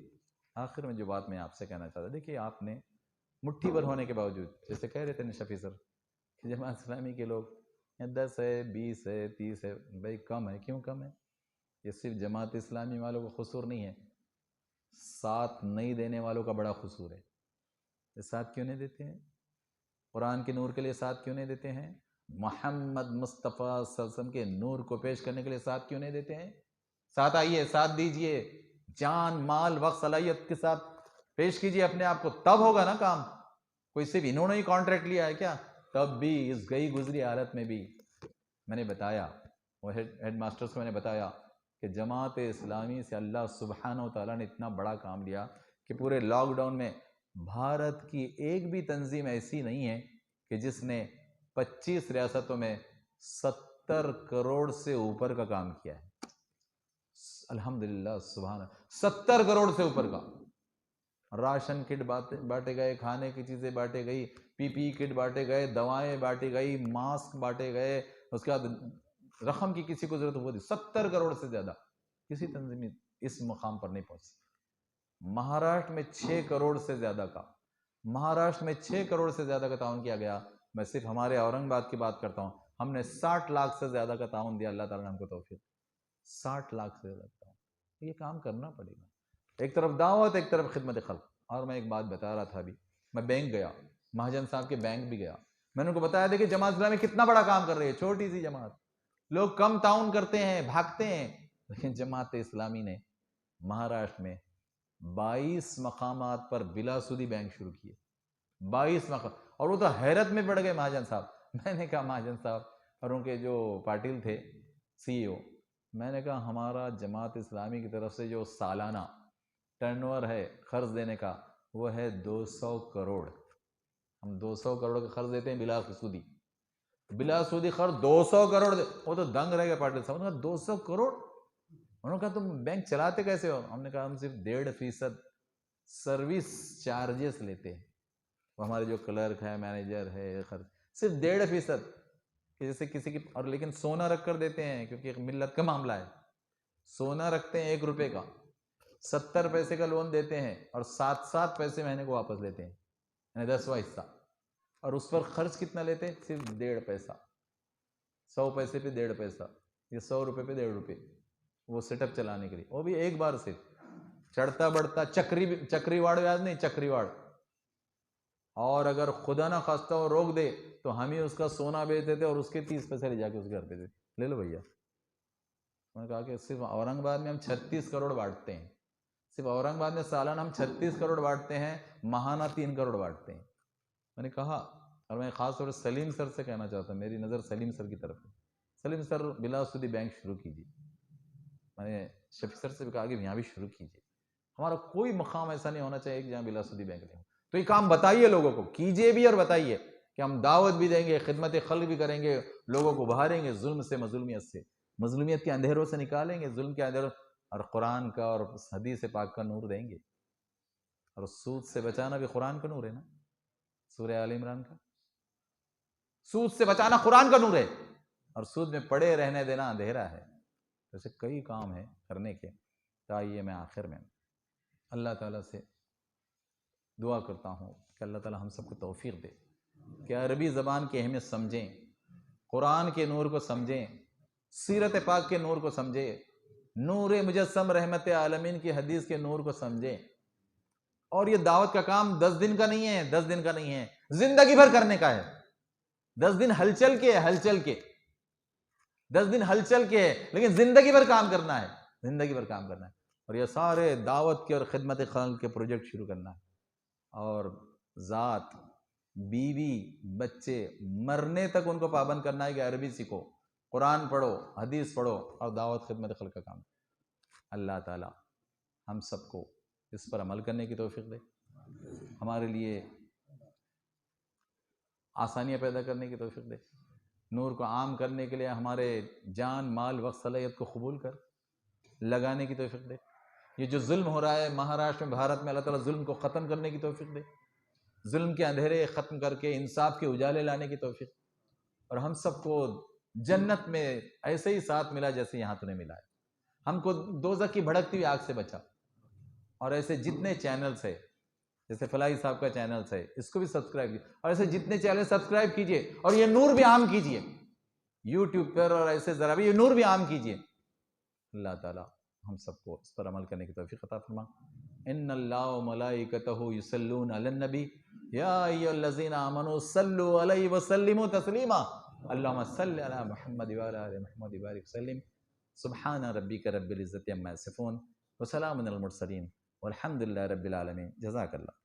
آخر میں جو بات میں آپ سے کہنا چاہتا، دیکھیے آپ نے مٹھی بھر ہونے کے باوجود، جیسے کہہ رہے تھے شفیع سر کہ جماعت اسلامی کے لوگ 10 ہے، 20 ہے، 30 ہے، بھائی کم ہے. کیوں کم ہے؟ یہ صرف جماعت اسلامی والوں کا قصور نہیں ہے، ساتھ نہیں دینے والوں کا بڑا قصور ہے. یہ ساتھ کیوں نہیں دیتے ہیں؟ قرآن کے نور کے لیے ساتھ کیوں نہیں دیتے ہیں؟ محمد مصطفیٰ صلی اللہ علیہ وسلم کے نور کو پیش کرنے کے لیے ساتھ کیوں نہیں دیتے ہیں؟ ساتھ آئیے، ساتھ دیجئے، جان، مال، وقت، صلاحیت کے ساتھ پیش کیجئے اپنے آپ کو، تب ہوگا نا کام. کوئی صرف انہوں نے ہی کانٹریکٹ لیا ہے کیا؟ تب بھی اس گئی گزری حالت میں بھی میں نے بتایا، وہ ہیڈ ماسٹرز کو میں نے بتایا کہ جماعت اسلامی سے اللہ سبحانہ و تعالیٰ نے اتنا بڑا کام لیا کہ پورے لاک ڈاؤن میں بھارت کی ایک بھی تنظیم ایسی نہیں ہے کہ جس نے 25 ریاستوں میں 70 کروڑ سے اوپر کا کام کیا ہے. الحمدللہ، سبحان اللہ، 70 کروڑ سے اوپر کا. راشن کٹ بانٹے گئے، کھانے کی چیزیں بانٹے گئی، پی پی کٹ بانٹے گئے، دوائیں بانٹی گئی، ماسک بانٹے گئے. اس کے بعد رقم کی کسی کو ضرورت ہو دی. 70 کروڑ سے زیادہ کسی تنظیم اس مقام پر نہیں پہنچی. مہاراشٹر میں 6 کروڑ سے زیادہ کا، مہاراشٹر میں 6 کروڑ سے زیادہ کا تعاون کیا گیا. میں صرف ہمارے اورنگ آباد کی بات کرتا ہوں، ہم نے 60 لاکھ سے زیادہ کا تعاون دیا. اللہ تعالیٰ نے ہم کو توفیق، 60 لاکھ سے زیادہ تعاون. یہ کام کرنا پڑے گا، ایک طرف دعوت، ایک طرف خدمت خلق. اور میں ایک بات بتا رہا تھا ابھی، میں بینک گیا، مہاجن صاحب کے بینک بھی گیا، میں نے ان کو بتایا دیکھیں جماعت اسلامی کتنا بڑا کام کر رہی ہے، چھوٹی سی جماعت لوگ کم تعاون کرتے ہیں، بھاگتے ہیں، لیکن جماعت اسلامی نے مہاراشٹر میں 22 مقامات پر بلا سودی بینک شروع کیے، 22 مقام، اور وہ تو حیرت میں پڑ گئے مہاجن صاحب. میں نے کہا مہاجن صاحب اور ان کے جو پاٹل تھے سی او، میں نے کہا ہمارا جماعت اسلامی کی طرف سے جو سالانہ ٹرن اوور ہے قرض دینے کا وہ ہے 200 کروڑ. ہم 200 کروڑ کا قرض دیتے ہیں بلا سودی قرض 200 کروڑ. وہ تو دنگ رہ گئے پاٹل صاحب. انہوں نے کہا 200 کروڑ؟ انہوں نے کہا تم بینک چلاتے کیسے ہو؟ ہم نے کہا ہم صرف 1.5% سروس چارجز لیتے ہیں. وہ ہمارے جو کلرک ہے، مینیجر ہے، خرچ صرف 1.5%، کہ جیسے کسی کی، اور لیکن سونا رکھ کر دیتے ہیں کیونکہ ایک ملت کا معاملہ ہے. سونا رکھتے ہیں 1 روپے کا، 70 پیسے کا لون دیتے ہیں اور 7 پیسے مہینے کو واپس لیتے ہیں، یعنی 10واں حصہ. اور اس پر خرچ کتنا لیتے ہیں؟ صرف 1.5 پیسہ. 100 پیسے پہ 1.5 پیسہ، یہ 100 روپے پہ 1.5 روپے، وہ سیٹ اپ چلانے کے لیے. وہ بھی ایک بار صرف چڑھتا بڑھتا چکری واڑ یاد نہیں؟ چکری واڑ. اور اگر خدا نہ خواستہ وہ روک دے تو ہم ہی اس کا سونا بیچ دیتے اور اس کے 30 پیسے لے جا کے اس گھر پہ دیتے، لے لو بھیا. میں نے کہا کہ صرف اورنگ آباد میں ہم 36 کروڑ بانٹتے ہیں، صرف اورنگ آباد میں سالانہ ہم 36 کروڑ بانٹتے ہیں، ماہانہ 3 کروڑ بانٹتے ہیں. میں نے کہا، اور میں خاص طور سے سلیم سر سے کہنا چاہتا ہوں، میری نظر سلیم سر کی طرف ہے. سلیم سر بلا سودی بینک شروع کیجیے. میں نے شفیع سر سے بھی کہا کہ یہاں بھی شروع کیجیے. ہمارا کوئی مقام ایسا نہیں ہونا چاہیے کہ جہاں بلا سودی بینک نہیں ہو. تو یہ کام بتائیے لوگوں کو، کیجیے بھی اور بتائیے کہ ہم دعوت بھی دیں گے، خدمت خلق بھی کریں گے، لوگوں کو بہاریں گے ظلم سے، مظلومیت کے اندھیروں سے نکالیں گے، ظلم کے اندھیروں، اور قرآن کا اور حدیث پاک کا نور دیں گے. اور سود سے بچانا بھی قرآن کا نور ہے نا، سورہ آل عمران کا. سود سے بچانا قرآن کا نور ہے، اور سود میں پڑے رہنے دینا اندھیرا ہے. ایسے کئی کام ہیں کرنے کے. آئیے میں آخر میں اللہ تعالیٰ سے دعا کرتا ہوں کہ اللہ تعالیٰ ہم سب کو توفیق دے کہ عربی زبان کی اہمیت سمجھیں، قرآن کے نور کو سمجھیں، سیرت پاک کے نور کو سمجھیں، نور مجسم رحمت عالمین کی حدیث کے نور کو سمجھیں. اور یہ دعوت کا کام 10 دن کا نہیں ہے، 10 دن کا نہیں ہے، زندگی بھر کرنے کا ہے. 10 دن ہلچل کے 10 دن ہلچل کے ہے، لیکن زندگی بھر کام کرنا ہے، زندگی بھر کام کرنا ہے. اور یہ سارے دعوت کے اور خدمت خلق کے پروجیکٹ شروع کرنا ہے. اور ذات، بیوی، بچے مرنے تک ان کو پابند کرنا ہے کہ عربی سیکھو، قرآن پڑھو، حدیث پڑھو، اور دعوت خدمت خلق کا کام. اللہ تعالی ہم سب کو اس پر عمل کرنے کی توفیق دے، ہمارے لیے آسانیاں پیدا کرنے کی توفیق دے، نور کو عام کرنے کے لیے ہمارے جان، مال، وقت، صلاحیت کو قبول کر لگانے کی توفیق دے. یہ جو ظلم ہو رہا ہے مہاراشٹر میں، بھارت میں، اللہ تعالیٰ ظلم کو ختم کرنے کی توفیق دے، ظلم کے اندھیرے ختم کر کے انصاف کے اجالے لانے کی توفیق، اور ہم سب کو جنت میں ایسے ہی ساتھ ملا جیسے یہاں تو نے ملا ہے. ہم کو دوزخ کی بھڑکتی ہوئی آگ سے بچا. اور ایسے جتنے چینلز ہے، جیسے فلاحی صاحب کا چینلز ہے، اس کو بھی سبسکرائب کیجیے، اور ایسے جتنے چینل سبسکرائب کیجیے، اور یہ نور بھی عام کیجیے یوٹیوب پر، اور ایسے ذرا بھی یہ نور بھی عام کیجیے. اللہ تعالی ہم سب کو اس پر عمل کرنے کی توفیق عطا فرما. ان اللہ و ملائکتہ یصلون علی النبی یا ایھا الذین آمنوا صلوا علیہ وسلموا تسلیما. اللہم صل علی محمد وعلی آل محمد وبارک وسلم. سبحان ربک رب العزۃ عما یصفون وسلام علی المرسلین والحمد للہ رب العالمین. جزاک اللہ.